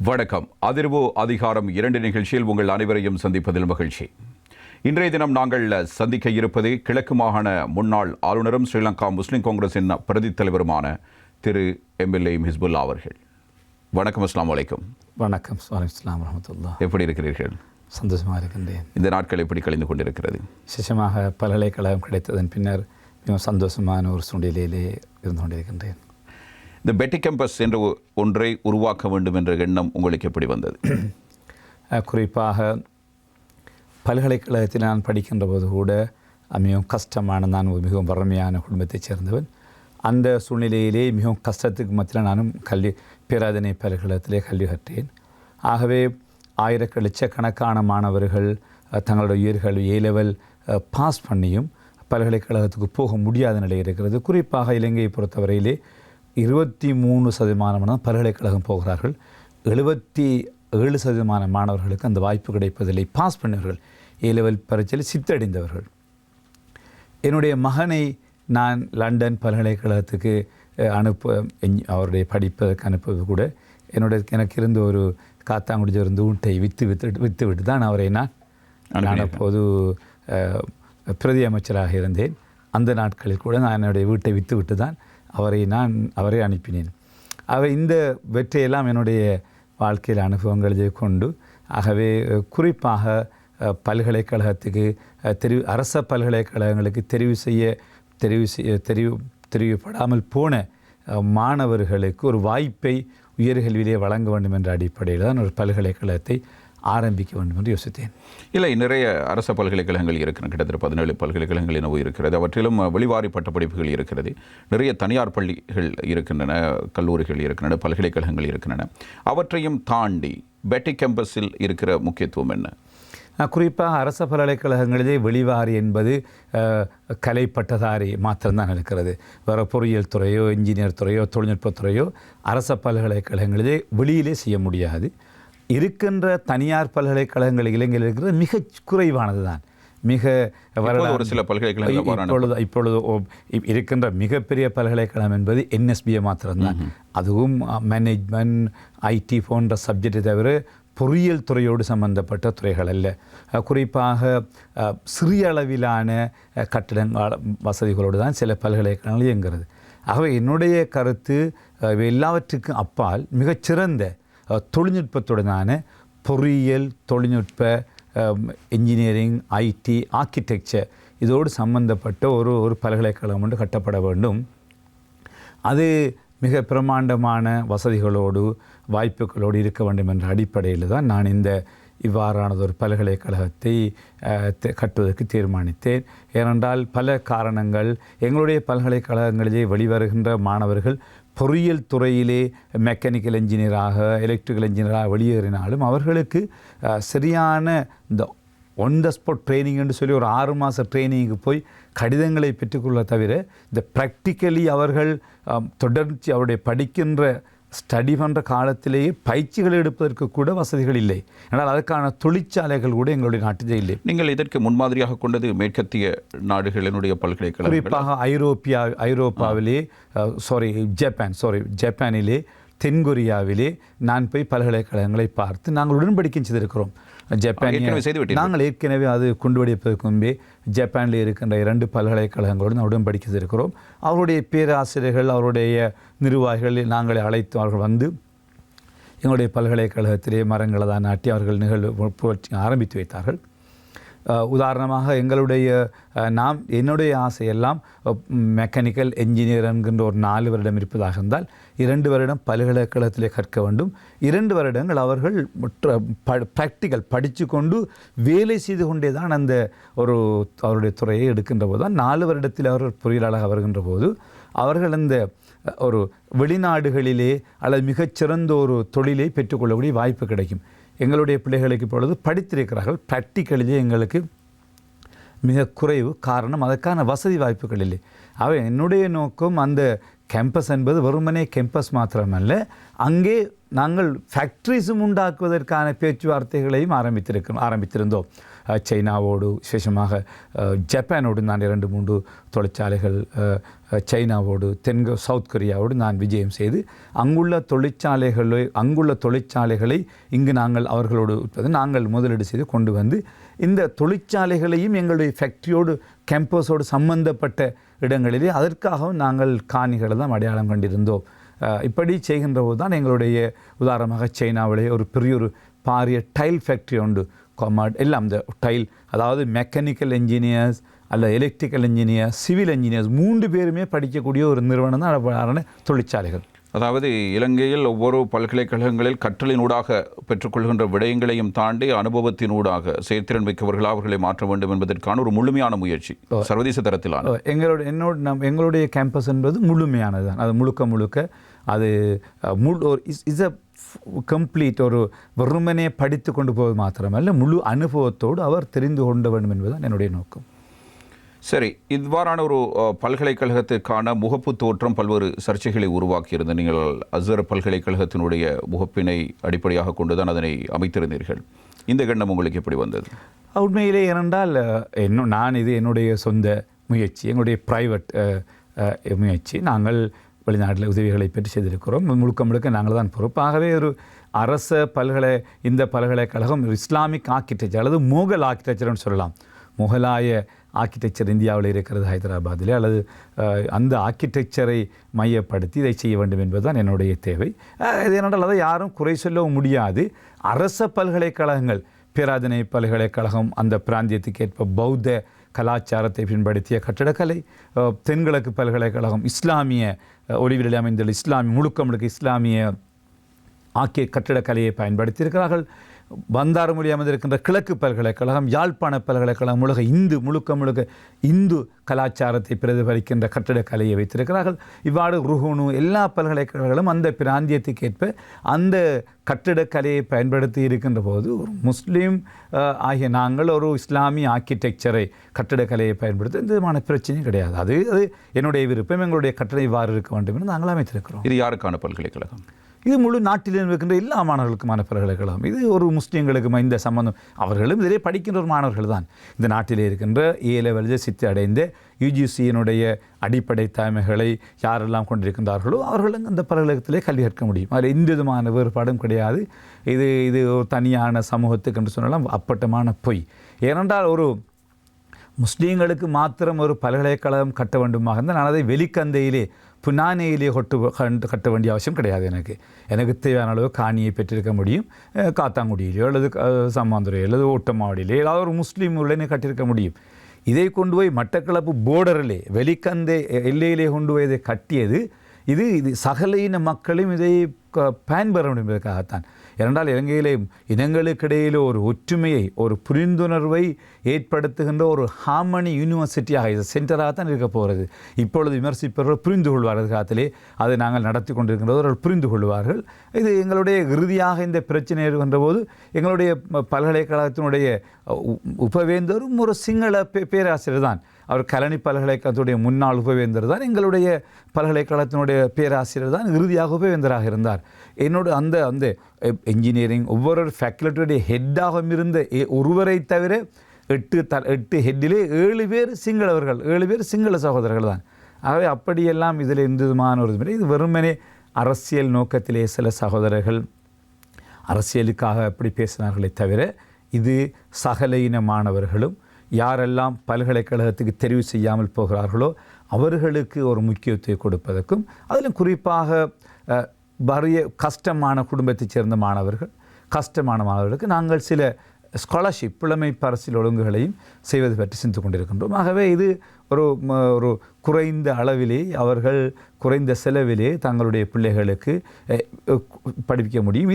வணக்கம். அதிர்வு அதிகாரம் 2 நிகழ்ச்சியில் உங்கள் அனைவரையும் சந்திப்பதில் மகிழ்ச்சி. இன்றைய தினம் நாங்கள் சந்திக்க இருப்பது கிழக்கு மாகாண முன்னாள் ஆளுநரும் ஸ்ரீலங்கா முஸ்லிம் காங்கிரஸின் பிரதி தலைவருமான திரு எம்எல்ஏ ஹிஸ்புல்லா அவர்கள். வணக்கம். அஸ்ஸலாமு அலைக்கும். வணக்கம். அஸ்ஸலாமு வரஹ்மத்துல்லாஹ். எப்படி இருக்கிறீர்கள்? சந்தோஷமாக இருக்கின்றேன். இந்த நாட்கள் எப்படி கழிந்து கொண்டிருக்கிறது? விசேஷமாக பல்கலைக்கழகம் கிடைத்ததன் பின்னர் மிகவும் சந்தோஷமான ஒரு சூழ்நிலையிலே இருந்து கொண்டிருக்கின்றேன். இந்த பெட்டி கேம்பஸ் என்ற ஒன்றை உருவாக்க வேண்டும் என்ற எண்ணம் உங்களுக்கு எப்படி வந்தது? குறிப்பாக பல்கலைக்கழகத்தில் நான் படிக்கின்ற போது கூட மிகவும் கஷ்டமான, நான் மிகவும் வறுமையான குடும்பத்தைச் சேர்ந்தவன். அந்த சூழ்நிலையிலே மிகவும் கஷ்டத்துக்கு மத்தியில் நானும் பேராதனை பல்கலைக்கழகத்திலே கல்வி கற்றேன். ஆகவே லட்சக்கணக்கான மாணவர்கள் தங்களுடைய உயர்கல்வி A-level பாஸ் பண்ணியும் பல்கலைக்கழகத்துக்கு போக முடியாத நிலை இருக்கிறது. குறிப்பாக இலங்கையை பொறுத்தவரையிலே 23% பல்கலைக்கழகம் போகிறார்கள். 77% மாணவர்களுக்கு அந்த வாய்ப்பு கிடைப்பதில்லை. பாஸ் பண்ணவர்கள், A-level பரீட்சையில் சித்தடைந்தவர்கள். என்னுடைய மகனை நான் லண்டன் பல்கலைக்கழகத்துக்கு அவருடைய படிப்பதற்கு அனுப்புவது கூட எனக்கு இருந்த ஒரு காத்தாங்குடிச்ச ஒரு ஊட்டை விற்று தான் அவரை நான் அப்போது பிரதி அமைச்சராக இருந்தேன். அந்த நாட்களில் கூட நான் என்னுடைய வீட்டை விற்று தான் அவரை அனுப்பினேன். இந்த வெற்றியெல்லாம் என்னுடைய வாழ்க்கையில் அனுபவங்களை கொண்டு, ஆகவே குறிப்பாக பல்கலைக்கழகத்துக்கு அரச பல்கலைக்கழகங்களுக்கு தெரிவுபடாமல் போன மாணவர்களுக்கு ஒரு வாய்ப்பை உயர்கல்வியிலே வழங்க வேண்டும் என்ற அடிப்படையில் தான் ஒரு பல்கலைக்கழகத்தை ஆரம்பிக்க வேண்டும் என்று யோசித்தேன். இல்லை, நிறைய அரச பல்கலைக்கழகங்கள் இருக்கிறது. கிட்டத்தட்ட 17 பல்கலைக்கழகங்கள் எனவும் இருக்கிறது. அவற்றிலும் வெளிவாரி பட்டப்படிப்புகள் இருக்கிறது. நிறைய தனியார் பள்ளிகள் இருக்கின்றன, கல்லூரிகள் இருக்கின்றன, பல்கலைக்கழகங்கள் இருக்கின்றன. அவற்றையும் தாண்டி பெட்டி கேம்பஸில் இருக்கிற முக்கியத்துவம் என்ன? குறிப்பாக அரச பல்கலைக்கழகங்களிலே வெளிவாரி என்பது கலை பட்டதாரி மாத்திரம்தான் இருக்கிறது. வேறு பொறியியல் துறையோ, இன்ஜினியர் துறையோ, தொழில்நுட்பத்துறையோ அரச பல்கலைக்கழகங்களிலே வெளியிலே செய்ய முடியாது. இருக்கின்ற தனியார் பல்கலைக்கழகங்கள் இலங்கையில் இருக்கிறது மிக குறைவானது தான். ஒரு சில பல்கலைக்கழகங்கள் இப்பொழுது இருக்கின்ற மிகப்பெரிய பல்கலைக்கழகம் என்பது NSBA மாத்திரம்தான். அதுவும் மேனேஜ்மெண்ட், IT போன்ற சப்ஜெக்டை தவிர பொறியியல் துறையோடு சம்பந்தப்பட்ட துறைகள் அல்ல. குறிப்பாக சிறிய அளவிலான கட்டிடங்கள் வசதிகளோடு தான் சில பல்கலைக்கழகங்கள் இயங்குகிறது. ஆகவே என்னுடைய கருத்து எல்லாவற்றுக்கும் அப்பால் மிகச்சிறந்த தொழில்நுட்பத்துடனான பொறியியல், தொழில்நுட்ப, இன்ஜினியரிங், IT, ஆர்கிடெக்சர் இதோடு சம்பந்தப்பட்ட ஒரு பல்கலைக்கழகம் ஒன்று கட்டப்பட வேண்டும். அது மிக பிரமாண்டமான வசதிகளோடு வாய்ப்புகளோடு இருக்க வேண்டும் என்ற அடிப்படையில் தான் நான் இவ்வாறானது ஒரு பல்கலைக்கழகத்தை கட்டுவதற்கு தீர்மானித்தேன். ஏனென்றால் பல காரணங்கள். எங்களுடைய பல்கலைக்கழகங்களிலே வெளிவருகின்ற மாணவர்கள் பொறியியல் துறையிலே மெக்கானிக்கல் இன்ஜினியராக, எலக்ட்ரிக்கல் இன்ஜினியராக வெளியேறினாலும் அவர்களுக்கு சரியான இந்த ஒன் த ஸ்பாட் ட்ரைனிங் என்று சொல்லி ஒரு 6 மாத ட்ரைனிங்கு போய் கடிதங்களை பெற்றுக்கொள்ள தவிர இந்த ப்ராக்டிக்கலி அவர்கள் தொடர்ச்சி அவருடைய படிக்கின்ற ஸ்டடி பண்ணுற காலத்திலேயே பயிற்சிகள் எடுப்பதற்கு கூட வசதிகள் இல்லை. ஆனால் அதற்கான தொழிற்சாலைகள் கூட எங்களுடைய நாட்டிலே இல்லை. நீங்கள் இதற்கு முன்மாதிரியாக கொண்டது மேற்கத்திய நாடுகளினுடைய பல்கலைக்கழகம், குறிப்பாக ஐரோப்பாவிலே ஜப்பானிலே, தென்கொரியாவிலே நான் போய் பல்கலைக்கழகங்களை பார்த்து நாங்கள் உடன்படிக்கை செய்திருக்கிறோம். நாங்கள் ஏற்கனவே அது குண்டுவெடிப்பதற்கு முன்பே ஜப்பானில் இருக்கின்ற 2 பல்கலைக்கழகங்களோடு நான் உடன்படிக்கை செய்திருக்கிறோம். அவருடைய பேராசிரியர்கள், அவருடைய நிர்வாகிகள் நாங்களை அழைத்து அவர்கள் வந்து எங்களுடைய பல்கலைக்கழகத்திலே மரங்களை தான் நாட்டி அவர்கள் நிகழ்வு ஆரம்பித்து வைத்தார்கள். உதாரணமாக என்னுடைய ஆசையெல்லாம் மெக்கானிக்கல் இன்ஜினியர் என்கின்ற ஒரு 4 வருடம் இருப்பதாக இருந்தால் 2 வருடம் பல்கலைக்கழகத்திலே கற்க வேண்டும். 2 வருடங்கள் அவர்கள் ப்ராக்டிக்கல் படித்து கொண்டு வேலை செய்து கொண்டே தான் அவருடைய துறையை எடுக்கின்ற போது தான் 4 வருடத்தில் அவர்கள் பொறியியலாளராக வருகின்ற போது அவர்கள் அந்த ஒரு வெளிநாடுகளிலே அல்லது மிகச்சிறந்த ஒரு தொழிலை பெற்றுக்கொள்ளக்கூடிய வாய்ப்பு கிடைக்கும். எங்களுடைய பிள்ளைகளுக்கு இப்பொழுது படித்திருக்கிறார்கள். ப்ராக்டிக்கலிலே எங்களுக்கு மிக குறைவு. காரணம் அதற்கான வசதி வாய்ப்புகள் இல்லை. என்னுடைய நோக்கம் அந்த கேம்பஸ் என்பது வெறுமனே கேம்பஸ் மாத்திரமல்ல, அங்கே நாங்கள் ஃபேக்ட்ரிஸும் உண்டாக்குவதற்கான பேச்சுவார்த்தைகளையும் ஆரம்பித்திருந்தோம். சைனாவோடு விசேஷமாக ஜப்பானோடு நான் 2-3 தொழிற்சாலைகள் சைனாவோடு சவுத் கொரியாவோடு நான் விஜயம் செய்து அங்குள்ள தொழிற்சாலைகளை இங்கு நாங்கள் அவர்களோடு நாங்கள் முதலீடு செய்து கொண்டு வந்து இந்த தொழிற்சாலைகளையும் எங்களுடைய ஃபேக்ட்ரியோடு கேம்பஸோடு சம்பந்தப்பட்ட இடங்களிலே அதற்காகவும் நாங்கள் காணிகளை தான் அடையாளம் கண்டிருந்தோம். இப்படி செய்கின்ற போது தான் எங்களுடைய உதாரணமாக சைனாவிலே ஒரு பெரிய ஒரு பாரிய டைல் ஃபேக்ட்ரி உண்டு. எல்லாம் இந்த டைல், அதாவது மெக்கானிக்கல் இன்ஜினியர்ஸ் அல்ல எலக்ட்ரிக்கல் இன்ஜினியர்ஸ், சிவில் இன்ஜினியர்ஸ் 3 பேருமே படிக்கக்கூடிய ஒரு நிறுவனம் தான் அவ்வாறான தொழிற்சாலைகள். அதாவது இலங்கையில் ஒவ்வொரு பல்கலைக்கழகங்களில் கற்றலினூடாக பெற்றுக்கொள்கின்ற விடயங்களையும் தாண்டி அனுபவத்தினூடாக செயற்திறன் மிக்கவர்களாக அவர்களை மாற்ற வேண்டும் என்பதற்கான ஒரு முழுமையான முயற்சி சர்வதேச தரத்திலான. எங்களுடைய கேம்பஸ் என்பது முழுமையானது தான். அது முழுக்க அது இஸ் அ கம்ப்ளீட் ஒரு வெறுமனே படித்து கொண்டு போவது மாத்திரமல்ல, முழு அனுபவத்தோடு அவர் தெரிந்து கொள்ள வேண்டும் என்பதுதான் என்னுடைய நோக்கம். சரி, இவ்வாறான ஒரு பல்கலைக்கழகத்திற்கான முகப்பு தோற்றம் பல்வேறு சர்ச்சைகளை உருவாக்கியிருந்தது. நீங்கள் அஸ்ஹர் பல்கலைக்கழகத்தினுடைய முகப்பினை அடிப்படையாக கொண்டுதான் அதனை அமைத்திருந்தீர்கள். இந்த எண்ணம் உங்களுக்கு எப்படி வந்தது? உண்மையிலே ஏனென்றால் நான் இது என்னுடைய சொந்த முயற்சி, எங்களுடைய ப்ரைவேட் முயற்சி. நாங்கள் வெளிநாட்டில் உதவிகளை பெற்று செய்திருக்கிறோம். முழுக்க நாங்கள் தான் பொறுப்பாகவே ஒரு அரச இந்த பல்கலைக்கழகம் இஸ்லாமிக் ஆர்கிடெக்சர் அல்லது முகல் ஆர்கிடெக்சர்னு சொல்லலாம். முகலாய ஆர்கிடெக்சர் இந்தியாவில் இருக்கிறது ஹைதராபாத்திலே, அல்லது அந்த ஆர்கிடெக்சரை மையப்படுத்தி இதை செய்ய வேண்டும் என்பதுதான் என்னுடைய தேவை. இது என்னென்றால் அதை யாரும் குறை சொல்லவும் முடியாது. அரச பல்கலைக்கழகங்கள், பேராதனை பல்கலைக்கழகம் அந்த பிராந்தியத்துக்கு ஏற்ப பௌத்த கலாச்சாரத்தை பின்படுத்திய கட்டடக்கலை, தென்கிழக்கு பல்கலைக்கழகம் இஸ்லாமிய ஒளிவில் அமைந்துள்ள முழுக்க இஸ்லாமிய கட்டிடக்கலையை பயன்படுத்தியிருக்கிறார்கள். பந்தாரமொழி அமைந்திருக்கின்ற கிழக்கு பல்கலைக்கழகம், யாழ்ப்பாண பல்கலைக்கழகம் முழுக்க இந்து கலாச்சாரத்தை பிரதிபலிக்கின்ற கட்டிடக்கலையை வைத்திருக்கிறார்கள். இவ்வாறு ருஹுனு எல்லா பல்கலைக்கழகங்களும் அந்த பிராந்தியத்துக்கேற்ப அந்த கட்டிடக்கலையை பயன்படுத்தி இருக்கின்ற போது ஒரு முஸ்லீம் ஆகிய நாங்கள் ஒரு இஸ்லாமிய ஆர்கிடெக்சரை கட்டிடக்கலையை பயன்படுத்த எந்த விதமான பிரச்சனையும் கிடையாது. அது என்னுடைய விருப்பம். எங்களுடைய கட்டளை இவ்வாறு இருக்க வேண்டும் என்று நாங்கள் அமைத்திருக்கிறோம். இது யாருக்கான பல்கலைக்கழகம்? இது முழு நாட்டில் இருக்கின்ற எல்லா மாணவர்களுக்குமான பல்கலைக்கழகம். இது ஒரு முஸ்லீம்களுக்கு இந்த சம்பந்தம், அவர்களும் இதிலே படிக்கின்ற ஒரு மாணவர்கள் தான். இந்த நாட்டிலே இருக்கின்ற A-லெவலில் சித்தி அடைந்த UGCயினுடைய அடிப்படை தலைமைகளை யாரெல்லாம் கொண்டிருக்கின்றார்களோ அவர்களும் அந்த பல்கலைக்கழகத்திலே கல்வி கற்க முடியும். அதில் எந்த விதமான வேறுபாடும் கிடையாது. இது ஒரு தனியான சமூகத்துக்கு என்று சொன்னாலும் அப்பட்டமான பொய். ஏனென்றால் ஒரு முஸ்லீம்களுக்கு மாத்திரம் ஒரு பல்கலைக்கழகம் கட்ட வேண்டுமாக இருந்தால் நான் அதை வெளிக்கந்தையிலே புனானையிலே கட்ட வேண்டிய அவசியம் கிடையாது. எனக்கு தேவையான அளவு காணியை பெற்றிருக்க முடியும். காத்தாங்குடியிலையோ அல்லது சம்மாந்துறையோ அல்லது ஓட்டமாவடியிலே ஏதாவது ஒரு முஸ்லீம் உடனே கட்டியிருக்க முடியும். இதை கொண்டு போய் மட்டக்களப்பு போர்டரிலே வெளிக்கந்தை எல்லையிலே கொண்டு போய் இதை கட்டியது இது சகல மக்களும் இதை பயன்பெற வேண்டும் என்பதற்காகத்தான். ஏனென்றால் இலங்கையிலே இனங்களுக்கிடையிலே ஒரு ஒற்றுமையை, ஒரு புரிந்துணர்வை ஏற்படுத்துகின்ற ஒரு ஹார்மனி யூனிவர்சிட்டியாக இது சென்டராகத்தான் இருக்க போகிறது. இப்பொழுது விமர்சிப்பவர்கள் புரிந்து கொள்வார்கள். காலத்திலே அதை நாங்கள் நடத்தி கொண்டிருக்கின்றவர்கள் புரிந்து கொள்வார்கள். இது எங்களுடைய இறுதியாக இந்த பிரச்சனை இருக்கின்ற போது எங்களுடைய பல்கலைக்கழகத்தினுடைய உபவேந்தரும் ஒரு சிங்கள பேராசிரியர் தான். அவர் கலனி பல்கலைக்கழகத்துடைய முன்னாள் உபவேந்தர் தான். எங்களுடைய பல்கலைக்கழகத்தினுடைய பேராசிரியர் தான் இறுதியாக உபவேந்தராக இருந்தார். என்னோட அந்த இன்ஜினியரிங் ஒவ்வொரு ஃபேக்கல்ட்டியுடைய ஹெட்டாகவும் இருந்த ஒருவரை தவிர 8 ஹெட்டிலே 7 பேர் சிங்களவர்கள், 7 பேர் சிங்கள சகோதரர்கள் தான். ஆகவே அப்படியெல்லாம் இதில் எந்த விதமான ஒரு இது வெறுமனே அரசியல் நோக்கத்திலே சில சகோதரர்கள் அரசியலுக்காக அப்படி பேசினார்களே தவிர இது சகல இன மாணவர்களும் யாரெல்லாம் பல்கலைக்கழகத்துக்கு தெரிவு செய்யாமல் போகிறார்களோ அவர்களுக்கு ஒரு முக்கியத்துவத்தை கொடுப்பதற்கும், அதிலும் குறிப்பாக வறிய கஷ்டமான குடும்பத்தைச் சேர்ந்த மாணவர்களுக்கு நாங்கள் சில ஸ்காலர்ஷிப் புலமை பரிசில் ஒழுங்குகளையும் செய்வது பற்றி சிந்து கொண்டிருக்கின்றோம். ஆகவே இது ஒரு குறைந்த அளவிலே அவர்கள் குறைந்த செலவிலே தங்களுடைய பிள்ளைகளுக்கு படிப்பிக்க முடியும்.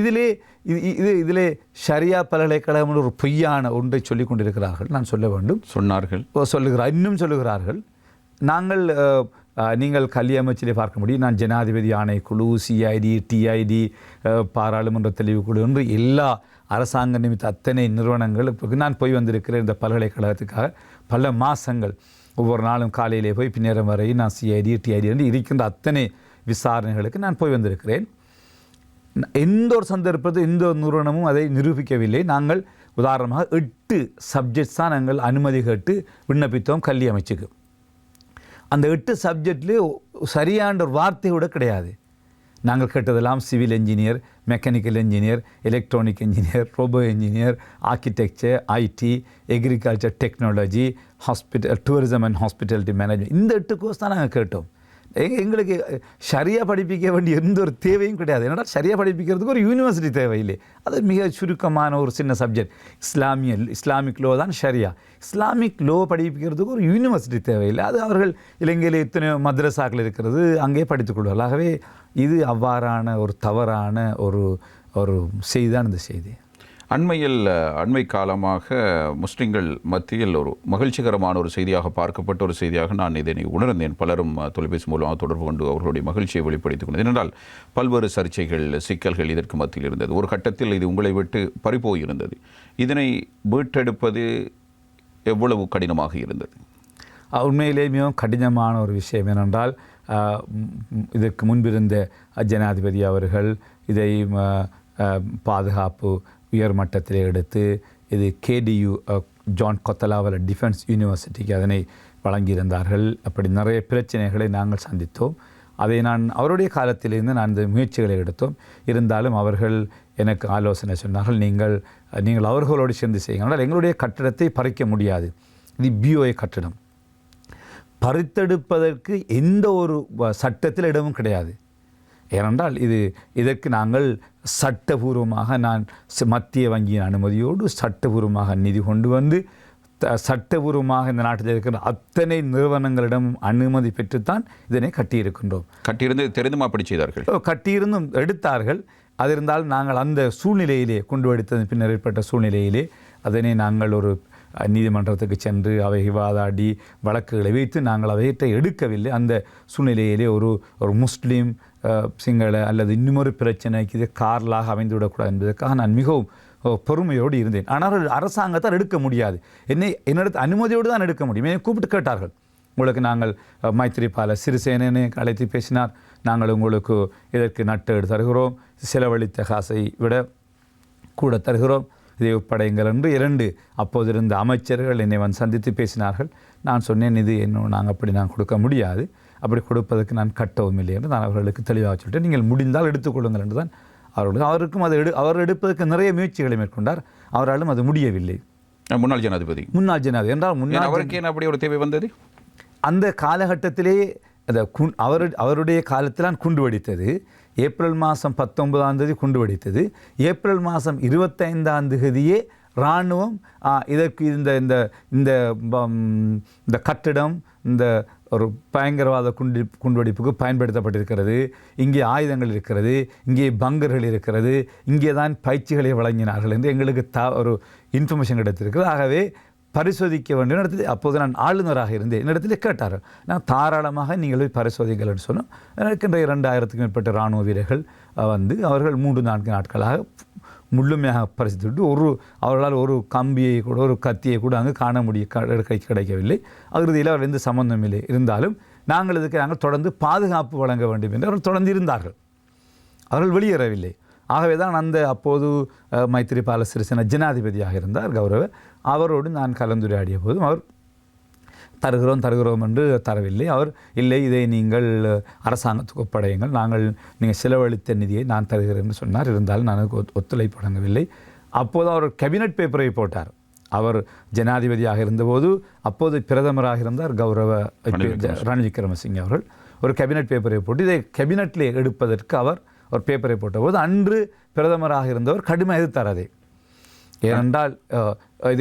இதிலே ஷரியா பல்கலைக்கழகம் ஒரு பொய்யான ஒன்றை சொல்லிக் கொண்டிருக்கிறார்கள். நான் சொல்ல வேண்டும், இன்னும் சொல்லுகிறார்கள். நீங்கள் கல்வி அமைச்சிலே பார்க்க முடியும். நான் ஜனாதிபதி ஆணைக்குழு, CID, TID, பாராளுமன்ற தெளிவுக்குழு என்று எல்லா அரசாங்க நிமித்த அத்தனை நிறுவனங்கள் நான் போய் வந்திருக்கிறேன். இந்த பல்கலைக்கழகத்துக்காக பல மாதங்கள் ஒவ்வொரு நாளும் காலையிலே போய் பின்னேறம் வரை நான் CID, TID என்று இருக்கின்ற அத்தனை விசாரணைகளுக்கு நான் போய் வந்திருக்கிறேன். எந்த ஒரு சந்தர்ப்பத்தில் எந்த ஒரு நிறுவனமும் அதை நிரூபிக்கவில்லை. நாங்கள் உதாரணமாக 8 சப்ஜெக்ட்ஸ் தான் நாங்கள் அனுமதி கேட்டு விண்ணப்பித்தோம் கல்வி அமைச்சுக்கு. அந்த 8 சப்ஜெக்ட்லேயே சரியான ஒரு வார்த்தை கூட கிடையாது. நாங்கள் கேட்டதெல்லாம் civil engineer, mechanical engineer, electronic engineer, robo engineer, architecture, IT, agriculture technology, hospital, tourism and hospitality management, இந்த 8 கோர்ஸ் தான் நாங்கள் கேட்டோம். எங்களுக்கு சரியாக படிப்பிக்க வேண்டிய எந்த ஒரு தேவையும் கிடையாது. ஏன்னா சரியாக படிப்பிக்கிறதுக்கு ஒரு யூனிவர்சிட்டி தேவையில்லை. அது மிக சுருக்கமான ஒரு சின்ன சப்ஜெக்ட். இஸ்லாமிக் லோ தான் ஷரியா. இஸ்லாமிக் லோ படிப்பிக்கிறதுக்கு ஒரு யூனிவர்சிட்டி தேவையில்லை. அது அவர்கள் இலங்கையில் இத்தனை மദ്രസാக்கள் இருக்கிறது, அங்கே படித்துக் கொள்வார்கள். ஆகவே இது அவ்வாறான ஒரு தவறான ஒரு செய்தி தான் இந்த செய்தி. அண்மை காலமாக முஸ்லிம்கள் மத்தியில் ஒரு மகிழ்ச்சிகரமான ஒரு செய்தியாக பார்க்கப்பட்ட ஒரு செய்தியாக நான் இதனை உணர்ந்தேன். பலரும் தொலைபேசி மூலமாக தொடர்பு கொண்டு அவர்களுடைய மகிழ்ச்சியை வெளிப்படுத்திக் கொண்டது. ஏனென்றால் பல்வேறு சர்ச்சைகள், சிக்கல்கள் இதற்கு மத்தியில் இருந்தது. ஒரு கட்டத்தில் இது உங்களை விட்டு பறிபோயிருந்தது. இதனை மீட்டெடுப்பது எவ்வளவு கடினமாக இருந்தது? உண்மையிலேயே மிகவும் கடினமான ஒரு விஷயம். ஏனென்றால் இதற்கு முன்பிருந்த ஜனாதிபதி அவர்கள் இதை பாதுகாப்பு உயர்மட்டத்திலே எடுத்து இது KDU ஜான் கொத்தலாவல டிஃபென்ஸ் யூனிவர்சிட்டிக்கு அதனை வழங்கியிருந்தார்கள். அப்படி நிறைய பிரச்சனைகளை நாங்கள் சந்தித்தோம். அதை அவருடைய காலத்திலிருந்து நான் இந்த முயற்சிகளை எடுத்தோம். இருந்தாலும் அவர்கள் எனக்கு ஆலோசனை சொன்னார்கள், நீங்கள் அவர்களோடு சேர்ந்து செய்யுங்கள். ஆனால் எங்களுடைய கட்டிடத்தை பறிக்க முடியாது. இது BOI கட்டிடம். பறித்தெடுப்பதற்கு எந்த ஒரு சட்டத்தில் இடமும் கிடையாது. ஏனென்றால் இதற்கு நாங்கள் சட்டபூர்வமாக மத்திய வங்கியின் அனுமதியோடு சட்டபூர்வமாக நிதி கொண்டு வந்து சட்டபூர்வமாக இந்த நாட்டில் இருக்கிற அத்தனை நிறுவனங்களிடம் அனுமதி பெற்றுத்தான் இதனை கட்டியிருக்கின்றோம். கட்டியிருந்து தெரிந்துமா அப்படி செய்தார்கள்? கட்டியிருந்தும் எடுத்தார்கள். அது இருந்தாலும் நாங்கள் அந்த சூழ்நிலையிலே கொண்டு எடுத்ததன் பின்னர் ஏற்பட்ட சூழ்நிலையிலே அதனை நாங்கள் ஒரு நீதிமன்றத்துக்கு சென்று அவை வாதாடி வழக்குகளை வைத்து நாங்கள் அவையத்தை எடுக்கவில்லை. அந்த சூழ்நிலையிலே ஒரு முஸ்லீம் சிங்கள அல்லது இன்னுமொரு பிரச்சனைக்கு இது காரலாக அமைந்துவிடக்கூடாது என்பதற்காக நான் மிகவும் பொறுமையோடு இருந்தேன். ஆனால் அரசாங்கத்தால் எடுக்க முடியாது. என்னிடத்து அனுமதியோடு தான் எடுக்க முடியும். என்னை கூப்பிட்டு கேட்டார்கள், உங்களுக்கு நாங்கள் மைத்திரிபால சிறிசேனனை அழைத்து பேசினார், நாங்கள் உங்களுக்கு இதற்கு நட்டு தருகிறோம், செலவழித்த காசை விட கூட தருகிறோம், இதை ஒப்படைங்கள் என்று 2 அப்போது இருந்த அமைச்சர்கள் என்னை சந்தித்து பேசினார்கள். நான் சொன்னேன், இது நாங்கள் அப்படி கொடுக்க முடியாது, அப்படி கொடுப்பதற்கு நான் கட்டவும் இல்லை என்று நான் அவர்களுக்கு தெளிவாக சொல்லிட்டேன். நீங்கள் முடிந்தால் எடுத்துக்கொள்ளுங்கள் என்று தான் அவருக்கும் அவர் எடுப்பதற்கு நிறைய முயற்சிகளை மேற்கொண்டார். அவராலும் அது முடியவில்லை. முன்னாள் ஜனாதிபதி என்றால் அவருக்கு என்ன அப்படி ஒரு தேவை வந்தது? அந்த காலகட்டத்திலேயே அவருடைய காலத்தில் குண்டு வெடித்தது. ஏப்ரல் மாதம் 19ஆம் தேதி குண்டு வெடித்தது. ஏப்ரல் மாதம் 25ஆம் தேதியே இராணுவம் இதற்கு இந்த கட்டிடம் இந்த ஒரு பயங்கரவாத குண்டுவெடிப்புக்கு பயன்படுத்தப்பட்டிருக்கிறது, இங்கே ஆயுதங்கள் இருக்கிறது, இங்கே பங்கர்கள் இருக்கிறது, இங்கே தான் பயிற்சிகளை வழங்கினார்கள் என்று எங்களுக்கு ஒரு இன்ஃபர்மேஷன் கிடைத்திருக்கிறது. ஆகவே பரிசோதிக்க வேண்டும் இடத்துல அப்போது நான் ஆளுநராக இருந்தேன். என்னிடத்தில் கேட்டார்கள். நான் தாராளமாக நீங்கள் போய் பரிசோதிங்கள் என்று சொன்னோம். இருக்கின்ற 2000க்கும் மேற்பட்ட இராணுவ வீரர்கள் அவர்கள் 3-4 நாட்களாக முழுமையாக பரிசோதித்து அவர்களால் ஒரு கம்பியை கூட ஒரு கத்தியை கூட அங்கு காண கிடைக்கவில்லை. இறுதியில் அவர் எந்த சம்பந்தம் இல்லை. இருந்தாலும் நாங்கள் தொடர்ந்து பாதுகாப்பு வழங்க வேண்டும் என்று அவர்கள் தொடர்ந்து இருந்தார்கள். அவர்கள் வெளியேறவில்லை. ஆகவே தான் அப்போது மைத்திரிபால சிறிசேன ஜனாதிபதியாக இருந்தார் கௌரவ. அவரோடு நான் கலந்துரையாடிய போதும் அவர் தருகிறோம் என்று தரவில்லை. அவர் இல்லை, இதை நீங்கள் அரசாங்கத்துக்கு ஒப்படையுங்கள், நீங்கள் செலவழித்த நிதியை நான் தருகிறேன் என்று சொன்னார். இருந்தாலும் நான் ஒத்துழைப்பு வழங்கவில்லை. அப்போது அவர் கேபினட் பேப்பரை போட்டார். அவர் ஜனாதிபதியாக இருந்தபோது அப்போது பிரதமராக இருந்தார் கௌரவ ரணில் விக்ரமசிங்கே அவர்கள். ஒரு கேபினட் பேப்பரை போட்டு இதை கேபினட்டில் எடுப்பதற்கு அவர் ஒரு பேப்பரை போட்டபோது அன்று பிரதமராக இருந்தவர் கடுமையாக எதிர்த்தார். அதை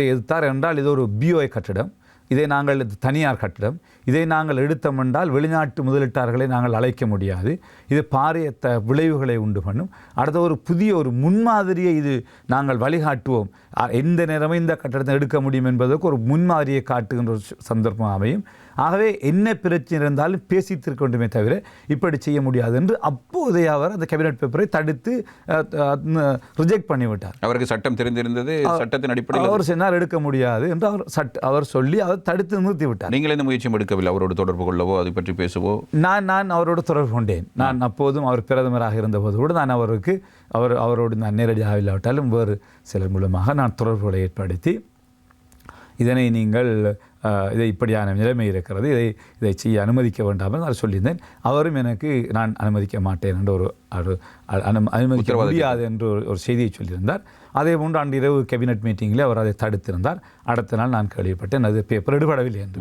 எதிர்த்தார் என்றால் இது ஒரு BOI கட்டிடம், இதை நாங்கள் தனியார் கட்டிடம், இதை நாங்கள் எடுத்தோமென்றால் வெளிநாட்டு முதலீட்டாளர்களை நாங்கள் அழைக்க முடியாது, இது பாரிய விளைவுகளை உண்டு பண்ணும், அடுத்த ஒரு புதிய ஒரு முன்மாதிரியை இது நாங்கள் வழிகாட்டுவோம், எந்த நேரமும் இந்த கட்டடத்தை எடுக்க முடியும் என்பதற்கு ஒரு முன்மாதிரியை காட்டுகின்ற ஒரு சந்தர்ப்பம் அமையும். ஆகவே என்ன பிரச்சனை இருந்தாலும் பேசி தீர்க்க வேண்டுமே தவிர இப்படி செய்ய முடியாது என்று அப்போதே அவர் அந்த கேபினட் பேப்பரை தடுத்து ரிஜெக்ட் பண்ணிவிட்டார். அவருக்கு சட்டம் தெரிந்திருந்தது, சட்டத்தின் அடிப்படையில் அவர் சொன்னார் எடுக்க முடியாது என்று அவர் சொல்லி அவர் தடுத்து நிறுத்தி விட்டார். நீங்கள் எந்த முயற்சியும் எடுக்கவில்லை அவரோடு தொடர்பு கொள்ளவோ அதை பற்றி பேசவோ? நான் அவரோடு தொடர்பு கொண்டேன். நான் அப்போதும் அவர் பிரதமராக இருந்தபோது கூட நான் அவரோடு நான் நேரடியாக இல்லாவிட்டாலும் வேறு சிலர் மூலமாக நான் தொடர்புகளை ஏற்படுத்தி இதனை நீங்கள் இதை இப்படியான நிலைமை இருக்கிறது, இதை செய்ய அனுமதிக்க வேண்டாம் நான் சொல்லியிருந்தேன். அவரும் எனக்கு நான் அனுமதிக்க மாட்டேன் என்று அனுமதிக்க முடியாது என்று ஒரு செய்தியை சொல்லியிருந்தார். அதே போன்று அன்று இரவு கேபினட் மீட்டிங்கில் அவர் அதை தடுத்திருந்தார். அடுத்த நாள் நான் கேள்விப்பட்டேன் அது பேப்பர் எடுபடவில்லை என்று.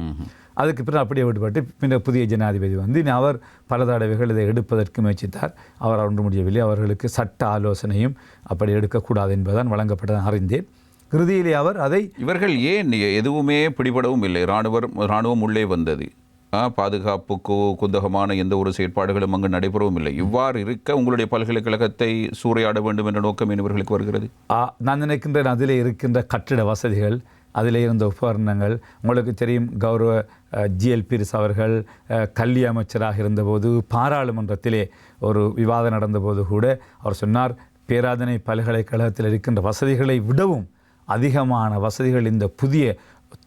அதுக்கு பிறகு அப்படியே விடுபட்டு பின்னர் புதிய ஜனாதிபதி வந்து அவர் பல தடவைகள் இதை எடுப்பதற்கு முயற்சித்தார். அவர் ஒன்று முடியவில்லை. அவர்களுக்கு சட்ட ஆலோசனையும் அப்படி எடுக்கக்கூடாது என்பதுதான் வழங்கப்பட்டதான் அறிந்தேன். இறுதியிலே அவர் அதை இவர்கள் ஏன் எதுவுமே பிடிபடவும் இல்லை. இராணுவம் உள்ளே வந்தது, பாதுகாப்புக்கு குந்தகமான எந்த ஒரு செயற்பாடுகளும் அங்கு நடைபெறவும் இல்லை. இவ்வாறு இருக்க உங்களுடைய பல்கலைக்கழகத்தை சூறையாட வேண்டும் என்ற நோக்கம் இவர்களுக்கு வருகிறது. நான் நினைக்கின்றேன் அதிலே இருக்கின்ற கட்டிட வசதிகள், அதில் இருந்த உபகரணங்கள், உங்களுக்கு தெரியும் கௌரவ ஜிஎல் பீரிஸ் அவர்கள் கல்வி அமைச்சராக இருந்தபோது பாராளுமன்றத்திலே ஒரு விவாதம் நடந்தபோது கூட அவர் சொன்னார், பேராதனை பல்கலைக்கழகத்தில் இருக்கின்ற வசதிகளை விடவும் அதிகமான வசதிகள் இந்த புதிய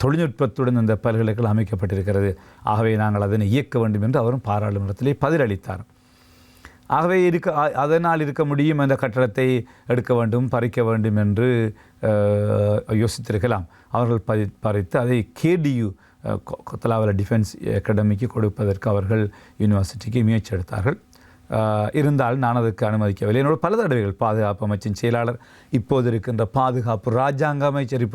தொழில்நுட்பத்துடன் இந்த பல்கலைக்கழகம் அமைக்கப்பட்டிருக்கிறது. ஆகவே நாங்கள் அதனை இயக்க வேண்டும் என்று அவரும் பாராளுமன்றத்திலே பதிலளித்தார். ஆகவே அதனால் இருக்க முடியும் அந்த கட்டடத்தை எடுக்க வேண்டும், பறிக்க வேண்டும் என்று யோசித்திருக்கலாம். அவர்கள் பறித்து அதை KDU கொத்தலாவல டிஃபென்ஸ் அகாடமிக்கு கொடுப்பதற்கு அவர்கள் யூனிவர்சிட்டிக்கு முயற்சி எடுத்தார்கள். இருந்தால் நான் அதுக்கு அனுமதிக்கவில்லை. என்னோட பல தடவைகள் பாதுகாப்பு அமைச்சின் செயலாளர், இப்போது இருக்கின்ற பாதுகாப்பு ராஜாங்க அமைச்சர்,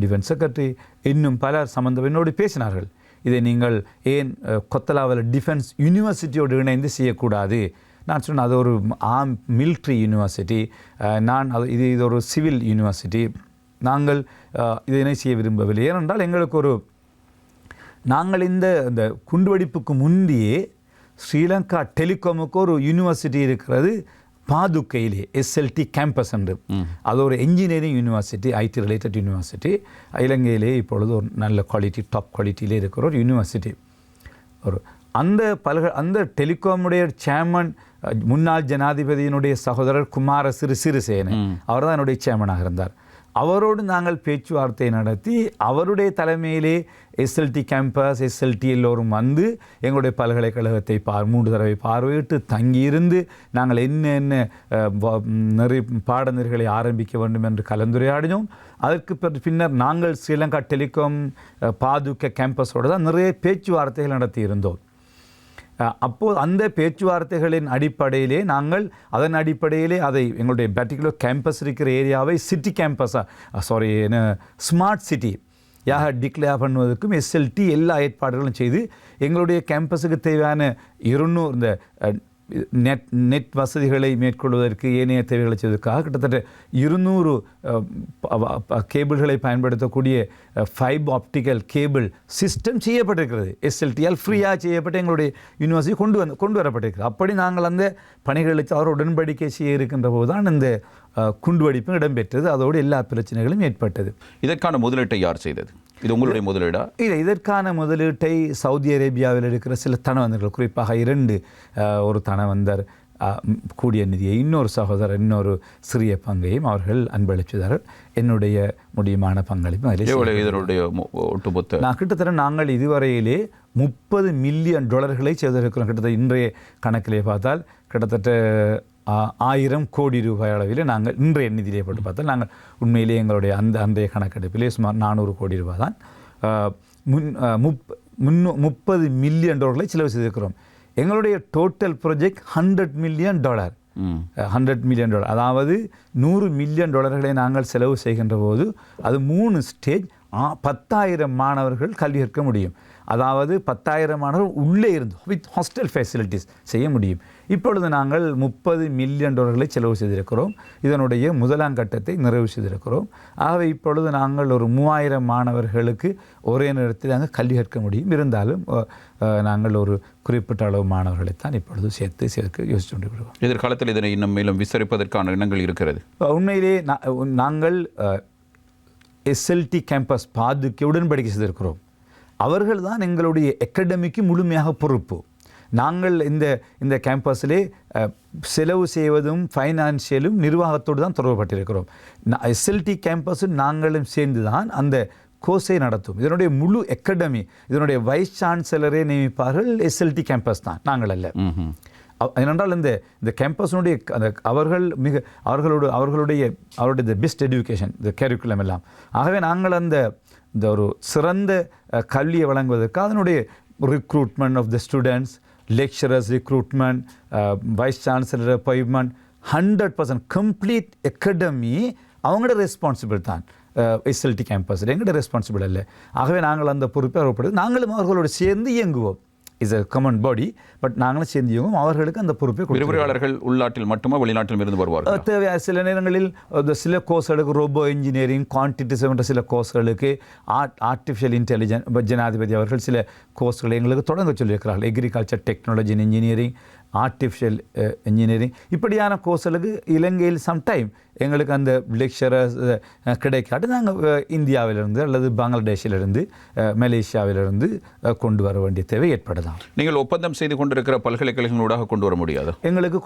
டிஃபென்ஸ் செக்ரட்டரி, இன்னும் பலர் சம்பந்தம் என்னோடு பேசினார்கள். இதை நீங்கள் ஏன் கொத்தலாவல டிஃபென்ஸ் யூனிவர்சிட்டியோடு இணைந்து செய்யக்கூடாது? நான் சொன்னேன் அது ஒரு மிலிட்ரி யூனிவர்சிட்டி, இது ஒரு சிவில் யூனிவர்சிட்டி, நாங்கள் இதனை செய்ய விரும்பவில்லை. ஏனென்றால் எங்களுக்கு நாங்கள் இந்த குண்டுவெடிப்புக்கு முந்தையே ஸ்ரீலங்கா டெலிகாமுக்கு ஒரு யூனிவர்சிட்டி இருக்கிறது பாதுக்கையிலே, SLT கேம்பஸ் என்று. அது ஒரு engineering university, IT related university. இலங்கையிலே இப்பொழுது ஒரு நல்ல குவாலிட்டி, டாப் குவாலிட்டியிலே இருக்கிற ஒரு யூனிவர்சிட்டி. அந்த டெலிகாமுடைய சேர்மன் முன்னாள் ஜனாதிபதியினுடைய சகோதரர் குமார சிறிசேன, அவர் தான் என்னுடைய சேர்மனாக இருந்தார். அவரோடு நாங்கள் பேச்சுவார்த்தை நடத்தி அவருடைய தலைமையிலே SLT கேம்பஸ், SLT எல்லோரும் வந்து எங்களுடைய பல்கலைக்கழகத்தை 3 தடவை பார்வையிட்டு தங்கியிருந்து நாங்கள் என்ன பாடநெறிகளை ஆரம்பிக்க வேண்டும் என்று கலந்துரையாடினோம். அதற்கு பின்னர் நாங்கள் ஸ்ரீலங்கா டெலிகாம் பாதுக்க கேம்பஸோடு தான் நிறைய பேச்சுவார்த்தைகள் நடத்தியிருந்தோம். அப்போது அந்த பேச்சுவார்த்தைகளின் அடிப்படையிலே அதன் அடிப்படையிலே அதை எங்களுடைய பர்டிகுலர் கேம்பஸ் இருக்கிற ஏரியாவை சிட்டி கேம்பஸாக ஸ்மார்ட் சிட்டி யாக டிக்ளேர் பண்ணுவதற்கும் SLT எல்லா ஏற்பாடுகளும் செய்து எங்களுடைய கேம்பஸுக்கு தேவையான 200 இந்த நெட் வசதிகளை மேற்கொள்வதற்கு ஏனைய தேவைகளை செய்வதற்காக கிட்டத்தட்ட 200 கேபிள்களை பயன்படுத்தக்கூடிய ஃபைபர் ஆப்டிக்கல் கேபிள் சிஸ்டம் செய்யப்பட்டிருக்கிறது. SLTயால் ஃப்ரீயாக செய்யப்பட்டு எங்களுடைய யூனிவர்சிட்டி கொண்டு வரப்பட்டிருக்கிறது. அப்படி நாங்கள் அந்த பணிகளை அவர் உடன்படிக்கை செய்ய இருக்கின்ற போது தான் இந்த குண்டுவெடிப்பும் இடம்பெற்றது. அதோடு எல்லா பிரச்சனைகளும் ஏற்பட்டது. இதற்கான முதலீட்டை யார் செய்தது? இது உங்களுடைய முதலீடா? இல்லை, இதற்கான முதலீட்டை சவுதி அரேபியாவில் இருக்கிற சில தனவந்தர்கள், குறிப்பாக 2 ஒரு தனவந்தர் கூடிய நிதியை, இன்னொரு சகோதரர் இன்னொரு சிறிய பங்கையும் அவர்கள் அன்பளித்தார்கள். என்னுடைய முடியுமான பங்களிப்பு கிட்டத்தட்ட நாங்கள் இதுவரையிலே $30 மில்லியன் செய்திருக்கிறோம். கிட்டத்தட்ட இன்றைய கணக்கிலே பார்த்தால் கிட்டத்தட்ட 1000 கோடி ரூபாய் அளவில் நாங்கள் இன்றைய நிதியிலே போட்டு பார்த்தால் நாங்கள் உண்மையிலே எங்களுடைய அன்றைய கணக்கெடுப்பிலே சுமார் 400 கோடி ரூபாய் தான் 30 மில்லியன் டாலர்களை செலவு செய்திருக்கிறோம். எங்களுடைய டோட்டல் ப்ராஜெக்ட் $100 மில்லியன், அதாவது $100 மில்லியன் நாங்கள் செலவு செய்கின்ற போது அது 3 ஸ்டேஜ் 10,000 மாணவர்கள் கல்வி கற்க முடியும். அதாவது 10,000 மாணவர்கள் உள்ளே இருந்து வித் ஹாஸ்டல் ஃபெசிலிட்டிஸ் செய்ய முடியும். இப்பொழுது நாங்கள் $30 மில்லியன் செலவு செய்திருக்கிறோம். இதனுடைய முதலாம் கட்டத்தை நிறைவு செய்திருக்கிறோம். ஆகவே இப்பொழுது நாங்கள் ஒரு 3000 மாணவர்களுக்கு ஒரே நேரத்தில் அங்கே கல்வி கற்க முடியும். இருந்தாலும் நாங்கள் ஒரு குறிப்பிட்ட அளவு மாணவர்களைத்தான் இப்பொழுது சேர்க்க யோசித்து கொண்டு விடுவோம். எதிர்காலத்தில் இதனை இன்னும் மேலும் விசாரிப்பதற்கான எண்ணங்கள் இருக்கிறது. உண்மையிலே நாங்கள் எஸ்எல்டி கேம்பஸ் பாதுக்க உடன்படிக்கை செய்திருக்கிறோம். அவர்கள் தான் எங்களுடைய அகாடமிக்கு முழுமையாக பொறுப்பு. நாங்கள் இந்த கேம்பஸிலே செலவு செய்வதும் ஃபைனான்சியலும் நிர்வாகத்தோடு தான் தொடர்புபட்டிருக்கிறோம். எஸ்எல்டி கேம்பஸும் நாங்களும் சேர்ந்து தான் அந்த கோர்ஸை நடத்தும். இதனுடைய முழு அகாடமி, இதனுடைய வைஸ் சான்சலரே நியமிப்பார்கள் எஸ்எல்டி கேம்பஸ் தான், நாங்கள் அல்ல. ஏனென்றால் இந்த கேம்பஸினுடைய அந்த அவர்களுடைய பெஸ்ட் எஜுகேஷன், இந்த கேரிக்குலம் எல்லாம். ஆகவே நாங்கள் இந்த ஒரு சிறந்த கல்வியை வழங்குவதற்கு அதனுடைய recruitment of the students, lecturers recruitment, vice chancellor appointment, 100% complete academy அவங்களோட ரெஸ்பான்சிபிள் தான். எஸ்எல்டி கேம்பஸில் எங்களோட ரெஸ்பான்சிபிள் இல்லை. ஆகவே நாங்கள் அந்த பொறுப்பை அவர்களுக்கு நாங்களும் அவர்களோடு சேர்ந்து இயங்குவோம். Is a common body, but நாங்களும் சேர்ந்து இயங்குவோம். அவர்களுக்கு அந்த பொறுப்பை விரிவுரையாளர்கள் உள்நாட்டில் மட்டுமா வெளிநாட்டிலும் இருந்து வருவார்கள்? தேவையான சில நேரங்களில் சில கோர்ஸ்களுக்கு ரோபோ இன்ஜினியரிங், குவான்டிட்டிஸ் என்ற சில கோர்ஸ்களுக்கு ஆர்டிஃபிஷியல் இன்டெலிஜென்ஸ் ஜனாதிபதி அவர்கள் சில கோர்ஸ்களை எங்களுக்கு தொடங்க சொல்லியிருக்கிறார்கள். Agriculture technology engineering, artificial engineering, இப்படியான கோர்ஸ்களுக்கு இலங்கையில் சம்டைம் எங்களுக்கு அந்த லெக்சரர்ஸ் கிடைக்காட்டு நாங்கள் இந்தியாவிலிருந்து அல்லது பங்களாதேஷிலிருந்து மலேசியாவிலிருந்து கொண்டு வர வேண்டிய தேவை ஏற்படலாம். நீங்கள் ஒப்பந்தம் செய்து கொண்டிருக்கிற பல்கலைக்கழகங்களூடாக கொண்டு வர முடியாது? எங்களுக்கு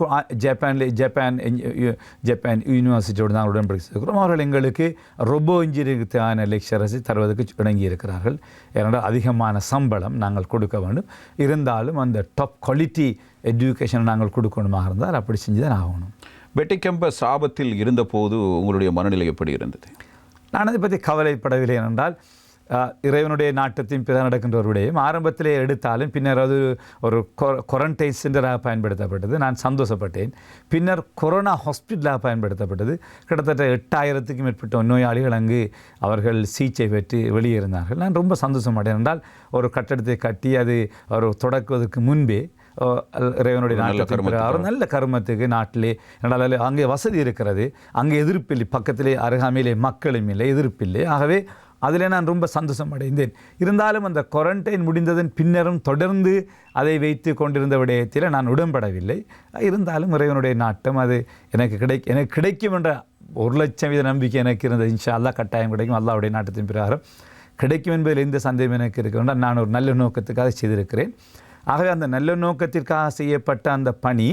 ஜப்பான் யூனிவர்சிட்டியோடு நாங்கள் உடன்படிக்கை செய்கிறோம். அவர்கள் எங்களுக்கு ரோபோ இன்ஜினியரிங்கான லெக்சரர்ஸை தருவதற்கு இணங்கி இருக்கிறார்கள். ஏனென்றால் அதிகமான சம்பளம் நாங்கள் கொடுக்க வேண்டும். இருந்தாலும் அந்த டாப் குவாலிட்டி எஜுகேஷன் நாங்கள் கொடுக்கணுமாக இருந்தால் அப்படி செஞ்சு தான் ஆகணும். பெட்டி கேம்பஸ் ஆபத்தில் இருந்தபோது உங்களுடைய மனநிலை எப்படி இருந்தது? நான் அதை பற்றி கவலைப்படவில்லை. ஏனென்றால் இறைவனுடைய நாட்டத்தின் பிற நடக்கின்ற ஒரு விடயம் ஆரம்பத்திலே எடுத்தாலும் பின்னர் அது ஒரு குவாரண்டைன் சென்டராக பயன்படுத்தப்பட்டது. நான் சந்தோஷப்பட்டேன். பின்னர் கொரோனா ஹாஸ்பிட்டலாக பயன்படுத்தப்பட்டது. கிட்டத்தட்ட 8000க்கும் மேற்பட்ட நோயாளிகள் அங்கு அவர்கள் சிகிச்சை பெற்று வெளியேறினார்கள். நான் ரொம்ப சந்தோஷப்பட்டேன். என்றால் ஒரு கட்டடத்தை கட்டி அது ஒரு தொடக்குவதற்கு முன்பே இறைவனுடைய நாட்டத்திற்கு நல்ல கருமத்துக்கு நாட்டிலே என்றால் அங்கே வசதி இருக்கிறது, அங்கே எதிர்ப்பில்லை, பக்கத்திலே அருகாமையிலே மக்களும் இல்லை, எதிர்ப்பில்லை. ஆகவே அதில் நான் ரொம்ப சந்தோஷம் அடைந்தேன். இருந்தாலும் அந்த குவாரண்டைன் முடிந்ததன் பின்னரும் தொடர்ந்து அதை வைத்து கொண்டிருந்த விடயத்தில் நான் உடன்படவில்லை. இருந்தாலும் இறைவனுடைய நாட்டம் அது எனக்கு கிடைக்கும் என்ற 1,00,000% நம்பிக்கை எனக்கு இருந்தது. இன்ஷா அல்லாஹ் கட்டாயம் கிடைக்கும். அல்லாஹ்வுடைய நாட்டத்தின் பிரகாரம் கிடைக்கும் என்பதில் எந்த சந்தேகம் எனக்கு இருக்கின்றால் நான் ஒரு நல்ல நோக்கத்துக்காக செய்திருக்கிறேன். ஆகவே அந்த நல்ல நோக்கத்திற்காக செய்யப்பட்ட அந்த பணி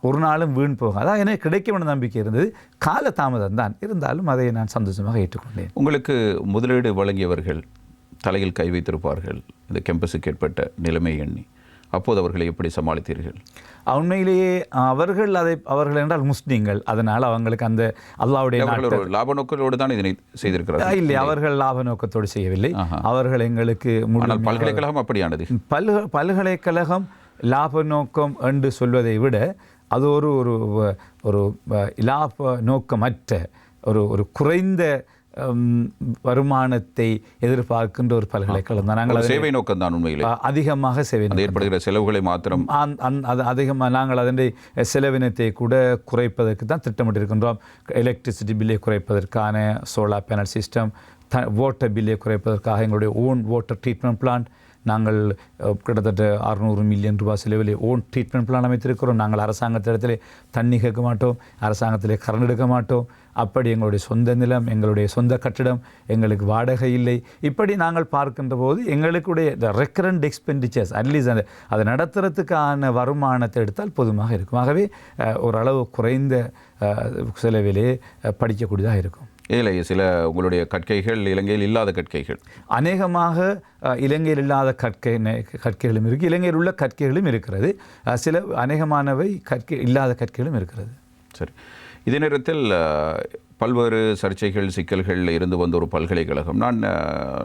ஒரு நாளும் வீண் போகும். அதான் எனக்கு கிடைக்கும் என்ற நம்பிக்கை இருந்தது. கால தாமதம் தான், இருந்தாலும் அதை நான் சந்தோஷமாக ஏற்றுக்கொண்டேன். உங்களுக்கு முதலீடு வழங்கியவர்கள் தலையில் கை வைத்திருப்பார்கள் இந்த கேம்பஸுக்கு ஏற்பட்ட நிலைமை எண்ணி. அப்போது அவர்களை எப்படி சமாளித்தீர்கள்? உண்மையிலேயே அவர்கள் என்றால் முஸ்லீம்கள், அதனால் அவங்களுக்கு அந்த அல்லாஹ்வுடைய லாப நோக்கத்தோடு தான் இதனை செய்திருக்கிறார்கள். இல்லை, அவர்கள் லாப நோக்கத்தோடு செய்யவில்லை. அவர்கள் எங்களுக்கு பல்கலைக்கழகம் அப்படியானது. பல்கலைக்கழகம் லாப நோக்கம் என்று சொல்வதை விட அது ஒரு லாப நோக்கமற்ற ஒரு குறைந்த வருமானத்தை எதிர்பார்க்கின்ற ஒரு பல்கலைக்கழகம் தான். நாங்கள் சேவை நோக்கம் தான் உண்மையில் அதிகமாக சேவை ஏற்படுகிற செலவுகளை மாத்திரம் அதிகமாக நாங்கள் அதனுடைய செலவினத்தை கூட குறைப்பதற்கு தான் திட்டமிட்டிருக்கின்றோம். எலக்ட்ரிசிட்டி பில்லை குறைப்பதற்கான சோலார் பேனல் சிஸ்டம், வாட்டர் பில்லை குறைப்பதற்காக எங்களுடைய ஓன் வாட்டர் ட்ரீட்மெண்ட் பிளான்ட் நாங்கள் கிட்டத்தட்ட 600 மில்லியன் ரூபாய் செலவில் ஓன் ட்ரீட்மெண்ட் பிளான் அமைத்திருக்கிறோம். நாங்கள் அரசாங்கத்திடத்திலே தண்ணி கேட்க மாட்டோம், அரசாங்கத்திலே கரண்ட் எடுக்க மாட்டோம். அப்படி எங்களுடைய சொந்த நிலம், எங்களுடைய சொந்த கட்டிடம், எங்களுக்கு வாடகை இல்லை. இப்படி நாங்கள் பார்க்கின்ற போது எங்களுடைய ரெக்கரண்ட் எக்ஸ்பெண்டிச்சர்ஸ் அட்லீஸ்ட் அதை நடத்துறதுக்கான வருமானத்தை எடுத்தால் போதுமாக இருக்கும். ஆகவே ஓரளவு குறைந்த செலவிலே படிக்கக்கூடியதாக இருக்கும். இதில் சில உங்களுடைய கற்கைகள் இலங்கையில் இல்லாத கற்கைகள் அநேகமாக இலங்கையில் இல்லாத கற்கைகளும் இருக்குது, இலங்கையில் உள்ள கற்கைகளும் இருக்கிறது. சில அநேகமானவை இல்லாத கற்கைகளும் இருக்கிறது. சரி, இதே நேரத்தில் பல்வேறு சர்ச்சைகள் சிக்கல்கள் இருந்து வந்த ஒரு பல்கலைக்கழகம்.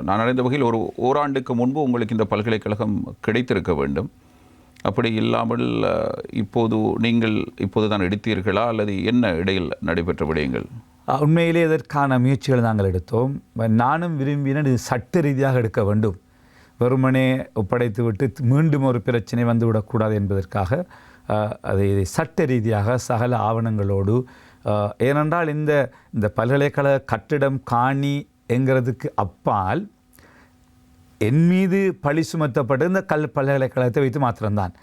நான் அறிந்த வகையில் ஓராண்டுக்கு முன்பு உங்களுக்கு இந்த பல்கலைக்கழகம் கிடைத்திருக்க வேண்டும். அப்படி இல்லாமல் இப்போது தான் எடுத்தீர்களா அல்லது என்ன இடையில் நடைபெற்ற விடயங்கள்? உண்மையிலே இதற்கான முயற்சிகள் நாங்கள் எடுத்தோம். நானும் விரும்பினேன் இது சட்ட ரீதியாக எடுக்க வேண்டும், வெறுமனே ஒப்படைத்து விட்டு மீண்டும் ஒரு பிரச்சனை வந்துவிடக்கூடாது என்பதற்காக அதை சட்ட ரீதியாக சகல ஆவணங்களோடு, ஏனென்றால் இந்த பல்கலைக்கழக கட்டிடம் காணி என்கிறதுக்கு அப்பால் என் மீது பழி சுமத்தப்பட்டு இந்த பல்கலைக்கழகத்தை வைத்து மாத்திரம்தான்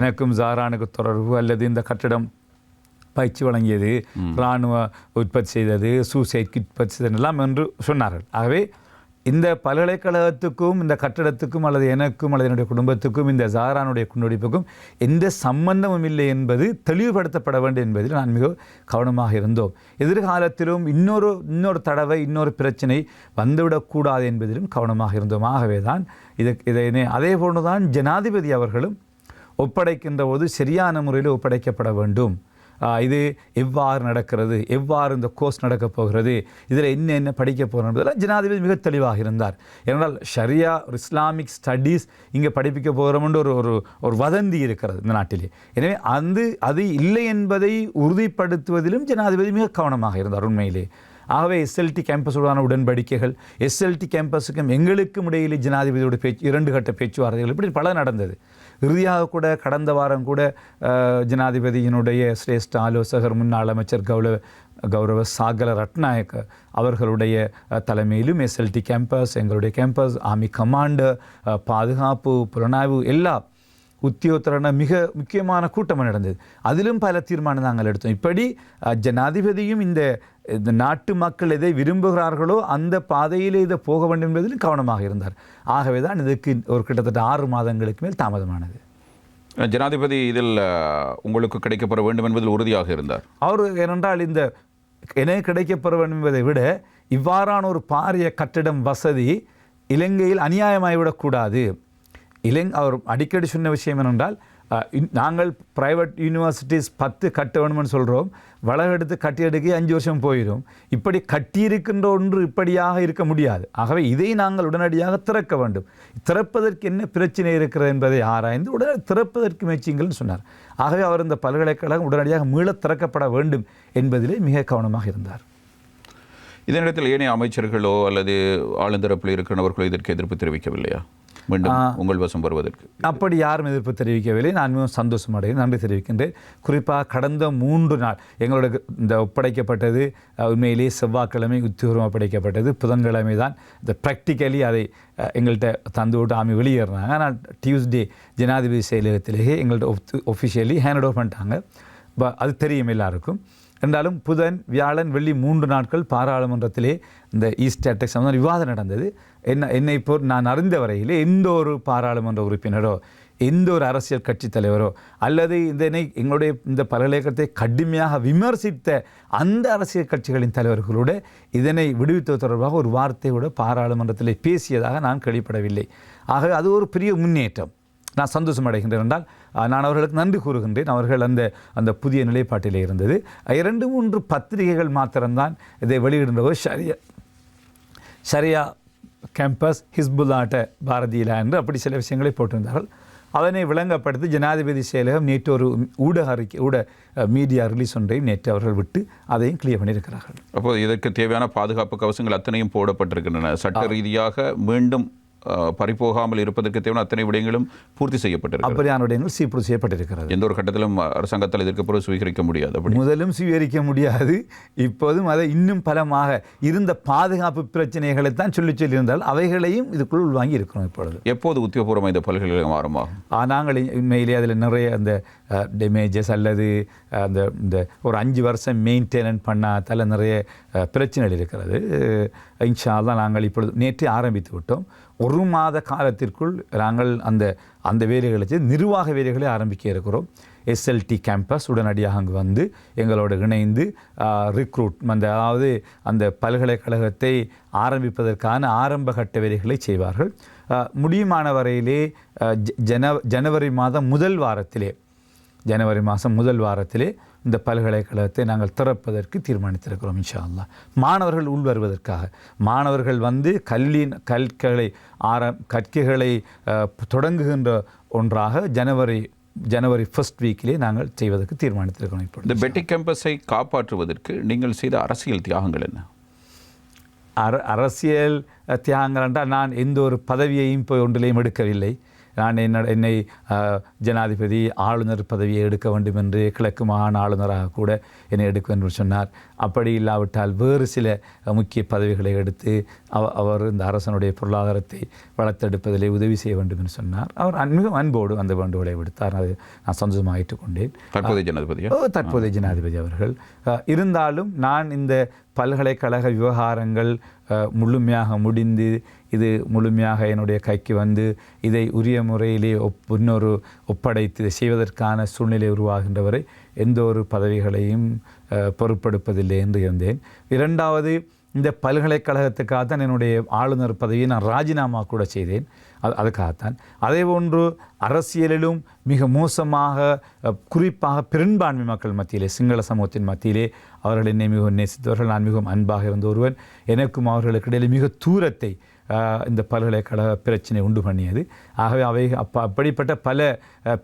எனக்கும் ஜாரானுக்கு தொடர்பு அல்லது இந்த கட்டிடம் பயிற்சி வழங்கியது, இராணுவ உற்பத்தி செய்தது, சூசைட் கிட் உற்பத்தி செய்தது எல்லாம் என்று சொன்னார்கள். ஆகவே இந்த பல்கலைக்கழகத்துக்கும் இந்த கட்டடத்துக்கும் அல்லது எனக்கும் அல்லது என்னுடைய குடும்பத்துக்கும் இந்த ஜஹரானுடைய குண்டுவெடிப்புக்கும் எந்த சம்பந்தமும் இல்லை என்பது தெளிவுபடுத்தப்பட வேண்டும் என்பதில் நான் மிக கவனமாக இருந்தோம். எதிர்காலத்திலும் இன்னொரு தடவை இன்னொரு பிரச்சனை வந்துவிடக்கூடாது என்பதிலும் கவனமாக இருந்தோம். ஆகவே தான் இதனை அதே போன்றுதான் ஜனாதிபதி அவர்களும் ஒப்படைக்கின்ற போது சரியான முறையில் ஒப்படைக்கப்பட வேண்டும். இது எவ்வாறு நடக்கிறது, எவ்வாறு இந்த கோர்ஸ் நடக்கப் போகிறது, இதில் என்ன படிக்க போகிறோம் என்பதில் ஜனாதிபதி மிக தெளிவாக இருந்தார். ஏனென்றால் ஷரியா ஒரு இஸ்லாமிக் ஸ்டடீஸ் இங்கே படிப்பிக்க போகிறோம் என்று ஒரு வதந்தி இருக்கிறது இந்த நாட்டிலே. எனவே அது இல்லை என்பதை உறுதிப்படுத்துவதிலும் ஜனாதிபதி மிக கவனமாக இருந்தார் உண்மையிலே. ஆகவே SLT கேம்பஸுடான உடன்படிக்கைகள், SLT கேம்பஸுக்கும் எங்களுக்கும் இடையிலே ஜனாதிபதியோட 2 கட்ட பேச்சுவார்த்தைகள் இப்படி பல நடந்தது. இறுதியாக கூட கடந்த வாரம் கூட ஜனாதிபதியினுடைய சிரேஷ்ட ஆலோசகர் முன்னாள் அமைச்சர் கௌரவ சாகல ரட்நாயக்க அவர்களுடைய தலைமையிலும் SLT கேம்பஸ், எங்களுடைய கேம்பஸ், ஆர்மி கமாண்டர், பாதுகாப்பு, புலனாய்வு எல்லா உத்தியோகத்தரான மிக முக்கியமான கூட்டம் நடந்தது. அதிலும் பல தீர்மானம் நாங்கள் எடுத்தோம். இப்படி ஜனாதிபதியும் இந்த நாட்டு மக்கள் எதை விரும்புகிறார்களோ அந்த பாதையிலே இதை போக வேண்டும் என்பதிலும் கவனமாக இருந்தார். ஆகவே தான் இதுக்கு ஒரு கிட்டத்தட்ட 6 மாதங்களுக்கு மேல் தாமதமானது. ஜனாதிபதி இதில் உங்களுக்கு கிடைக்கப்பெற வேண்டும் என்பதில் உறுதியாக இருந்தார். அவர் ஏனென்றால் இந்த எனக்கு கிடைக்கப்பெற வேண்டும் என்பதை விட இவ்வாறான ஒரு பாரிய கட்டிடம் வசதி இலங்கையில் அநியாயமாகிவிடக்கூடாது. அவர் அடிக்கடி சொன்ன விஷயம் என்னென்றால், நாங்கள் ப்ரைவேட் யூனிவர்சிட்டிஸ் 10 கட்ட வேணும்னு சொல்கிறோம், வளகெடுத்து கட்டி எடுக்க 5 வருஷம் போயிடும். இப்படி கட்டியிருக்கின்ற ஒன்று இப்படியாக இருக்க முடியாது. ஆகவே இதை நாங்கள் உடனடியாக திறக்க வேண்டும். திறப்பதற்கு என்ன பிரச்சனை இருக்கிறது என்பதை ஆராய்ந்து உடனே திறப்பதற்கு முயற்சிங்கள்னு சொன்னார். ஆகவே அவர் இந்த பல்கலைக்கழகம் உடனடியாக மீள திறக்கப்பட வேண்டும் என்பதிலே மிக கவனமாக இருந்தார். இதனிடத்தில் ஏனைய அமைச்சர்களோ அல்லது ஆளுந்தரப்பில் இருக்கிறவர்களோ இதற்கு எதிர்ப்பு தெரிவிக்கவில்லையா? மீண்டும் உங்கள் வசம் வருவதற்கு அப்படி யாரும் எதிர்ப்பு தெரிவிக்கவில்லை. நான் மிகவும் சந்தோஷமடைகிறேன், நன்றி தெரிவிக்கின்றேன். குறிப்பாக கடந்த 3 நாள் எங்களோட இந்த ஒப்படைக்கப்பட்டது உண்மையிலேயே செவ்வாய்க்கிழமை உத்தியோகம் ஒப்படைக்கப்பட்டது. புதன்கிழமை தான் இந்த ப்ராக்டிக்கலி அதை எங்கள்கிட்ட தந்து விட்டு ஆமி வெளியேறினாங்க. ஆனால் டியூஸ்டே ஜனாதிபதி செயலகத்திலேயே எங்கள்கிட்ட ஒஃபிஷியலி ஹேண்ட் ஓவர் பண்ணிட்டாங்க. அது தெரியும் எல்லாருக்கும். என்றாலும் புதன், வியாழன், வெள்ளி 3 நாட்கள் பாராளுமன்றத்திலே இந்த ஈஸ்ட் அட்டாக்ஸ் விவாதம் நடந்தது. என்னை இப்போ நான் அறிந்த வரையிலே எந்த ஒரு பாராளுமன்ற உறுப்பினரோ எந்த ஒரு அரசியல் கட்சி தலைவரோ அல்லது எங்களுடைய இந்த பல்கலைக்கழகத்தை கடுமையாக விமர்சித்த அந்த அரசியல் கட்சிகளின் தலைவர்களோடு இதனை விடுவித்தது தொடர்பாக ஒரு வார்த்தையோடு பாராளுமன்றத்தில் பேசியதாக நான் கேள்விப்படவில்லை. ஆகவே அது ஒரு பெரிய முன்னேற்றம். நான் சந்தோஷம் அடைகின்றேன். என்றால் நான் அவர்களுக்கு நன்றி கூறுகின்றேன். அவர்கள் அந்த புதிய நிலைப்பாட்டிலே இருந்தது. 2-3 பத்திரிகைகள் மாத்திரம்தான் இதை வெளியிடுகின்றவர் ஷரியா கேம்பஸ் ஹிஸ்புல்லாட்ட பாரதியிலா என்று அப்படி சில விஷயங்களை போட்டிருந்தார்கள். அதனை விளங்கப்படுத்தி ஜனாதிபதி செயலகம் நேற்று ஒரு ஊடக மீடியா ரிலீஸ் ஒன்றையும் நேற்று அவர்கள் விட்டு அதையும் கிளியர் பண்ணியிருக்கிறார்கள். அப்போது இதற்கு தேவையான பாதுகாப்பு கவசங்கள் அத்தனையும் போடப்பட்டிருக்கின்றன. சட்ட ரீதியாக மீண்டும் பறிபோகாமல் இருப்பதற்கு தேவையான அத்தனை விடயங்களும் பூர்த்தி செய்யப்பட்டிருக்கிறது. அப்படியான விடயங்கள் சீர்பூர்த்தி செய்யப்பட்டிருக்கிறது. எந்த ஒரு கட்டத்திலும் அரசாங்கத்தால் இதற்கு பிறகு சுவீகரிக்க முடியாது. முதலும் சுவீகரிக்க முடியாது. இப்போதும் அதை இன்னும் பலமாக இருந்த பாதுகாப்பு பிரச்சனைகளை தான் சொல்லியிருந்தால் அவைகளையும் இதுக்குள் உள்வாங்கி இருக்கிறோம். இப்பொழுது எப்போது உத்தியோகபூர்வமாக இந்த பல்கலைக்கழகம் ஆரம்பமாகும்? நாங்கள் உண்மையிலே அதில் நிறைய அந்த டேமேஜஸ் அல்லது இந்த ஒரு 5 வருஷம் மெயின்டெனன்ஸ் பண்ணாதால் நிறைய பிரச்சனைகள் இருக்கிறது. இன்ஷா அல்லாஹ் நாங்கள் இப்பொழுது நேற்றே ஆரம்பித்து விட்டோம். 1 மாத காலத்திற்குள் நாங்கள் அந்த வேலைகளை நிர்வாக வேலைகளை ஆரம்பிக்க இருக்கிறோம். SLT கேம்பஸ் உடனடியாக அங்கு வந்து எங்களோடு இணைந்து ரிக்ரூட்மெண்ட், அதாவது அந்த பல்கலைக்கழகத்தை ஆரம்பிப்பதற்கான ஆரம்ப கட்ட வேலைகளை செய்வார்கள். முடியுமான வரையிலே ஜனவரி மாதம் முதல் வாரத்திலே இந்த பல்கலைக்கழகத்தை நாங்கள் திறப்பதற்கு தீர்மானித்திருக்கிறோம். இன்ஷா அல்லாஹ் மாணவர்கள் உள்வருவதற்காக, மாணவர்கள் வந்து கற்கைகளை தொடங்குகின்ற ஒன்றாக ஜனவரி ஃபர்ஸ்ட் வீக்கிலே நாங்கள் செய்வதற்கு தீர்மானித்திருக்கிறோம். இப்போ இந்த பெட்டிக் கேம்பஸை காப்பாற்றுவதற்கு நீங்கள் செய்த அரசியல் தியாகங்கள் என்ன? அரசியல் தியாகங்கள் என்றால் நான் எந்த ஒரு பதவியையும் போய் ஒன்றிலையும் எடுக்கவில்லை. நான் என்னை ஜனாதிபதி ஆளுநர் பதவியை எடுக்க வேண்டும் என்று கிழக்கு மாகாண ஆளுநராக கூட என்னை எடுக்க வேண்டும் என்று சொன்னார். அப்படி இல்லாவிட்டால் வேறு சில முக்கிய பதவிகளை எடுத்து அவர் இந்த அரசனுடைய பொருளாதாரத்தை வளர்த்தெடுப்பதிலே உதவி செய்ய வேண்டும் என்று சொன்னார். அவர் மிகவும் அன்போடு அந்த வேண்டுகோளை விடுத்தார். அது நான் சந்தோஷமாக ஏற்றுக்கொண்டேன். தற்போதைய ஜனாதிபதி அவர்கள் இருந்தாலும் நான் இந்த பல்கலைக்கழக விவகாரங்கள் முழுமையாக முடிந்து இது முழுமையாக என்னுடைய கைக்கு வந்து இதை உரிய முறையிலே இன்னொரு ஒப்படைத்து இதை செய்வதற்கான சூழ்நிலை உருவாகின்ற வரை எந்த ஒரு பதவிகளையும் பொறுப்பெடுப்பதில்லை என்று இருந்தேன். இரண்டாவது, இந்த பல்கலைக்கழகத்துக்காக தான் என்னுடைய ஆளுநர் பதவியை நான் ராஜினாமா கூட செய்தேன். அதுக்காகத்தான். அதே போன்று அரசியலிலும் மிக மோசமாக, குறிப்பாக பெரும்பான்மை மக்கள் மத்தியிலே, சிங்கள சமூகத்தின் மத்தியிலே அவர்கள் என்னை மிகவும் நேசித்தவர்கள். நான் மிகவும் அன்பாக இருந்த ஒருவன். எனக்கும் அவர்களுக்கு இடையிலே மிக தூரத்தை இந்த பல்கலைக்கழக பிரச்சனை உண்டு பண்ணியது. ஆகவே அப்படிப்பட்ட பல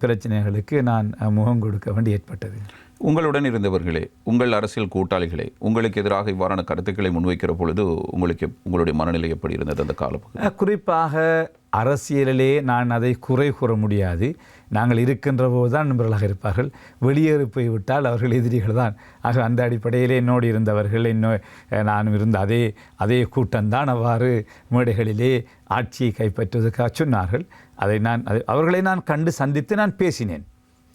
பிரச்சனைகளுக்கு நான் முகம் கொடுக்க வேண்டி ஏற்பட்டது. உங்களுடன் இருந்தவர்களே, உங்கள் அரசியல் கூட்டாளிகளே உங்களுக்கு எதிராக இவ்வாறான கருத்துக்களை முன்வைக்கிற பொழுது உங்களுடைய மனநிலை எப்படி இருந்தது அந்த காலப்பகுதி? குறிப்பாக அரசியலிலே நான் அதை குறை கூற முடியாது. நாங்கள் இருக்கின்ற போது தான் நண்பர்களாக இருப்பார்கள். வெளியேறி போய்விட்டால் அவர்கள் எதிரிகள் தான். ஆக அந்த அடிப்படையிலே என்னோடு இருந்தவர்கள், நானும் இருந்த அதே கூட்டம்தான் அவ்வாறு மேடைகளிலே ஆட்சியை கைப்பற்றுவதற்காக சொன்னார்கள். அவர்களை நான் கண்டு சந்தித்து நான் பேசினேன்.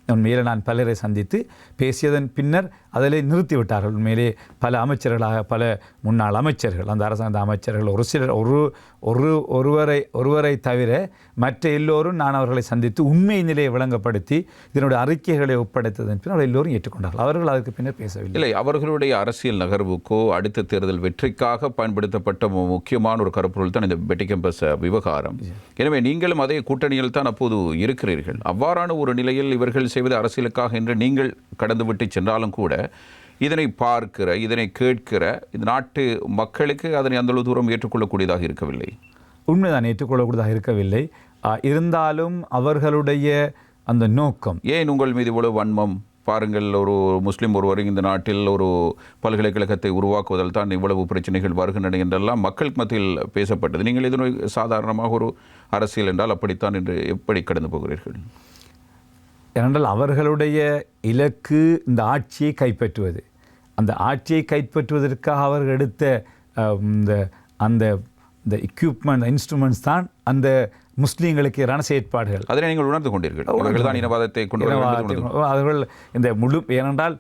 உண்மையிலே நான் பலரை சந்தித்து பேசியதன் பின்னர் அதிலே நிறுத்திவிட்டார்கள். உண்மையிலே பல அமைச்சர்களாக, பல முன்னாள் அமைச்சர்கள், அந்த அரசாங்க அமைச்சர்கள் ஒரு சிலர் ஒருவரை தவிர மற்ற எல்லோரும் நான் அவர்களை சந்தித்து உண்மை நிலையை விளங்கப்படுத்தி இதனுடைய அறிக்கைகளை ஒப்படைத்ததன் பின்னர் அவர்கள் எல்லோரும் ஏற்றுக்கொண்டார்கள். அவர்கள் அதற்கு பின்னர் பேசவில்லை. இல்லை, அவர்களுடைய அரசியல் நகர்வுக்கோ அடுத்த தேர்தல் வெற்றிக்காக பயன்படுத்தப்பட்ட முக்கியமான ஒரு கருப்பொருள் தான் இந்த பெட்டி கேம்பஸ் விவகாரம். எனவே நீங்களும் அதே கூட்டணியில் தான் அப்போது இருக்கிறீர்கள். அவ்வாறான ஒரு நிலையில் இவர்கள் செய்வது அரசியலுக்காக என்று நீங்கள் கடந்துவிட்டு சென்றாலும் கூட இதனை பார்க்கிற, இதனை கேட்கிற இந்த நாட்டு மக்களுக்கு அதனை அந்த தூரம் ஏற்றுக்கொள்ளக்கூடியதாக இருக்கவில்லை. உண்மைதான், ஏற்றுக்கொள்ளக்கூடியதாக இருக்கவில்லை. இருந்தாலும் அவர்களுடைய அந்த நோக்கம், ஏன் உங்கள் மீது இவ்வளவு வன்மம்? பாருங்கள், ஒரு முஸ்லீம் ஒருவர் இந்த நாட்டில் ஒரு பல்கலைக்கழகத்தை உருவாக்குவதால் தான் இவ்வளவு பிரச்சனைகள் வருகின்றன என்றெல்லாம் மக்கள் மத்தியில் பேசப்பட்டது. நீங்கள் இதனை சாதாரணமாக ஒரு அரசியல் என்றால் அப்படித்தான் என்று எப்படி கடந்து போகிறீர்கள்? ஏனென்றால் அவர்களுடைய இலக்கு இந்த ஆட்சியை கைப்பற்றுவது. அந்த ஆட்சியை கைப்பற்றுவதற்காக அவர்கள் எடுத்த அந்த எக்யூப்மெண்ட், இன்ஸ்ட்ருமெண்ட்ஸ் தான் அந்த முஸ்லீம்களுக்கு எதிரான செயற்பாடுகள். அதனை நீங்கள் உணர்ந்து கொண்டீர்கள். அவர்கள் தான் இனவாதத்தை கொண்டு அவர்கள் இந்த முழு, ஏனென்றால்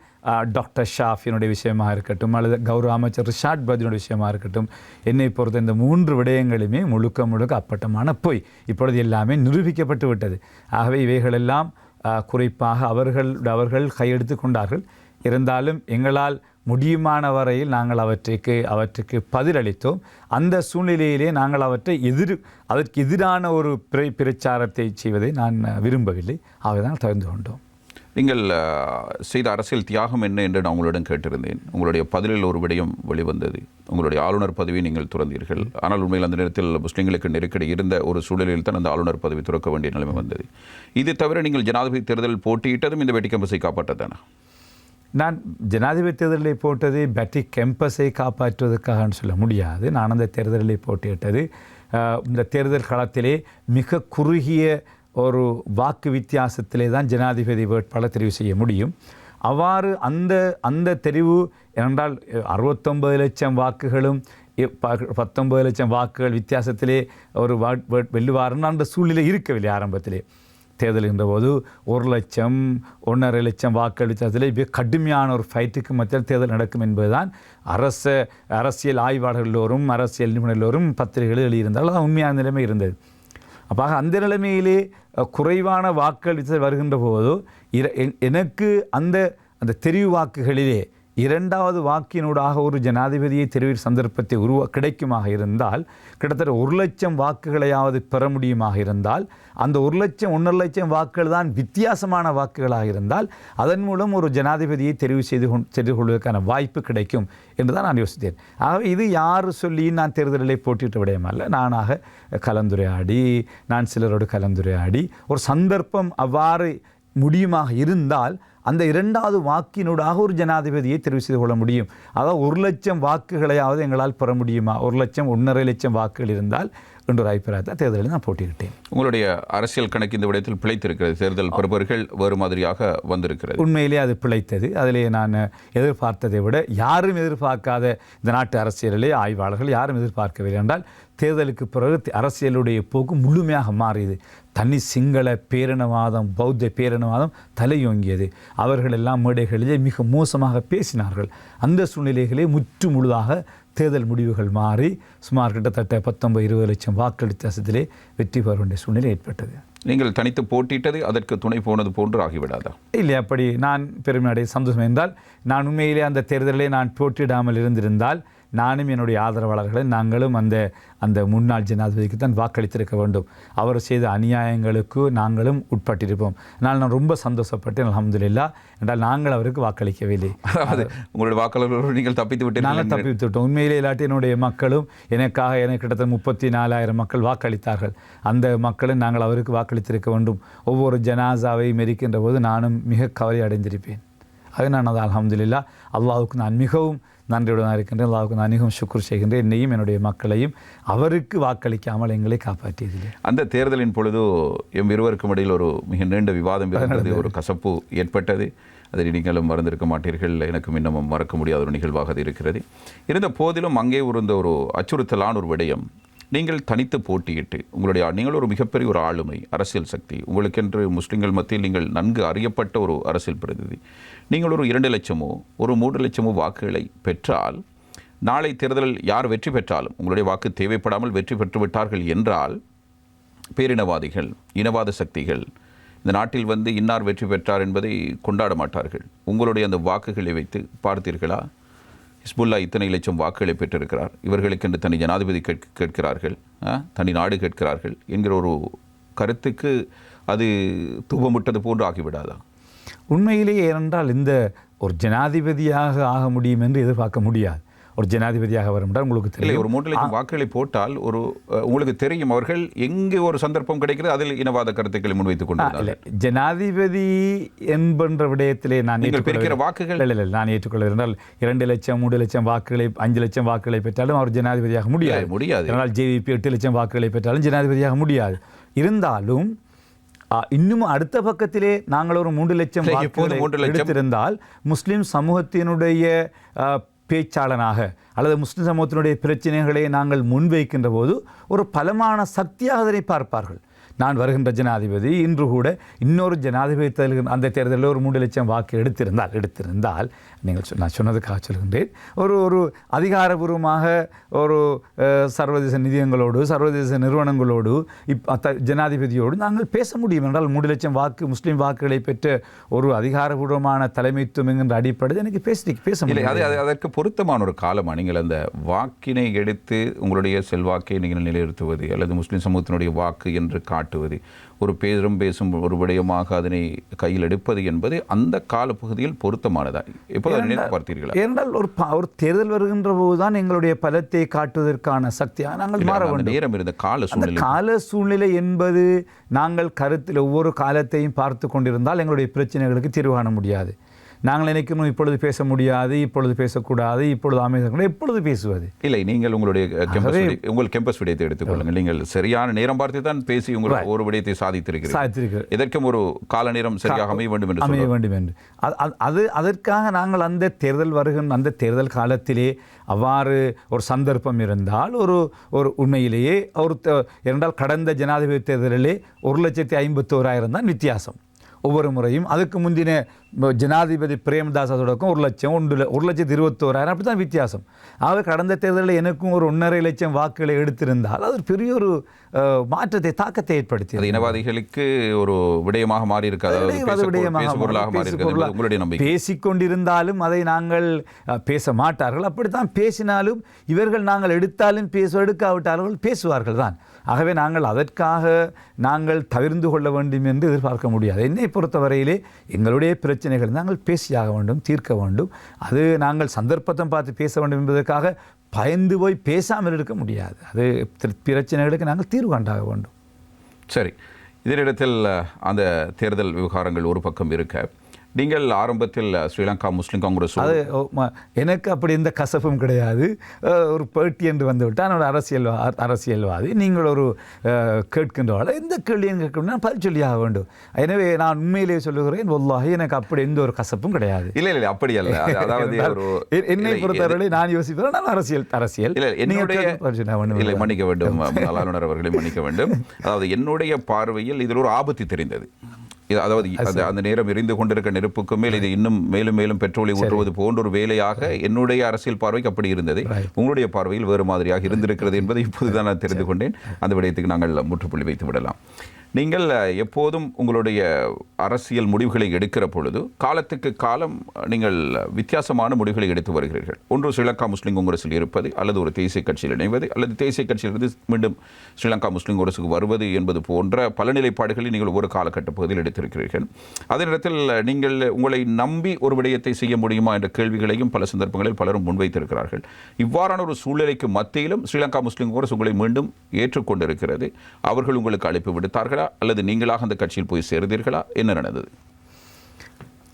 டாக்டர் ஷாஃபியினுடைய விஷயமாக இருக்கட்டும் அல்லது கௌரவ அமைச்சர் ரிஷாட் பதினுடைய விஷயமாக இருக்கட்டும், என்னை பொறுத்த இந்த 3 விடயங்களுமே முழுக்க அப்பட்டமான பொய். இப்பொழுது எல்லாமே நிரூபிக்கப்பட்டு விட்டது. ஆகவே இவைகளெல்லாம் குறிப்பாக அவர்கள் கையெடுத்து கொண்டார்கள். இருந்தாலும் எங்களால் முடியுமான வரையில் நாங்கள் அவற்றுக்கு பதிலளித்தோம். அந்த சூழ்நிலையிலே நாங்கள் அதற்கு எதிரான ஒரு பிரச்சாரத்தை செய்வதை நான் விரும்பவில்லை. ஆகதான் தவிர்த்து கொண்டோம். நீங்கள் செய்த அரசியல் தியாகம் என்ன என்று நான் உங்களிடம் கேட்டிருந்தேன். உங்களுடைய பதிலில் ஒரு விடயம் வெளிவந்தது. உங்களுடைய ஆளுநர் பதவியை நீங்கள் துறந்தீர்கள். ஆனால் உண்மையில் அந்த நேரத்தில் முஸ்லீம்களுக்கு நெருக்கடி இருந்த ஒரு சூழலில் தான் அந்த ஆளுநர் பதவி துறக்க வேண்டிய நிலைமை வந்தது. இது தவிர நீங்கள் ஜனாதிபதி தேர்தலில் போட்டியிட்டதும் இந்த பெட்டி கேம்பஸை காப்பாற்றத்தானே? நான் ஜனாதிபதி தேர்தலில் போட்டது பெட்டி கேம்பஸை காப்பாற்றுவதற்காக சொல்ல முடியாது. நான் அந்த தேர்தலில் போட்டியிட்டது இந்த தேர்தல் களத்திலே மிக குறுகிய ஒரு வாக்கு வித்தியாசத்திலே தான் ஜனாதிபதி வேட்பாளர் தெரிவு செய்ய முடியும். அவ்வாறு அந்த தெரிவு என்றால் 69 லட்சம் வாக்குகளும் 19 லட்சம் வாக்குகள் வித்தியாசத்திலே ஒரு வெல்லுவாருன்னு அந்த சூழ்நிலை இருக்கவில்லை. ஆரம்பத்திலே தேர்தல்கின்ற போது 1 லட்சம் 1.5 லட்சம் வாக்குகள் வித்தியாசத்திலே கடுமையான ஒரு ஃபைட்டுக்கு மத்தியில் தேர்தல் நடக்கும் என்பதுதான் அரசியல் ஆய்வாளர்கள் எல்லோரும், அரசியல் நிபுணர் எல்லோரும் பத்திரிகைகளில் எழுதியிருந்தால் அது உண்மையான நிலைமை இருந்தது. அப்போ அந்த நிலைமையிலே குறைவான வாக்களித்தல் வருகின்ற போது எனக்கு அந்த தெரிவு வாக்குகளிலே 2வது வாக்கினூடாக ஒரு ஜனாதிபதியை தெரிவு சந்தர்ப்பத்தை கிடைக்குமாக இருந்தால் கிட்டத்தட்ட 1 லட்சம் வாக்குகளையாவது பெற முடியுமாக இருந்தால் அந்த 1 லட்சம் 1.5 லட்சம் வாக்குகள் தான் வித்தியாசமான வாக்குகளாக இருந்தால் அதன் மூலம் ஒரு ஜனாதிபதியை தெரிவு செய்து கொள்வதற்கான வாய்ப்பு கிடைக்கும் என்று தான் நான் யோசித்தேன். ஆகவே இது யார் சொல்லி நான் தேர்தலில் போட்டியிட்ட விடயமல்ல. நானாக கலந்துரையாடி, நான் சிலரோடு கலந்துரையாடி ஒரு சந்தர்ப்பம் அவ்வாறு முடியுமாக இருந்தால் அந்த 2வது வாக்கினூடாக ஒரு ஜனாதிபதியை தெரிவு செய்து கொள்ள முடியும். அதாவது 1 லட்சம் வாக்குகளையாவது எங்களால் பெற முடியுமா? 1 லட்சம் 1.5 லட்சம் வாக்குகள் இருந்தால் என்ற ஒரு அபிப்பிராயத்தில் தேர்தலில் நான் போட்டியிட்டேன். உங்களுடைய அரசியல் கணக்கு இந்த விடயத்தில் பிழைத்திருக்கிறது. தேர்தல் பிரபர்கள் வேறு மாதிரியாக வந்திருக்கிறது. உண்மையிலே அது பிழைத்தது. அதிலே நான் எதிர்பார்த்ததை விட யாரும் எதிர்பார்க்காத இந்த நாட்டு அரசியலிலே ஆய்வாளர்கள் யாரும் எதிர்பார்க்கவில்லை என்றால் தேர்தலுக்கு பிறகு அரசியலுடைய போக்கு முழுமையாக மாறியது. தனி சிங்கள பேரினவாதம், பௌத்த பேரினவாதம் தலையோங்கியது. அவர்கள் எல்லாம் மேடைகளிலே மிக மோசமாக பேசினார்கள். அந்த சூழ்நிலைகளே முற்று முழுதாக தேர்தல் முடிவுகள் மாறி சுமார் கிட்டத்தட்ட 19-20 லட்சம் வாக்களித்ததிலே வெற்றி பெற வேண்டிய சூழ்நிலை ஏற்பட்டது. நீங்கள் தனித்து போட்டியிட்டது அதற்கு துணை போனது போன்று ஆகிவிடாதா? இல்லை, அப்படி நான் பெருமையடைய சந்தோஷம் என்றால் நான் உண்மையிலே அந்த தேர்தலிலே நான் போட்டியிடாமல் இருந்திருந்தால் நானும் என்னுடைய ஆதரவாளர்களை நாங்களும் அந்த முன்னாள் ஜனாதிபதிக்கு தான் வாக்களித்திருக்க வேண்டும். அவர் செய்த அநியாயங்களுக்கு நாங்களும் உட்பட்டிருப்போம். நான் ரொம்ப சந்தோஷப்பட்டேன், அல்ஹம்துலில்லாஹ். என்றால் நாங்கள் அவருக்கு வாக்களிக்கவில்லை. அதாவது உங்களுடைய வாக்காளர்களோடு நீங்கள் தப்பித்து விட்டு நாங்கள் தப்பித்து விட்டோம். உண்மையிலே இல்லாட்டி என்னுடைய மக்களும் எனக்கு கிட்டத்தட்ட 34,000 மக்கள் வாக்களித்தார்கள். அந்த மக்களும் நாங்கள் அவருக்கு வாக்களித்திருக்க வேண்டும். ஒவ்வொரு ஜனாசாவை மெரிக்கின்ற போது நானும் மிக கவலை அடைந்திருப்பேன். அது நான் அது அல்ஹம்துலில்லாஹ் அல்லாஹ்வுக்கு நான் மிகவும் நன்றியுடன் இருக்கின்றேன். அல்லாஹ்வுக்கு நான் மிகவும் ஷுக்ர் செய்கின்றேன். என்னையும் என்னுடைய மக்களையும் அவருக்கு வாக்களிக்காமல் எங்களை காப்பாற்றியதில்லை. அந்த தேர்தலின் பொழுது எம் இருவருக்கும் இடையில் ஒரு மிக நீண்ட விவாதம் இருந்தது. ஒரு கசப்பு ஏற்பட்டது. அதை நீங்களும் மறந்திருக்க மாட்டீர்கள். எனக்கும் இன்னமும் மறக்க முடியாத ஒரு நிகழ்வாக அது இருக்கிறது. இருந்த போதிலும் அங்கே இருந்த ஒரு அச்சுறுத்தலான ஒரு விடயம், நீங்கள் தனித்து போட்டியிட்டு நீங்கள் ஒரு மிகப்பெரிய ஒரு ஆளுமை, அரசியல் சக்தி, உங்களுக்கென்று முஸ்லிம்கள் மத்தியில் நீங்கள் நன்கு அறியப்பட்ட ஒரு அரசியல் பிரதிநிதி. நீங்கள் ஒரு 2 லட்சமோ ஒரு 3 லட்சமோ வாக்குகளை பெற்றால், நாளை தேர்தலில் யார் வெற்றி பெற்றாலும் உங்களுடைய வாக்கு தேவைப்படாமல் வெற்றி பெற்று விட்டார்கள் என்றால், பேரினவாதிகள், இனவாத சக்திகள் இந்த நாட்டில் இன்னார் வெற்றி பெற்றார் என்பதை கொண்டாட மாட்டார்கள். உங்களுடைய அந்த வாக்குகளை வைத்து பார்த்தீர்களா? ஹிஸ்புல்லா இத்தனை லட்சம் வாக்குகளை பெற்றிருக்கிறார், இவர்களுக்கென்று தனி ஜனாதிபதி கேட்கிறார்கள், தனி நாடு கேட்கிறார்கள் என்கிற ஒரு கருத்துக்கு அது தூபமிட்டது போன்று ஆகிவிடாதா? உண்மையிலேயே ஏனென்றால் இந்த ஒரு ஜனாதிபதியாக ஆக முடியும் என்று எதிர்பார்க்க முடியாது. ஒரு ஜனாதிபதியாக வரும் என்றால் உங்களுக்கு தெரியும், ஒரு 3 லட்சம் வாக்குகளை போட்டால் உங்களுக்கு தெரியும் அவர்கள் எங்கே ஒரு சந்தர்ப்பம் கிடைக்கிறது அதில் இனவாத கருத்துக்களை முன்வைத்துக் கொண்டு ஜனாதிபதி என்பன்ற விடயத்திலே நான் பிரிக்கிற வாக்குகள் இல்லை நான் ஏற்றுக்கொள்ள என்றால் 2 லட்சம் 3 லட்சம் வாக்குகளை 5 லட்சம் வாக்குகளை பெற்றாலும் அவர் ஜனாதிபதியாக முடியாது. அதனால் ஜேவிபி 8 லட்சம் வாக்குகளை பெற்றாலும் ஜனாதிபதியாக முடியாது. இருந்தாலும் இன்னும் அடுத்த பக்கத்திலே நாங்கள் ஒரு 3 லட்சம் வாக்குகளை எடுத்திருந்தால் முஸ்லிம் சமூகத்தினுடைய பேச்சாளனாக அல்லது முஸ்லிம் சமூகத்தினுடைய பிரச்சனைகளை நாங்கள் முன்வைக்கின்ற போது ஒரு பலமான சக்தியாக அதனை பார்ப்பார்கள். நான் வருகின்ற ஜனாதிபதி இன்று கூட இன்னொரு ஜனாதிபதி தேர்தல் அந்த தேர்தலில் ஒரு 3 லட்சம் வாக்கு எடுத்திருந்தால் நீங்கள் நான் சொன்னதுக்காக சொல்கின்றேன், ஒரு அதிகாரபூர்வமாக ஒரு சர்வதேச நிதியங்களோடு சர்வதேச நிறுவனங்களோடு ஜனாதிபதியோடு நாங்கள் பேச முடியும் என்றால் 3 லட்சம் வாக்கு முஸ்லீம் வாக்குகளை பெற்ற ஒரு அதிகாரபூர்வமான தலைமைத்துவம் என்கின்ற அடிப்படையில் எனக்கு பேச முடியும். அதற்கு பொருத்தமான ஒரு காலமாக நீங்கள் அந்த வாக்கினை எடுத்து உங்களுடைய செல்வாக்கை நீங்கள் நிலைநிறுத்துவது அல்லது முஸ்லீம் சமூகத்தினுடைய வாக்கு என்று காட்டுவது, ஒரு பேசும் ஒரு விடயமாக அதனை கையில் எடுப்பது என்பது அந்த காலப்பகுதியில் பொருத்தமானதா? எப்போது பார்த்தீர்களா? ஏனென்றால் ஒரு தேர்தல் வருகின்ற போதுதான் எங்களுடைய பலத்தை காட்டுவதற்கான சக்தியாக நாங்கள் மாற வேண்டும். நேரம் இருந்த கால சூழ்நிலை என்பது நாங்கள் கருத்தில் ஒவ்வொரு காலத்தையும் பார்த்து கொண்டிருந்தால் எங்களுடைய பிரச்சனைகளுக்கு தீர்வு காண முடியாது. நாங்கள் நினைக்கணும் இப்பொழுது பேச முடியாது, இப்பொழுது பேசக்கூடாது, இப்பொழுது அமைதியாக எப்பொழுது பேசுவது? இல்லை, நீங்கள் உங்களுடைய கேம்பஸ் விடயத்தை எடுத்துக்கொள்ளுங்கள். நீங்கள் சரியான நேரம் பார்த்து தான் பேசி உங்கள் ஒரு விடயத்தை சாதித்திருக்கிறீர்கள். இதற்கும் ஒரு கால நேரம் சரியாக அமைய வேண்டும் என்று அதற்காக நாங்கள் அந்த தேர்தல் காலத்திலே அவ்வாறு ஒரு சந்தர்ப்பம் இருந்தால் ஒரு உண்மையிலேயே இரண்டால் கடந்த ஜனாதிபதி தேர்தலிலே 1,51,000 தான் வித்தியாசம் ஒவ்வொரு முறையும். அதுக்கு முந்தின ஜனாதிபதி பிரேமதாச தொடக்கம் 1,21,000 அப்படி தான் வித்தியாசம். ஆக கடந்த தேர்தலில் எனக்கும் ஒரு 1.5 லட்சம் வாக்குகளை எடுத்திருந்தால் அது பெரிய ஒரு மாற்றத்தை தாக்கத்தை ஏற்படுத்தி இனவாதிகளுக்கு ஒரு விடயமாக மாறி இருக்காது. பேசிக்கொண்டிருந்தாலும் அதை நாங்கள் பேச மாட்டார்கள். அப்படித்தான் பேசினாலும் இவர்கள் நாங்கள் எடுத்தாலும் எடுக்காவிட்டார்கள் பேசுவார்கள் தான். ஆகவே நாங்கள் அதற்காக தவிர்ந்து கொள்ள வேண்டும் என்று எதிர்பார்க்க முடியாது. என்னை பொறுத்தவரையிலே எங்களுடைய பிரச்சனைகள் நாங்கள் பேசியாக வேண்டும், தீர்க்க வேண்டும். அது நாங்கள் சந்தர்ப்பத்தை பார்த்து பேச வேண்டும் என்பதற்காக பயந்து போய் பேசாமல் இருக்க முடியாது. அது பிரச்சனைகளுக்கு நாங்கள் தீர்வு கண்டாக வேண்டும். சரி, இதனிடத்தில் அந்த தேர்தல் விவகாரங்கள் ஒரு பக்கம் இருக்க, நீங்கள் ஆரம்பத்தில் ஸ்ரீலங்கா முஸ்லிம் காங்கிரஸ் அது எனக்கு அப்படி எந்த கசப்பும் கிடையாது. ஒரு பேட்டி என்று வந்துவிட்டு நான் ஒரு அரசியல்வாதி, நீங்கள் ஒரு கேட்கின்றவாள் எந்த கேள்வியும் கேட்கணும்னா பதில் சொல்லியாக வேண்டும். எனவே நான் உண்மையிலேயே சொல்லுகிறேன், வல்லாஹி எனக்கு அப்படி எந்த ஒரு கசப்பும் கிடையாது. இல்லை அப்படி அல்ல. அதாவது என்னை பொறுத்தவரை நான் யோசிப்பேன், நான் அரசியல் மன்னிக்க வேண்டும் ஆளுநர் அவர்களை மன்னிக்க வேண்டும். அதாவது என்னுடைய பார்வையில் இதில் ஒரு ஆபத்து தெரிந்தது. அதாவது அந்த நேரம் எரிந்து கொண்டிருக்க நெருப்புக்கு மேல் இது இன்னும் மேலும் மேலும் பெட்ரோலை ஊற்றுவது போன்ற ஒரு வேலையாக என்னுடைய அரசியல் பார்வைக்கு அப்படி இருந்தது. உங்களுடைய பார்வையில் வேறு மாதிரியாக இருந்திருக்கிறது என்பதை இப்போதுதான் நான் தெரிந்து கொண்டேன். அந்த விடயத்துக்கு நாங்கள் முற்றுப்புள்ளி வைத்து விடலாம். நீங்கள் எப்போதும் உங்களுடைய அரசியல் முடிவுகளை எடுக்கிற பொழுது காலத்துக்கு காலம் நீங்கள் வித்தியாசமான முடிவுகளை எடுத்து வருகிறீர்கள். ஒன்று ஸ்ரீலங்கா முஸ்லிம் காங்கிரஸில் இருப்பது, அல்லது ஒரு தேசிய கட்சியில் இணைவது, அல்லது தேசிய கட்சியிலிருந்து மீண்டும் ஸ்ரீலங்கா முஸ்லிம் காங்கிரஸுக்கு வருவது என்பது போன்ற பல நிலைப்பாடுகளை நீங்கள் ஒரு காலகட்ட பகுதியில் எடுத்திருக்கிறீர்கள். அதே நேரத்தில் நீங்கள் உங்களை நம்பி ஒரு விடயத்தை செய்ய முடியுமா என்ற கேள்விகளையும் பல சந்தர்ப்பங்களில் பலரும் முன்வைத்திருக்கிறார்கள். இவ்வாறான ஒரு சூழ்நிலைக்கு மத்தியிலும் ஸ்ரீலங்கா முஸ்லிம் காங்கிரஸ் உங்களை மீண்டும் ஏற்றுக்கொண்டிருக்கிறது. அவர்கள் உங்களுக்கு அழைப்பு விடுத்தார்களா, அல்லது நீங்களாக அந்த கட்சியில் போய் சேர்ந்தீர்களா? என்ன நடந்தது?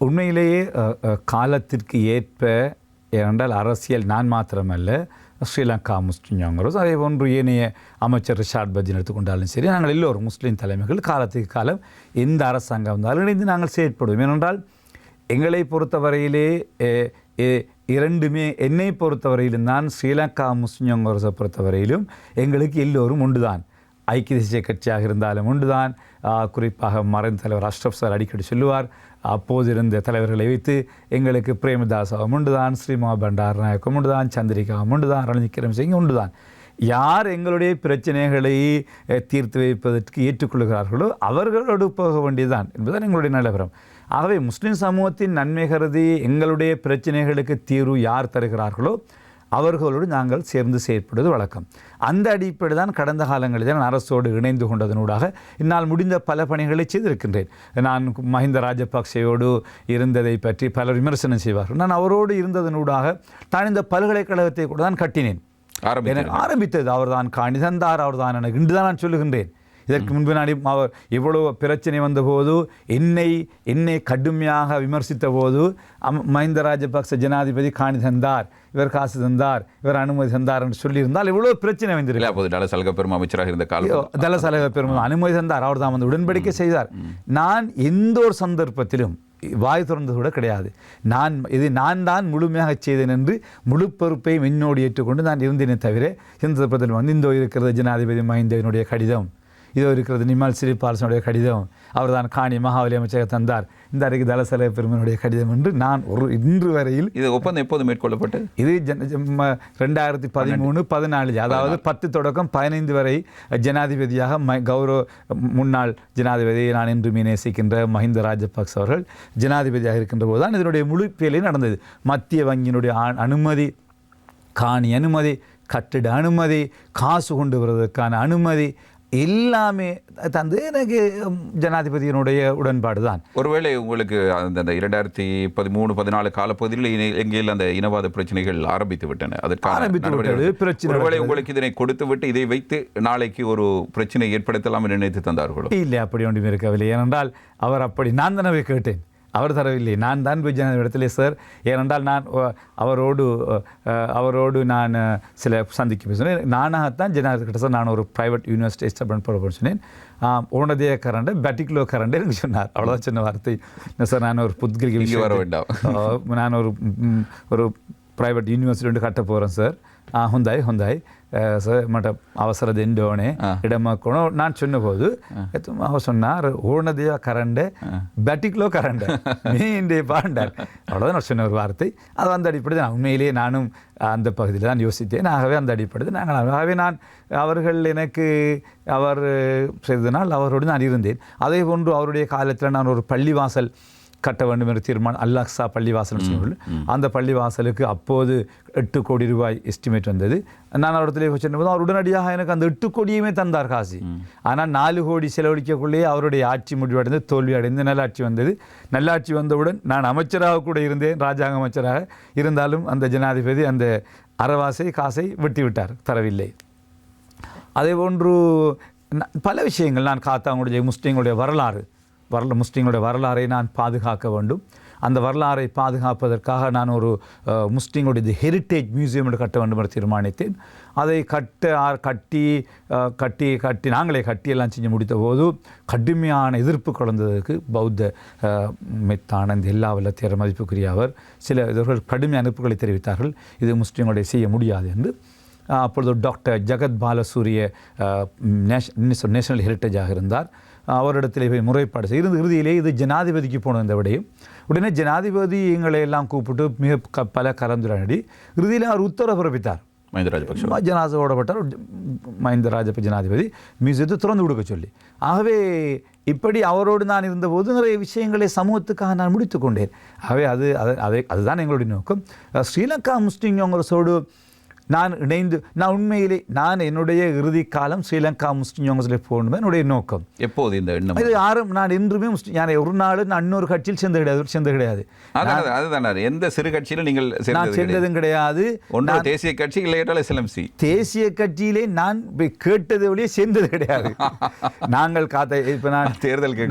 உண்மையிலேயே காலத்திற்கு ஏற்ப, ஏனென்றால் அரசியல் நான் மாத்திரமல்ல, ஸ்ரீலங்கா முஸ்லிம் காங்கிரஸ், அதே போன்று ஏனைய அமைச்சர் ரிஷாட் பஜ்ஜின் எடுத்துக்கொண்டாலும் சரி, நாங்கள் எல்லோரும் முஸ்லீம் தலைமைகள் காலத்துக்கு காலம் எந்த அரசாங்கம் வந்தாலும் இணைந்து நாங்கள் செயற்படுவோம். ஏனென்றால் எங்களை பொறுத்தவரையிலே இரண்டுமே, என்னை பொறுத்தவரையிலும் தான், ஸ்ரீலங்கா முஸ்லிம் காங்கிரஸை பொறுத்தவரையிலும் எங்களுக்கு எல்லோரும் ஒன்றுதான். ஐக்கிய தேசிய கட்சியாக இருந்தாலும் ஒன்றுதான். குறிப்பாக மறைந்த தலைவர் அஷ்ரப் சார் அடிக்கடி சொல்லுவார், அப்போது இருந்த தலைவர்களை வைத்து எங்களுக்கு பிரேமதாசாவும் உண்டுதான், ஸ்ரீமா பண்டாரநாயக்கும் உண்டுதான், சந்திரிகாவும் உண்டுதான், ரணில் விக்ரமசிங்க உண்டுதான். யார் எங்களுடைய பிரச்சனைகளை தீர்த்து வைப்பதற்கு ஏற்றுக்கொள்கிறார்களோ அவர்களோடு போக வேண்டியதுதான் என்பதுதான் எங்களுடைய நிலவரம். ஆகவே முஸ்லிம் சமூகத்தின் நன்மை கருதி எங்களுடைய பிரச்சனைகளுக்கு தீர்வு யார் தருகிறார்களோ அவர்களோடு நாங்கள் சேர்ந்து செயற்படுவது வழக்கம். அந்த அடிப்படை தான் கடந்த காலங்களில் நான் அரசோடு இணைந்து கொண்டதனூடாக என்னால் முடிந்த பல பணிகளை செய்திருக்கின்றேன். நான் மஹிந்த ராஜபக்சேயோடு இருந்ததை பற்றி பலர் விமர்சனம் செய்வார்கள். நான் அவரோடு இருந்ததனூடாக தான் இந்த பல்கலைக்கழகத்தை கூட தான் கட்டினேன். எனக்கு ஆரம்பித்தது அவர் தான், காணி தந்தார் அவர் தான், எனக்கு இன்று தான் நான் சொல்லுகின்றேன். இதற்கு முன்பு நான் அவர் எவ்வளோ பிரச்சனை வந்தபோது என்னை கடுமையாக விமர்சித்த போது மஹிந்த ராஜபக்ச ஜனாதிபதி காணி தந்தார், இவர் காசு தந்தார், இவர் அனுமதி தந்தார் என்று சொல்லியிருந்தால் எவ்வளோ பிரச்சனை வந்திருக்கு. தலசலக பெருமா அமைச்சராக இருந்த காலம், தலசலக பெருமா அனுமதி தந்தார், அவர் தான் வந்து உடன்படிக்கை செய்தார். நான் எந்த ஒரு சந்தர்ப்பத்திலும் வாய் திறந்தது கூட கிடையாது. நான் தான் முழுமையாக செய்தேன் என்று முழு பொறுப்பையும் என்னோடு ஏற்றுக்கொண்டு நான் இருந்தேனே தவிர எந்த சந்தர்ப்பத்தில் வந்து இந்த இருக்கிறது ஜனாதிபதி மஹிந்தவினுடைய கடிதம், இதோ இருக்கிறது நிமல் சிறிபாலசனுடைய கடிதம், அவர் தான் காணி மகாவலி அமைச்சக தந்தார், இந்த அறைக்கு தலசலக பெருமனுடைய கடிதம் என்று நான் இன்று வரையில் இது ஒப்பந்தம் எப்போது மேற்கொள்ளப்பட்டது? இது 2013-14, அதாவது 10 தொடக்கம் 15 வரை ஜனாதிபதியாக முன்னாள் ஜனாதிபதி நான் இன்று நேசிக்கின்ற மஹிந்த ராஜபக்ச அவர்கள் ஜனாதிபதியாக இருக்கின்ற போது தான் இதனுடைய முழு வேலை நடந்தது. மத்திய வங்கியினுடைய அனுமதி, காணி அனுமதி, கட்டிட அனுமதி, காசு கொண்டு வருவதற்கான அனுமதி எல்லாமே தந்து எனக்கு ஜனாதிபதியினுடைய உடன்பாடு தான். ஒருவேளை உங்களுக்கு அந்த 2013-14 காலப்பகுதியில் எங்கேயில் அந்த இனவாத பிரச்சனைகள் ஆரம்பித்து விட்டன, ஒருவேளை உங்களுக்கு இதனை கொடுத்து விட்டு இதை வைத்து நாளைக்கு ஒரு பிரச்சனை ஏற்படுத்தலாம் என்று நினைத்து தந்தார்களோ? இல்லை, அப்படி ஒன்றும் இருக்கவில்லை. ஏனென்றால் அவர் அப்படி, நான் தானே கேட்டேன், அவர் தரவில்லை. நான் தான் போய் இடத்திலே சார், ஏனென்றால் நான் அவரோடு நான் சில சந்திக்க பேசினேன். நானாகத்தான் ஜனாதிபதி சார், நான் ஒரு ப்ரைவேட் யூனிவர்சிட்டி எஸ்டாப்ளிஷ் பண்ண சொன்னேன். உனதே கரண்ட் பர்டிகுலர் கரண்ட் எனக்கு சொன்னார். அவ்வளோதான் சின்ன வார்த்தை. சார் நான் ஒரு புத்கில் வர வேண்டாம், நான் ஒரு ப்ரைவேட் யூனிவர்சிட்டி ஒன்று கட்ட போகிறேன் சார். හොඳයි சார் මට අවසර දෙන්න ඕනේ ඉඩමක් ඕන நான் சொன்னபோது அவர் சொன்னார் ஓனதையா கரண்டு பேட்டிக்லோ கரண்டு மீண்டே பாண்டார். அவ்வளோதான் நான் சொன்ன ஒரு வார்த்தை. அது அந்த அடிப்படை தான் உண்மையிலேயே நானும் அந்த பகுதியில் தான் யோசித்தேன். ஆகவே அந்த அடிப்படை நாங்கள் ஆகவே அவர்கள் எனக்கு அவர் செய்தனால் அவரோடு நான் இருந்தேன். அதே போன்று அவருடைய காலத்தில் நான் ஒரு பள்ளிவாசல் கட்ட வேண்டும் என்ற தீர்மானம், அல்-அக்ஸா பள்ளிவாசல் சொன்னது. அந்த பள்ளிவாசலுக்கு அப்போது 8 கோடி ரூபாய் எஸ்டிமேட் வந்தது. நான் அவரிடத்திலே சொன்னபோது அவர் உடனடியாக எனக்கு அந்த 8 கோடியுமே தந்தார் காசு. ஆனால் 4 கோடி செலவழிக்கக்குள்ளேயே அவருடைய ஆட்சி முடிவடைந்து தோல்வி அடைந்து நல்லாட்சி வந்தது. நல்லாட்சி வந்தவுடன் நான் அமைச்சராக கூட இருந்தேன், ராஜாங்க அமைச்சராக இருந்தாலும் அந்த ஜனாதிபதி அந்த அறவாசை காசை வெட்டி விட்டார், தரவில்லை. அதே போன்று பல விஷயங்கள் நான் காத்தாங்களுடைய முஸ்லீம்களுடைய முஸ்லீம்களுடைய வரலாறை நான் பாதுகாக்க வேண்டும். அந்த வரலாறை பாதுகாப்பதற்காக நான் ஒரு முஸ்லீம்களுடைய ஹெரிட்டேஜ் மியூசியம் என்று கட்ட வேண்டும் என்று தீர்மானித்தேன். அதை கட்டி நாங்களே கட்டியெல்லாம் செஞ்சு முடித்த போது கடுமையான எதிர்ப்பு கலந்ததற்கு பௌத்த மெத்தானந்த் எல்லா வல்லத்தையர் மதிப்புக்குரிய அவர் சில இவர்கள் கடுமையான எதிர்ப்புகளை தெரிவித்தார்கள். இது முஸ்லீம்களுடைய செய்ய முடியாது என்று. அப்பொழுது டாக்டர் ஜகத் பாலசூரிய நேஷனல் ஹெரிட்டேஜாக இருந்தார். அவரிடத்தில் போய் முறைப்பாடு செய்து இறுதியிலே இது ஜனாதிபதிக்கு போன இந்த விடையும். உடனே ஜனாதிபதி எங்களை எல்லாம் கூப்பிட்டு பல கலந்துரையாடி இறுதியில் அவர் உத்தரவு பிறப்பித்தார். ஜனாதிபதியோடப்பட்டார் மஹிந்த ராஜபக்ஷ ஜனாதிபதி மியூசியத்தை திறந்து கொடுக்க சொல்லி. ஆகவே இப்படி அவரோடு நான் இருந்தபோது நிறைய விஷயங்களை சமூகத்துக்காக நான் முடித்து கொண்டேன். ஆகவே அதுதான் எங்களுடைய நோக்கம். ஸ்ரீலங்கா முஸ்லீம் காங்கிரஸோடு நான் இணைந்து நான் உண்மையிலே என்னுடைய இறுதி காலம் ஸ்ரீலங்கா முஸ்லீம் காங்கிரஸில் போகணும் என்னுடைய நோக்கம். எப்போது இந்த எண்ணம்? இது நான் இன்றுமே நான் ஒரு நாள் நான் இன்னொரு கட்சியில் சேர்ந்து கிடையாது. அதுதான் எந்த சிறு கட்சியிலும் நீங்கள் சேர்ந்ததும் கிடையாது. தேசிய கட்சி இல்லையாட்டால் SLMC தேசிய கட்சியிலே நான் கேட்டது வழியே சேர்ந்தது கிடையாது. நாங்கள் இப்போ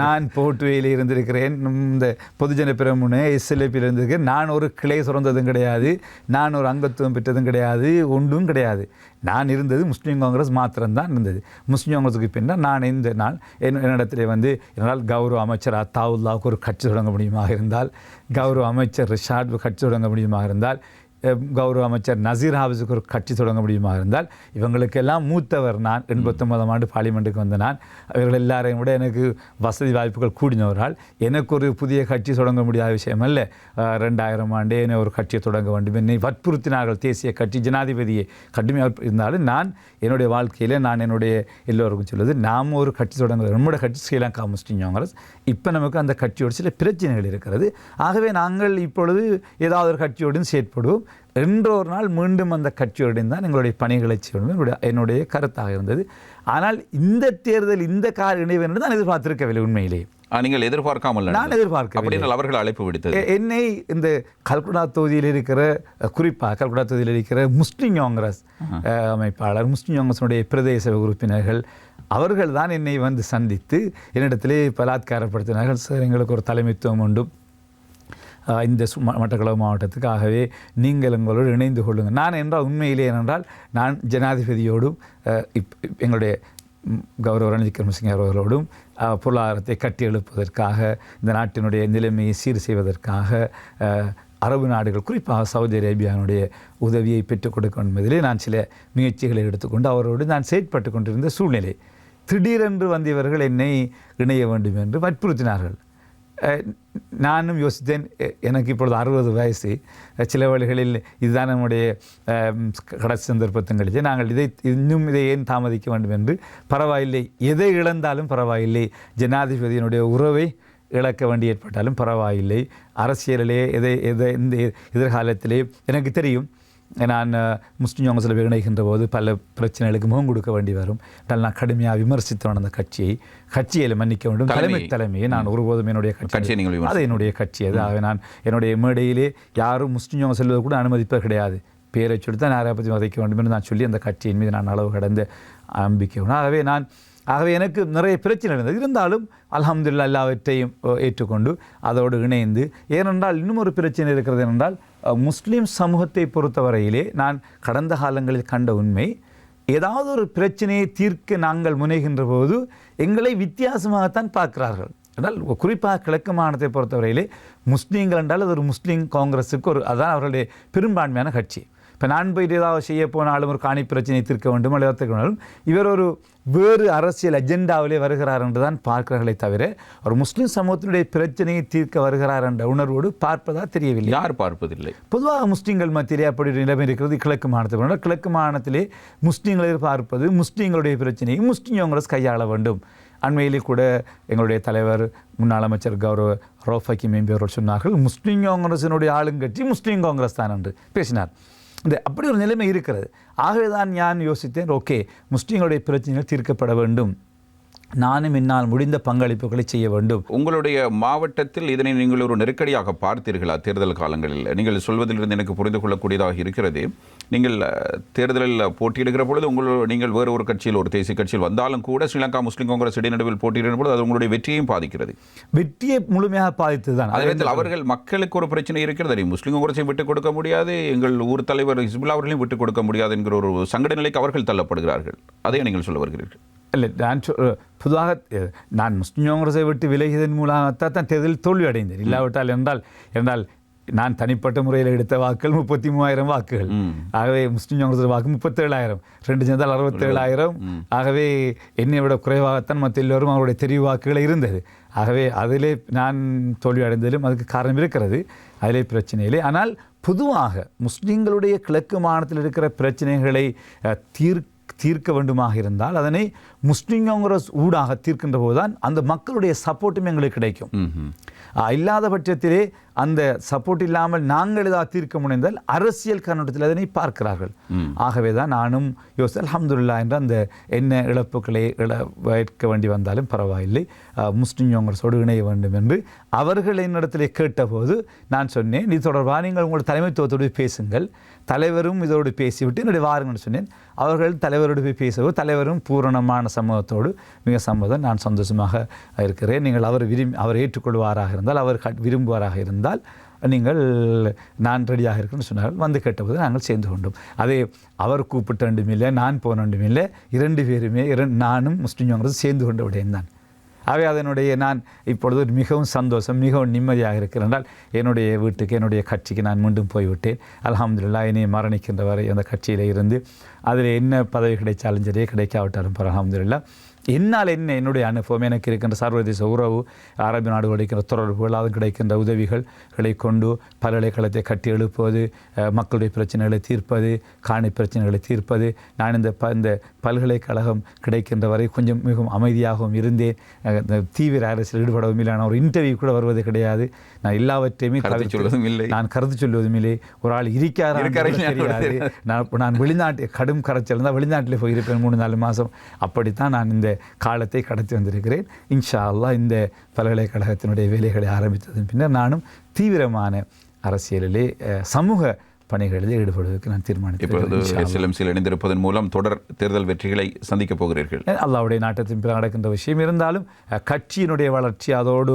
நான் போட்டுவையில் இருந்திருக்கிறேன், இந்த பொதுஜன பிரமுன SLP இருந்திருக்கிறேன். நான் ஒரு கிளை சுரந்ததும் கிடையாது, நான் ஒரு அங்கத்துவம் பெற்றதும் கிடையாது, ஒன்றும் கிடையாது. நான் இருந்தது முஸ்லீம் காங்கிரஸ் மாத்திரம்தான் இருந்தது. முஸ்லீம் காங்கிரஸுக்கு பின்னால் நான் இந்த நாள் என்னிடத்திலே என்னால் கௌரவ அமைச்சர் அத்தாவுல்லாவுக்கு ஒரு கட்சி தொடங்க முடியுமாக இருந்தால், கௌரவ அமைச்சர் ரிஷாட் கட்சி தொடங்க முடியுமாக இருந்தால், கௌரவ அமைச்சர் நசீர் ஹாபிஸுக்கு ஒரு கட்சி தொடங்க முடியுமா இருந்தால், இவங்களுக்கெல்லாம் மூத்தவர் நான். 89ஆம் ஆண்டு பார்லிமெண்ட்டுக்கு வந்த நான். இவர்கள் எல்லாரையும் விட எனக்கு வசதி வாய்ப்புகள் கூடினவரால் எனக்கு ஒரு புதிய கட்சி தொடங்க முடியாத விஷயம் அல்ல. 2000 ஆண்டே என்னை ஒரு கட்சியை தொடங்க வேண்டும் என்னை வற்புறுத்தினார்கள். தேசிய கட்சி ஜனாதிபதியை கடுமையாக இருந்தாலும் நான் என்னுடைய வாழ்க்கையில் நான் என்னுடைய எல்லோருக்கும் சொல்வது, நாம் ஒரு கட்சி தொடங்குறது. நம்முடைய கட்சி ஸ்ரீலங்கா முஸ்லீம் காங்கிரஸ். இப்போ நமக்கு அந்த கட்சியோடு சில பிரச்சனைகள் இருக்கிறது. ஆகவே நாங்கள் இப்பொழுது ஏதாவது ஒரு கட்சியோடு செயற்படுவோம். ஒரு நாள் மீண்டும் அந்த கட்சியோடு தான் எங்களுடைய பணிகளை செய்யணும் என்னுடைய கருத்தாக இருந்தது. ஆனால் இந்த தேர்தல் இந்த கால இணைவு என்று நான் எதிர்பார்த்திருக்கவில்லை. உண்மையிலே நீங்கள் எதிர்பார்க்காமல் நான் எதிர்பார்க்க அவர்கள் அழைப்பு விடுத்தது என்னை இந்த கல்குடா தொகுதியில் இருக்கிற, குறிப்பாக கல்குடா தொகுதியில் இருக்கிற முஸ்லீம் காங்கிரஸ் அமைப்பாளர், முஸ்லீம் காங்கிரஸுடைய பிரதேச உறுப்பினர்கள் அவர்கள் தான் என்னை சந்தித்து என்னிடத்திலே பலாத்காரப்படுத்தினார்கள். சார், எங்களுக்கு ஒரு தலைமைத்துவம் உண்டு இந்த மட்டக்களப்பு மாவட்டத்துக்கு, ஆகவே நீங்கள் எங்களோடு இணைந்து கொள்ளுங்கள். நான் என்றால் உண்மையிலே ஏனென்றால் நான் ஜனாதிபதியோடும் எங்களுடைய கௌரவ ரணில் விக்ரமசிங்கே அவர்களோடும் பொருளாதாரத்தை கட்டி எழுப்பதற்காக, இந்த நாட்டினுடைய நிலைமையை சீர் செய்வதற்காக அரபு நாடுகள், குறிப்பாக சவுதி அரேபியாவுடைய உதவியை பெற்றுக் கொடுக்க என்பதிலே நான் சில முயற்சிகளை எடுத்துக்கொண்டு அவரோடு நான் செயற்பட்டு கொண்டிருந்த சூழ்நிலை. திடீரென்று வந்தவர்கள் என்னை இணைய வேண்டும் என்று வற்புறுத்தினார்கள். நானும் யோசித்தேன், எனக்கு இப்பொழுது 60 வயசு. சில வழிகளில் இதுதான் நம்முடைய கடைசி சந்தர்ப்பத்தின் கழித்து நாங்கள் இதை ஏன் தாமதிக்க வேண்டும் என்று, பரவாயில்லை, எதை இழந்தாலும் பரவாயில்லை, ஜனாதிபதியினுடைய உறவை இழக்க வேண்டி ஏற்பட்டாலும் பரவாயில்லை, அரசியலிலே இந்த எதிர்காலத்திலே எனக்கு தெரியும் நான் முஸ்லீம் காங்கிரஸில் இணைகின்ற போது பல பிரச்சனைகளுக்கு முகம் கொடுக்க வேண்டி வரும். நான் கடுமையாக விமர்சித்தவன் அந்த கட்சியில் மன்னிக்க வேண்டும். தலைமையை நான் ஒருபோதும் என்னுடைய கட்சி அது என்னுடைய கட்சி. அது நான் என்னுடைய மேடையிலே யாரும் முஸ்லீம் காங்கிரஸ் செல்வது கூட அனுமதிப்பது கிடையாது. பேரை சொல்லி தான் யாரை பற்றி வதைக்க வேண்டும் என்று நான் சொல்லி அந்த கட்சியின் மீது நான் அளவு கடந்த நம்பிக்கை. ஆகவே எனக்கு நிறைய பிரச்சனை இருந்தது. இருந்தாலும் அல்ஹம்துலில்லாஹ் எல்லாவற்றையும் ஏற்றுக்கொண்டு அதோடு இணைந்து, ஏனென்றால் இன்னும் ஒரு பிரச்சனை இருக்கிறது. என்றால் முஸ்லீம் சமூகத்தை பொறுத்தவரையிலே நான் கடந்த காலங்களில் கண்ட உண்மை, ஏதாவது ஒரு பிரச்சனையை தீர்க்க நாங்கள் முனைகின்ற போது எங்களை வித்தியாசமாகத்தான் பார்க்கிறார்கள். ஆனால் குறிப்பாக கிழக்கு மாகாணத்தை பொறுத்தவரையிலே முஸ்லீம்கள் என்றால் அது ஒரு முஸ்லீம் காங்கிரஸுக்கு அதான் அவர்களுடைய பெரும்பான்மையான கட்சி. இப்போ நான் போயிட்டு ஏதாவது செய்ய போனாலும், ஒரு காணி பிரச்சனையை தீர்க்க வேண்டும் அல்லது இவர் ஒரு வேறு அரசியல் அஜெண்டாவிலே வருகிறார் என்று தான் பார்க்கிறார்களே தவிர, ஒரு முஸ்லீம் சமூகத்தினுடைய பிரச்சனையை தீர்க்க வருகிறார் என்ற உணர்வோடு பார்ப்பதா தெரியவில்லை. யார் பார்ப்பதில்லை? பொதுவாக முஸ்லீம்கள் மத்தியிலே அப்படி ஒரு நிலைமை இருக்கிறது. கிழக்கு மாகாணத்தில் கிழக்கு மாகாணத்திலே முஸ்லீம்களை பார்ப்பது, முஸ்லீம்களுடைய பிரச்சனையை முஸ்லீம் காங்கிரஸ் கையாள வேண்டும். அண்மையிலே கூட எங்களுடைய தலைவர் முன்னாள் அமைச்சர் கௌரவ ரவுஃப் ஹக்கீம் என்பவர்கள் சொன்னார்கள், முஸ்லீம் காங்கிரஸினுடைய ஆளுங்கட்சி முஸ்லீம் காங்கிரஸ் தான் என்று பேசினார். அப்படி ஒரு நிலைமை இருக்கிறது. ஆகவே தான் நான் யோசித்தேன், ஓகே, முஸ்லீம்களுடைய பிரச்சனைகள் தீர்க்கப்பட வேண்டும் நானும் என்னால் முடிந்த பங்களிப்புகளை செய்ய வேண்டும். உங்களுடைய மாவட்டத்தில் இதனை நீங்கள் ஒரு நெருக்கடியாக பார்த்தீர்களா? தேர்தல் காலங்களில் நீங்கள் சொல்வதிலிருந்து எனக்கு புரிந்து கொள்ளக்கூடியதாக இருக்கிறது. நீங்கள் தேர்தலில் போட்டியிடுகிற பொழுது நீங்கள் வேறு ஒரு கட்சியில், ஒரு தேசிய கட்சியில் வந்தாலும் கூட ஸ்ரீலங்கா முஸ்லிம் காங்கிரஸ் இடைநடுவில் போட்டியிடுகிற பொழுது அது உங்களுடைய வெற்றியையும் பாதிக்கிறது. வெற்றியை முழுமையாக பாதித்ததுதான். அதே நேரத்தில் அவர்கள் மக்களுக்கு ஒரு பிரச்சனை இருக்கிறது. முஸ்லிம் காங்கிரஸையும் விட்டுக் கொடுக்க முடியாது, எங்கள் ஊர் தலைவர் ஹிஸ்புல்லா அவர்களையும் விட்டுக் கொடுக்க முடியாது என்கிற ஒரு சங்கட நிலைக்கு அவர்கள் தள்ளப்படுகிறார்கள். அதையும் நீங்கள் சொல்ல வருகிறீர்கள். இல்லை, நான் பொதுவாக நான் முஸ்லிம் காங்கிரஸை விட்டு விலகியதன் மூலமாகத்தான் தான் தேர்தலில் தோல்வி அடைந்தேன். இல்லாவிட்டால் என்றால் நான் தனிப்பட்ட முறையில் எடுத்த வாக்குகள் 33,000 வாக்குகள். ஆகவே முஸ்லிம் காங்கிரஸ் வாக்கு 37,000, 2 சேர்ந்தால் 67,000. ஆகவே என்னை விட குறைவாகத்தான் மற்ற எல்லோரும் அவருடைய தெரிவு வாக்குகள் இருந்தது. ஆகவே அதிலே நான் தோல்வி அடைந்ததிலும் அதுக்கு காரணம் இருக்கிறது. அதிலே பிரச்சனை இல்லை. ஆனால் பொதுவாக முஸ்லிம்களுடைய கிழக்கு மாநிலத்தில் இருக்கிற பிரச்சனைகளை தீர்க்க வேண்டுமாக இருந்தால் அதனை முஸ்லிம் காங்கிரஸ் ஊடாக தீர்க்கின்ற போதுதான் அந்த மக்களுடைய சப்போர்ட்டும் எங்களுக்கு கிடைக்கும். இல்லாத பட்சத்திலே அந்த சப்போர்ட் இல்லாமல் நாங்கள் ஏதாவது தீர்க்க முடிந்தால் அரசியல் கண்ணோட்டத்தில் அதனை பார்க்கிறார்கள். ஆகவே தான் நானும் அல்ஹம்துலில்லாஹ் என்ற அந்த என்ன இழப்புகளை ஏற்க வேண்டி வந்தாலும் பரவாயில்லை, முஸ்லிம் காங்கிரஸோடு இணைய வேண்டும் என்று அவர்கள் என்னிடத்திலே கேட்டபோது நான் சொன்னேன், இது தொடர்பாக நீங்கள் உங்கள் தலைமைத்துவத்தோடு பேசுங்கள், தலைவரும் இதோடு பேசிவிட்டு என்னுடைய வாருங்கன்னு சொன்னேன். அவர்கள் தலைவரோடு போய் பேசவோ, தலைவரும் பூரணமான சமூகத்தோடு மிக சம்மதம், நான் சந்தோஷமாக இருக்கிறேன், நீங்கள் அவர் ஏற்றுக்கொள்வாராக இருந்தால், அவர் விரும்புவாராக இருந்தால் நீங்கள் நான் ரெடியாக இருக்குன்னு சொன்னார்கள். வந்து கேட்டபோது நாங்கள் சேர்ந்து கொண்டோம். அதே அவர் கூப்பிட்ட வேண்டும் இல்லை, நான் போன வேண்டும் இல்லை, 2 பேருமே நானும் முஸ்லிம் காங்கிரஸ் சேர்ந்து கொண்ட விடயம்தான். ஆகவே அதனுடைய நான் இப்பொழுது மிகவும் சந்தோஷம், மிகவும் நிம்மதியாக இருக்கிறேன். என்னுடைய வீட்டுக்கு, என்னுடைய கட்சிக்கு நான் மீண்டும் போய்விட்டேன். அல்ஹம்துலில்லாஹ் என்னை மரணிக்கின்ற வரை அந்த கட்சியில் இருந்து அதில் என்ன பதவி கிடைச்சாலும் சரி, கிடைக்காவிட்டாலும் அல்ஹம்துலில்லாஹ் என்னால் என்னுடைய அனுபவம், எனக்கு இருக்கின்ற சர்வதேச உறவு, அரபு நாடுகள் கிடைக்கின்ற தொடர்புகள், அது கிடைக்கின்ற உதவிகளை கொண்டு பல்கலைக்கழகத்தை கட்டி எழுப்புவது, மக்களுடைய பிரச்சனைகளை தீர்ப்பது, காணி பிரச்சனைகளை தீர்ப்பது. நான் இந்த பல்கலைக்கழகம் கிடைக்கின்ற வரை கொஞ்சம் மிகவும் அமைதியாகவும் இருந்தேன். தீவிர அரசியல் ஈடுபடவும் இல்லை. நான் ஒரு இன்டர்வியூ கூட வருவது கிடையாது. நான் எல்லாவற்றையுமே நான் கருத்து சொல்வதும் இல்லை. ஒரு ஆள் தெரியாது. நான் வெளிநாட்டு கடும் கரைச்சல் இருந்தால் வெளிநாட்டில் போயிருப்பேன் 3-4 மாதம். அப்படித்தான் நான் இந்த காலத்தை கடத்தி வந்திருக்கிறேன். இன்ஷா அல்லாஹ் இந்த பல்கலைக்கழகத்தினுடைய வேலைகளை ஆரம்பித்ததன் பின்னர் நானும் தீவிரமான அரசியலிலே சமூக பணிகளில் ஈடுபடுவதற்கு நான் தீர்மானித்தேன். இணைந்திருப்பதன் மூலம் தொடர் தேர்தல் வெற்றிகளை சந்திக்கப் போகிறீர்கள். அல்லாஹ்வுடைய நாட்டத்தின் பிற நடக்கின்ற விஷயம் இருந்தாலும் கட்சியினுடைய வளர்ச்சி, அதோடு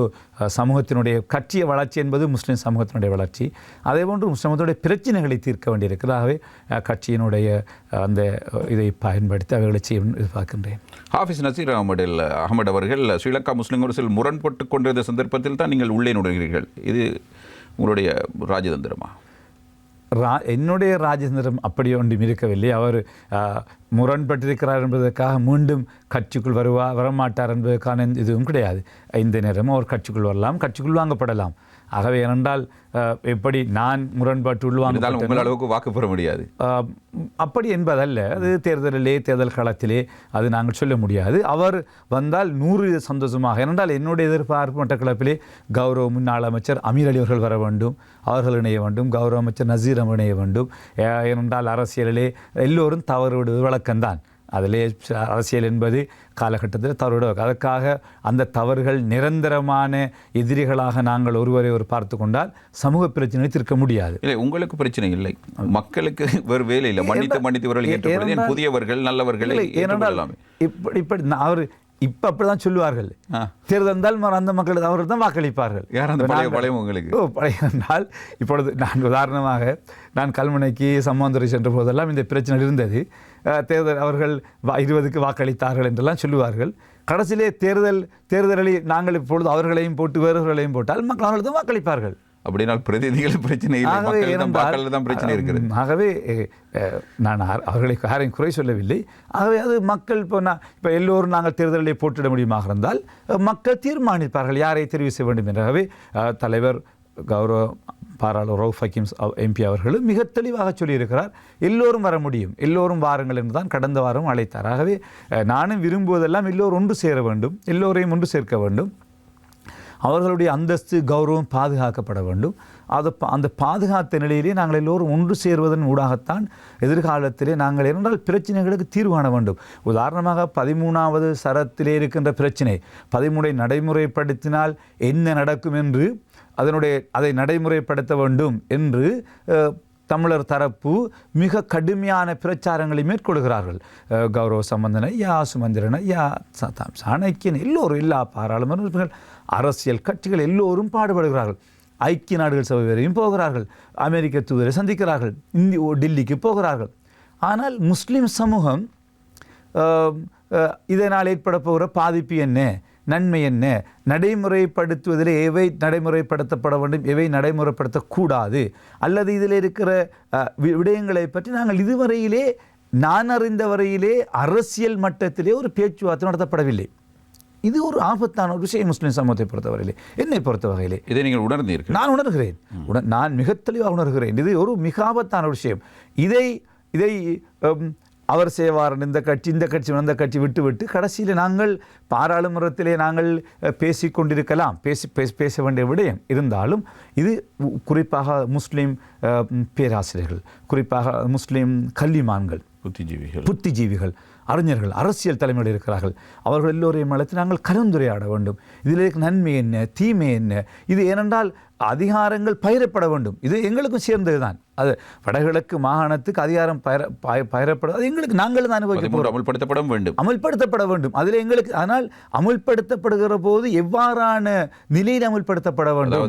சமூகத்தினுடைய கட்சிய வளர்ச்சி என்பது முஸ்லீம் சமூகத்தினுடைய வளர்ச்சி. அதேபோன்று முஸ்லிம்களுடைய பிரச்சனைகளை தீர்க்க வேண்டியிருக்கிறதாகவே கட்சியினுடைய அந்த இதை பயன்படுத்தி அவைகளை செய்ய எதிர்பார்க்கின்றேன். ஹாஃபிஸ் நசீர் அகமது அவர்கள் ஸ்ரீலங்கா முஸ்லிம் காங்கிரஸில் முரண்பட்டு கொண்டிருந்த சந்தர்ப்பத்தில் தான் நீங்கள் உள்ளே நுழைகிறீர்கள். இது உங்களுடைய ராஜதந்திரமா? என்னுடைய ராஜேந்திரம் அப்படி ஒன்றும் இருக்கவில்லை. அவர் முரண்பட்டிருக்கிறார் என்பதற்காக மீண்டும் கட்சிக்குள் வரமாட்டார் என்பதற்கான இதுவும் கிடையாது. இந்த நேரமும் அவர் கட்சிக்குள் வரலாம், கட்சிக்குள் வாங்கப்படலாம். ஆகவே ஏனென்றால் எப்படி நான் முரண்பாட்டு உள்வாங்க உங்கள் அளவுக்கு வாக்கு பெற முடியாது அப்படி என்பதல்ல. அது தேர்தல் களத்திலே அது நாங்கள் சொல்ல முடியாது. அவர் வந்தால் 100 சந்தோஷமாக. ஏனென்றால் என்னுடைய எதிர்பார்ப்பு மட்டக்களப்பிலே கௌரவ முன்னாள் அமைச்சர் அமீர் அலி அவர்கள் வர வேண்டும், அவர்கள் இணைய வேண்டும், கௌரவ அமைச்சர் நசீர் இணைய வேண்டும். ஏனென்றால் அரசியலிலே எல்லோரும் தவறு விடுவது வழக்கம்தான். அதிலே அரசியல் என்பது காலகட்டத்தில் தவறுவிட, அதற்காக அந்த தவறுகள் நிரந்தரமான எதிரிகளாக நாங்கள் ஒருவரை பார்த்து கொண்டால் சமூக பிரச்சனையை தீர்க்க முடியாது. இல்லை, உங்களுக்கு பிரச்சனை இல்லை, மக்களுக்கு வேறு வேலை இல்லை. மன்னித்தவர்கள் புதியவர்கள் நல்லவர்களை இப்படி அவர் இப்போ அப்படி தான் சொல்லுவார்கள். தேர்தல் இருந்தால் அந்த மக்கள் அவர்கள் தான் வாக்களிப்பார்கள். என்றால் இப்பொழுது நான் உதாரணமாக நான் கல்முனைக்கு சம்மாந்துறை சென்ற போதெல்லாம் இந்த பிரச்சனை இருந்தது. தேர்தல் அவர்கள் 20க்கு வாக்களித்தார்கள் என்றெல்லாம் சொல்லுவார்கள். கடைசியிலே தேர்தலில் நாங்கள் இப்பொழுது அவர்களையும் போட்டு வேறுகளையும் போட்டால் மக்கள் அவர்கள் தான் வாக்களிப்பார்கள். அப்படினால் பிரதிநிதிகள் பிரச்சனை தான் பிரச்சனை இருக்கிறது. ஆகவே நான் அவர்களை யாரையும் குறை சொல்லவில்லை. ஆகவே அது மக்கள் இப்போ எல்லோரும் நாங்கள் தேர்தலில் போட்டிட முடியுமாக இருந்தால் மக்கள் தீர்மானிப்பார்கள் யாரை தெரிவு செய்ய வேண்டும் என்றாகவே தலைவர் கௌரவ பாராளுமன்ற ரவுஃப் ஹக்கீம் எம்பி அவர்களும் மிக தெளிவாக சொல்லியிருக்கிறார், எல்லோரும் வர முடியும், எல்லோரும் வாருங்கள் என்று தான் கடந்த வாரம் அழைத்தார். ஆகவே நானும் விரும்புவதெல்லாம் எல்லோரும் ஒன்று சேர வேண்டும், எல்லோரையும் ஒன்று சேர்க்க வேண்டும், அவர்களுடைய அந்தஸ்து கௌரவம் பாதுகாக்கப்பட வேண்டும். அந்த பாதுகாத்த நிலையிலே நாங்கள் எல்லோரும் ஒன்று சேர்வதன் ஊடாகத்தான் எதிர்காலத்திலே நாங்கள் என்றால் பிரச்சனைகளுக்கு தீர்வு காண வேண்டும். உதாரணமாக 13வது சரத்திலே இருக்கின்ற பிரச்சனை 13ஐ நடைமுறைப்படுத்தினால் என்ன நடக்கும் என்று அதை நடைமுறைப்படுத்த வேண்டும் என்று தமிழர் தரப்பு மிக கடுமையான பிரச்சாரங்களை மேற்கொள்கிறார்கள். கௌரவ சம்பந்தன் ஐயா, சுமந்திரன் ஐயா, சாணக்கியன் எல்லோரும், எல்லா பாராளுமன்ற அரசியல் கட்சிகள் எல்லோரும் பாடுபடுகிறார்கள். ஐக்கிய நாடுகள் சபை வரையும் போகிறார்கள், அமெரிக்க தூதரை சந்திக்கிறார்கள், டெல்லிக்கு போகிறார்கள். ஆனால் முஸ்லிம் சமூகம் இதனால் ஏற்பட போகிற பாதிப்பு என்ன, நன்மை என்ன, நடைமுறைப்படுத்துவதில் எவை நடைமுறைப்படுத்தப்பட வேண்டும், எவை நடைமுறைப்படுத்தக்கூடாது, அல்லது இதில் இருக்கிற விடயங்களை பற்றி நாங்கள் இதுவரையிலே நான் அறிந்த வரையிலே அரசியல் மட்டத்திலே ஒரு பேச்சுவார்த்தை நடத்தப்படவில்லை. இது ஒரு ஆபத்தான ஒரு விஷயம் முஸ்லிம் சமூகத்தை பொறுத்தவரையிலே, என்னை பொறுத்த வகையிலே. இதை நீங்கள் உணர்ந்தீர்கள்? நான் உணர்கிறேன், நான் மிக தெளிவாக உணர்கிறேன். இது ஒரு மிக ஆபத்தான விஷயம். இதை அவர் செய்வார், இந்த கட்சி அந்த கட்சி விட்டு கடைசியில் நாங்கள் பாராளுமன்றத்திலே நாங்கள் பேசிக்கொண்டிருக்கலாம், பேச வேண்டிய விடயம் இருந்தாலும் இது குறிப்பாக முஸ்லீம் பேராசிரியர்கள், குறிப்பாக முஸ்லீம் கல்விமான்கள், புத்திஜீவிகள், அறிஞர்கள், அரசியல் தலைமையில் இருக்கிறார்கள். அவர்கள் எல்லோரையும் அழைத்து நாங்கள் கலந்துரையாட வேண்டும். இதில் இருக்க நன்மை என்ன, தீமை என்ன, இது ஏனென்றால் அதிகாரங்கள் பயிரப்பட வேண்டும். இது எங்களுக்கும் சேர்ந்தது தான். அது வடகிழக்கு மாகாணத்துக்கு அதிகாரம் பயிரப்படும், அது எங்களுக்கு நாங்கள் தான் அமுல்படுத்தப்பட வேண்டும். அதில் எங்களுக்கு, ஆனால் அமுல்படுத்தப்படுகிற போது எவ்வாறான நிலையில் அமுல்படுத்தப்பட வேண்டும்,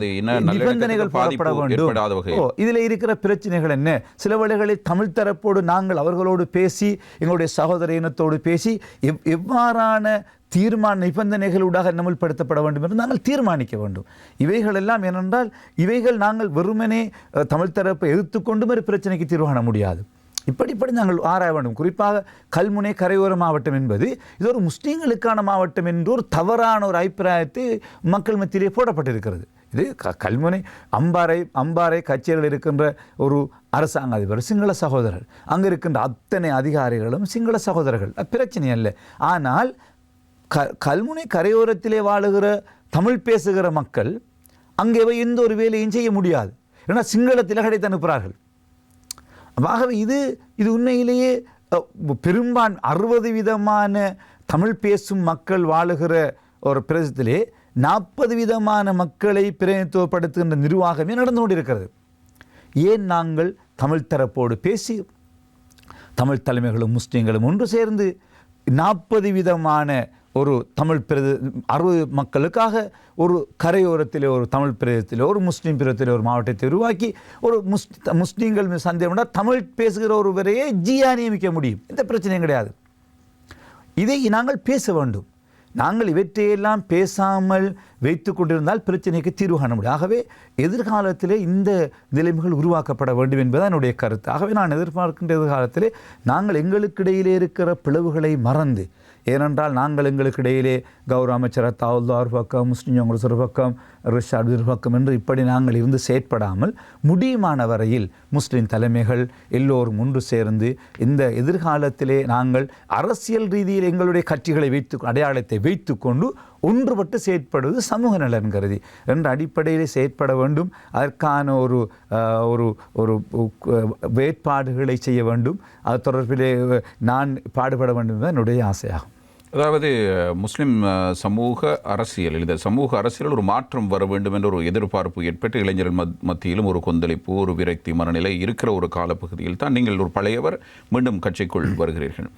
நிபந்தனைகள் போடப்பட வேண்டும். இதில் இருக்கிற பிரச்சனைகள் என்ன, சில வேளைகளில் தமிழ் தரப்போடு நாங்கள் அவர்களோடு பேசி, எங்களுடைய சகோதர இனத்தோடு பேசி எவ்வாறான தீர்மான நிபந்தனைகளூடாக அமல்படுத்தப்பட வேண்டும் என்று நாங்கள் தீர்மானிக்க வேண்டும். இவைகள் எல்லாம் ஏனென்றால் இவைகள் நாங்கள் வெறுமனே தமிழ் தரப்பை எதிர்த்துக்கொண்டும் ஒரு பிரச்சனைக்கு தீர்வு காண முடியாது. இப்படி நாங்கள் ஆராய வேண்டும். குறிப்பாக கல்முனை கரையோர மாவட்டம் என்பது இது ஒரு முஸ்லீம்களுக்கான மாவட்டம் என்று ஒரு தவறான ஒரு அபிப்பிராயத்தை மக்கள் மத்தியிலே போடப்பட்டிருக்கிறது. இது கல்முனை அம்பாறை கச்சேரியில் இருக்கின்ற ஒரு அரசாங்க அதிபர் சிங்கள சகோதரர், அங்கே இருக்கின்ற அத்தனை அதிகாரிகளும் சிங்கள சகோதரர்கள், பிரச்சனை அல்ல. ஆனால் கல்முனை கரையோரத்திலே வாழுகிற தமிழ் பேசுகிற மக்கள் அங்கே எந்த ஒரு வேலையும் செய்ய முடியாது, ஏன்னா சிங்களத்தில் கிடைத்து அனுப்புகிறார்கள். ஆகவே இது உண்மையிலேயே பெரும்பான் 60% தமிழ் பேசும் மக்கள் வாழுகிற ஒரு பிரதேசத்திலே 40% மக்களை பிரதிநிதித்துவப்படுத்துகின்ற நிர்வாகமே நடந்து கொண்டிருக்கிறது. ஏன் நாங்கள் தமிழ் தரப்போடு பேசி தமிழ் தலைமைகளும் முஸ்லீம்களும் ஒன்று சேர்ந்து 40% ஒரு தமிழ் 60 மக்களுக்காக ஒரு கரையோரத்திலே ஒரு தமிழ் பிரதேசத்திலே ஒரு முஸ்லீம் பிரதேசத்திலே ஒரு மாவட்டத்தை உருவாக்கி ஒரு முஸ்லீம்கள் சந்தேகம் தமிழ் பேசுகிற ஒருவரையே ஜியா நியமிக்க முடியும், எந்த பிரச்சனையும் கிடையாது. இதை நாங்கள் பேச வேண்டும். நாங்கள் இவற்றையெல்லாம் பேசாமல் வைத்து கொண்டிருந்தால் பிரச்சனைக்கு தீர்வு காண முடியும். ஆகவே எதிர்காலத்திலே இந்த நிலைமைகள் உருவாக்கப்பட வேண்டும் என்பது என்னுடைய கருத்து. ஆகவே நான் எதிர்பார்க்கின்ற எதிர்காலத்திலே நாங்கள் எங்களுக்கிடையிலே இருக்கிற பிளவுகளை மறந்து, ஏனென்றால் நாங்கள் எங்களுக்கு இடையிலே கௌரவ அமைச்சர் அத்தாவுல்லா ஒரு பக்கம், முஸ்லீம் காங்கிரஸ் ஒரு பக்கம், ரிஷாட் ஒரு பக்கம் என்று இப்படி நாங்கள் இருந்து செயற்படாமல் முடியுமான வரையில் முஸ்லீம் தலைமைகள் எல்லோரும் ஒன்று சேர்ந்து இந்த எதிர்காலத்திலே நாங்கள் அரசியல் ரீதியில் எங்களுடைய கட்சிகளை அடையாளத்தை வைத்துக்கொண்டு ஒன்றுபட்டு செயற்படுவது சமூக நலன் கருதி என்ற அடிப்படையில் செயற்பட வேண்டும். அதற்கான ஒரு வேட்பாடுகளை செய்ய வேண்டும். அது தொடர்பிலே நான் பாடுபட வேண்டும் என்பது என்னுடைய ஆசையாகும். அதாவது முஸ்லிம் சமூக அரசியல், இந்த சமூக அரசியல் ஒரு மாற்றம் வர வேண்டும் என்ற ஒரு எதிர்பார்ப்பு ஏற்பட்டு இளைஞர்கள் மத்தியிலும் ஒரு கொந்தளிப்பு, ஒரு விரக்தி மனநிலை இருக்கிற ஒரு காலப்பகுதியில் தான் நீங்கள் ஒரு பழையவர் மீண்டும் கட்சிக்குள் வருகிறீர்கள்.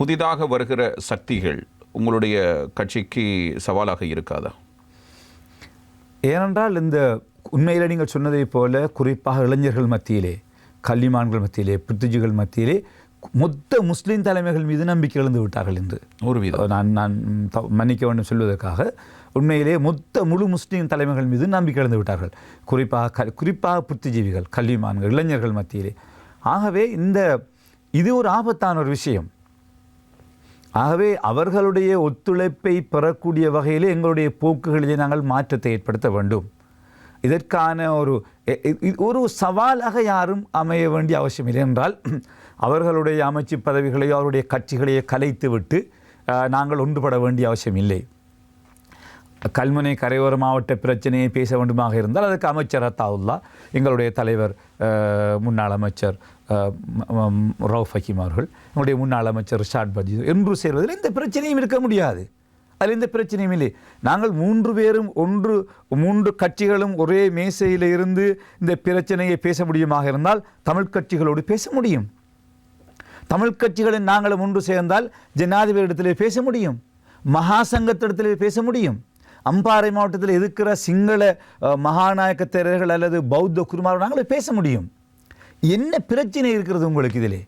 புதிதாக வருகிற சக்திகள் உங்களுடைய கட்சிக்கு சவாலாக இருக்காதா? ஏனென்றால் இந்த உண்மையில் நீங்கள் சொன்னதை போல குறிப்பாக இளைஞர்கள் மத்தியிலே, கல்விமான்கள் மத்தியிலே, புத்திஜிகள் மத்தியிலே மொத்த முஸ்லீம் தலைமைகள் மீது நம்பிக்கை இழந்து விட்டார்கள் என்று ஒரு நான் மன்னிக்க வேண்டும் சொல்வதற்காக உண்மையிலே முழு முஸ்லீம் தலைமைகள் மீது நம்பிக்கை இழந்து விட்டார்கள். குறிப்பாக புத்திஜீவிகள், கல்விமான்கள், இளைஞர்கள் மத்தியிலே. ஆகவே இது ஒரு ஆபத்தான ஒரு விஷயம். ஆகவே அவர்களுடைய ஒத்துழைப்பை பெறக்கூடிய வகையிலே எங்களுடைய போக்குகளிலே நாங்கள் மாற்றத்தை ஏற்படுத்த வேண்டும். இதற்கான ஒரு சவாலாக யாரும் அமைய வேண்டிய அவசியம் இல்லை. என்றால் அவர்களுடைய அமைச்சு பதவிகளையோ அவருடைய கட்சிகளையோ கலைத்து விட்டு நாங்கள் ஒன்றுபட வேண்டிய அவசியம் இல்லை. கல்முனை கரையோர மாவட்ட பிரச்சனையை பேச வேண்டுமாக இருந்தால் அதுக்கு அமைச்சர் அத்தாவுல்லா, எங்களுடைய தலைவர் முன்னாள் அமைச்சர் ரவுஃப் ஹக்கீம் அவர்கள், எங்களுடைய முன்னாள் அமைச்சர் ரிஷாட் பஜி என்று சேர்வதில் எந்த பிரச்சனையும் இருக்க முடியாது. அதில் எந்த பிரச்சனையும் இல்லை. நாங்கள் 3 பேரும் 3 கட்சிகளும் ஒரே மேசையில் இருந்து இந்த பிரச்சனையை பேச முடியுமாக இருந்தால் தமிழ் கட்சிகளோடு பேச முடியும். தமிழ் கட்சிகளின் நாங்களும் ஒன்று சேர்ந்தால் ஜனாதிபதியிடத்திலே பேச முடியும், மகாசங்கத்திடத்திலே பேச முடியும். அம்பாறை மாவட்டத்தில் இருக்கிற சிங்கள மகாநாயக்க தேரர்கள் அல்லது பௌத்த குருமார்கள் நாங்களே பேச முடியும். என்ன பிரச்சனை இருக்கிறது உங்களுக்கு இதிலே?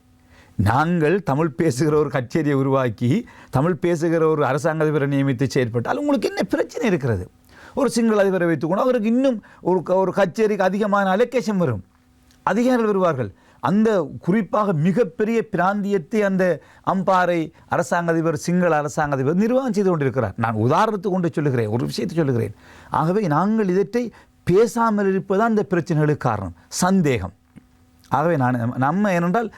நாங்கள் தமிழ் பேசுகிற ஒரு கச்சேரியை உருவாக்கி தமிழ் பேசுகிற ஒரு அரசாங்க அதிபரை நியமித்து செயற்பட்டால் உங்களுக்கு என்ன பிரச்சனை இருக்கிறது? ஒரு சிங்கள அதிபரை வைத்துக்கொண்டு அவருக்கு இன்னும் ஒரு கச்சேரிக்கு அதிகமான அலோகேஷன் வரும், அதிகாரிகள் வருவார்கள். அந்த குறிப்பாக மிகப்பெரிய பிராந்தியத்தை அந்த அம்பாறை அரசாங்க அதிபர், சிங்கள அரசாங்க அதிபர் நிர்வாகம் செய்து கொண்டிருக்கிறார். நான் உதாரணத்துக்கு கொண்டு சொல்லுகிறேன், ஒரு விஷயத்தை சொல்லுகிறேன். ஆகவே நாங்கள் இதற்றை பேசாமல் இருப்பதுதான் இந்த பிரச்சனைகளுக்கு காரணம், சந்தேகம். ஆகவே நம்ம ஏனென்றால்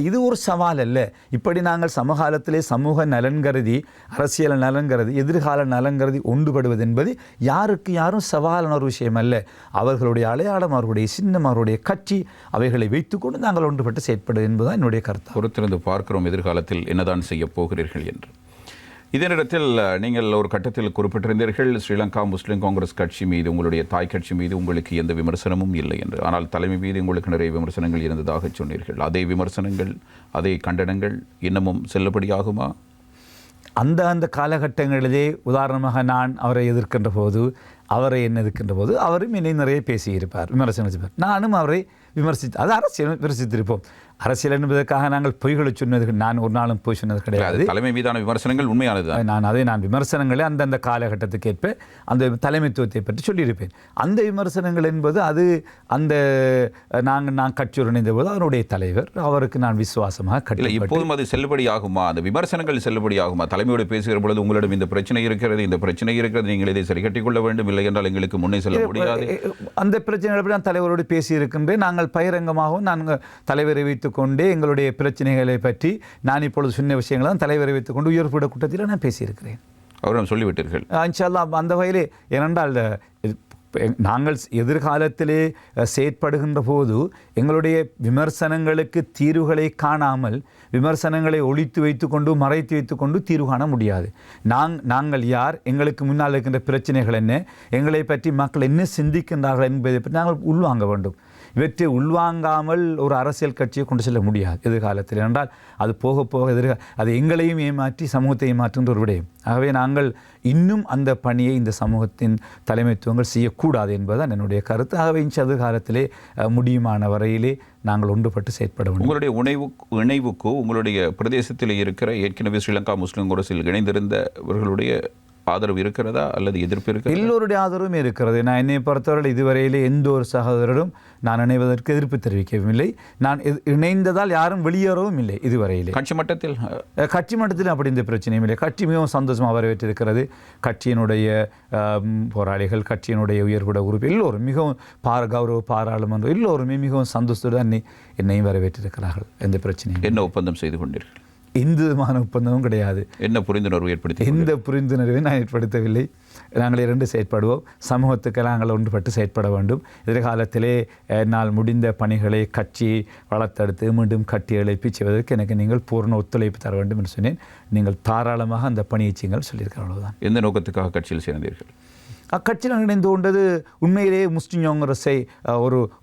இது ஒரு சவால் அல்ல. இப்படி நாங்கள் சமகாலத்திலே சமூக நலன் கருதி, அரசியல் நலன் கருதி, எதிர்கால நலன் கருதி ஒன்றுபடுவது என்பது யாருக்கு யாரும் சவாலான ஒரு விஷயம் அல்ல. அவர்களுடைய அடையாளம், அவர்களுடைய சின்னம், அவருடைய கட்சி, அவைகளை வைத்துக்கொண்டு நாங்கள் ஒன்றுபட்டு செயற்படுவது என்பதுதான் என்னுடைய கருத்து. பொறுத்திருந்து பார்க்கிறோம் எதிர்காலத்தில் என்னதான் செய்ய போகிறீர்கள் என்று. இதே நேரத்தில் நீங்கள் ஒரு கட்டத்தில் குறிப்பிட்டிருந்தீர்கள், ஸ்ரீலங்கா முஸ்லிம் காங்கிரஸ் கட்சி மீது, உங்களுடைய தாய் கட்சி மீது உங்களுக்கு எந்த விமர்சனமும் இல்லை என்று. ஆனால் தலைமை மீது உங்களுக்கு நிறைய விமர்சனங்கள் இருந்ததாக சொன்னீர்கள். அதே விமர்சனங்கள், அதே கண்டனங்கள் இன்னமும் செல்லுபடியாகுமா? அந்த காலகட்டங்களிலே உதாரணமாக நான் அவரை எதிர்க்கின்ற போது, அவரை என்ன எதிர்க்கின்ற போது அவரும் என்னை நிறைய பேசியிருப்பார், விமர்சனம் செய்வார். நானும் அவரை விமர்சித்து, அது அரசியல் விமர்சித்திருப்போம். அரசியல் என்பதற்காக நாங்கள் பொய்களை சொன்னது, நான் ஒரு நாளும் பொய் சொன்னது கிடையாது. தலைமை மீதான விமர்சனங்கள் உண்மையானது. நான் விமர்சனங்களை அந்தந்த காலகட்டத்துக்கு ஏற்ப அந்த தலைமைத்துவத்தை பற்றி சொல்லியிருப்பேன். அந்த விமர்சனங்கள் என்பது அது அந்த நான் கட்சியுடன் இணைந்த போது அவருடைய தலைவர், அவருக்கு நான் விசுவாசமாக கட்டளை. இப்போதும் அது செல்லுபடியாகுமா? அந்த விமர்சனங்கள் செல்லுபடியாகுமா? தலைமையோடு பேசுகிற பொழுது உங்களிடம் இந்த பிரச்சனை இருக்கிறது, இந்த பிரச்சனை இருக்கிறது, நீங்கள் இதை சரி கட்டிக்கொள்ள வேண்டும், இல்லை என்றால் எங்களுக்கு முன்னே செல்ல முடியாது. அந்த பிரச்சனைகளை நான் தலைவரோடு பேசியிருக்கின்றேன். நாங்கள் பகிரங்கமாகவும் நாங்கள் தலைவரை வைத்துக்கொண்டே எங்களுடைய பிரச்சனைகளை பற்றி நான் இப்பொழுது சொன்ன விஷயங்களை தான் தலைவரை வைத்துக்கொண்டு உயர்வுட கூட்டத்தில் நான் பேசியிருக்கிறேன். அவரும் சொல்லிவிட்டீர்கள். இன்ஷா அல்லாஹ் அந்த வகையிலே. ஏனென்றால் நாங்கள் எதிர்காலத்திலே செயற்படுகின்ற போது எங்களுடைய விமர்சனங்களுக்கு தீர்வுகளை காணாமல், விமர்சனங்களை ஒழித்து வைத்துக்கொண்டு மறைத்து வைத்துக்கொண்டு தீர்வு காண முடியாது. நாங்கள் யார், எங்களுக்கு முன்னால் இருக்கின்ற பிரச்சனைகள் என்ன, எங்களை பற்றி மக்கள் என்ன சிந்திக்கின்றார்கள் என்பதை பற்றி நாங்கள் உள்வாங்க வேண்டும். இவற்றை உள்வாங்காமல் ஒரு அரசியல் கட்சியை கொண்டு செல்ல முடியாது எதிர்காலத்தில். என்றால் அது போக போக அது எங்களையும் ஏமாற்றி சமூகத்தை ஏமாற்றுகின்ற ஒரு விடயம். ஆகவே நாங்கள் இன்னும் அந்த பணியை இந்த சமூகத்தின் தலைமைத்துவங்கள் செய்யக்கூடாது என்பதுதான் என்னுடைய கருத்து. ஆகவே எதிர்காலத்திலே முடியுமான வரையிலே நாங்கள் ஒன்றுபட்டு செயற்பட வேண்டும். உங்களுடைய இணைவுக்கு உங்களுடைய பிரதேசத்தில் இருக்கிற ஏற்கனவே ஸ்ரீலங்கா முஸ்லிம் காங்கிரஸில் இணைந்திருந்தவர்களுடைய ஆதரவு இருக்கிறதா அல்லது எதிர்ப்பு இருக்கிறதா? எல்லோருடைய ஆதரவும் இருக்கிறது. நான் என்னை பொறுத்தவரை இதுவரையிலே எந்த ஒரு சகோதரரும் நான் இணைவதற்கு எதிர்ப்பு தெரிவிக்கவும் இல்லை. நான் இணைந்ததால் யாரும் வெளியேறவும் இல்லை இதுவரையிலே. கட்சி மட்டத்தில் அப்படி இந்த பிரச்சனையும் இல்லை. கட்சி மிகவும் சந்தோஷமாக வரவேற்றிருக்கிறது. கட்சியினுடைய போராளிகள், கட்சியினுடைய உயர்வுட உறுப்பு எல்லோரும் மிகவும் கௌரவ பாராளுமன்றம் எல்லோருமே மிகவும் சந்தோஷத்துடன் என்னையும் வரவேற்றிருக்கிறார்கள். எந்த பிரச்சனையும். என்ன ஒப்பந்தம் செய்து கொண்டீர்கள்? எந்த விதமான ஒப்பந்தமும் கிடையாது. என்ன புரிந்துணர்வு ஏற்படுத்தி? எந்த புரிந்துணர்வை நான் ஏற்படுத்தவில்லை. நாங்கள் 2 செயற்படுவோம். சமூகத்துக்கு நாங்கள் ஒன்றுபட்டு செயற்பட வேண்டும். எதிர்காலத்திலே என்னால் முடிந்த பணிகளை கட்சியை வளர்த்தெடுத்து மீண்டும் கட்டி எழுப்பி செய்வதற்கு எனக்கு நீங்கள் பூர்ண ஒத்துழைப்பு தர வேண்டும் என்று சொன்னேன். நீங்கள் தாராளமாக அந்த பணியை செய்யுங்கள் சொல்லியிருக்கிற அவ்வளவுதான். எந்த நோக்கத்துக்காக கட்சியில் சேர்ந்தீர்கள்? அக்கட்சியில் இணைந்து கொண்டது உண்மையிலேயே முஸ்லிம் காங்கிரஸை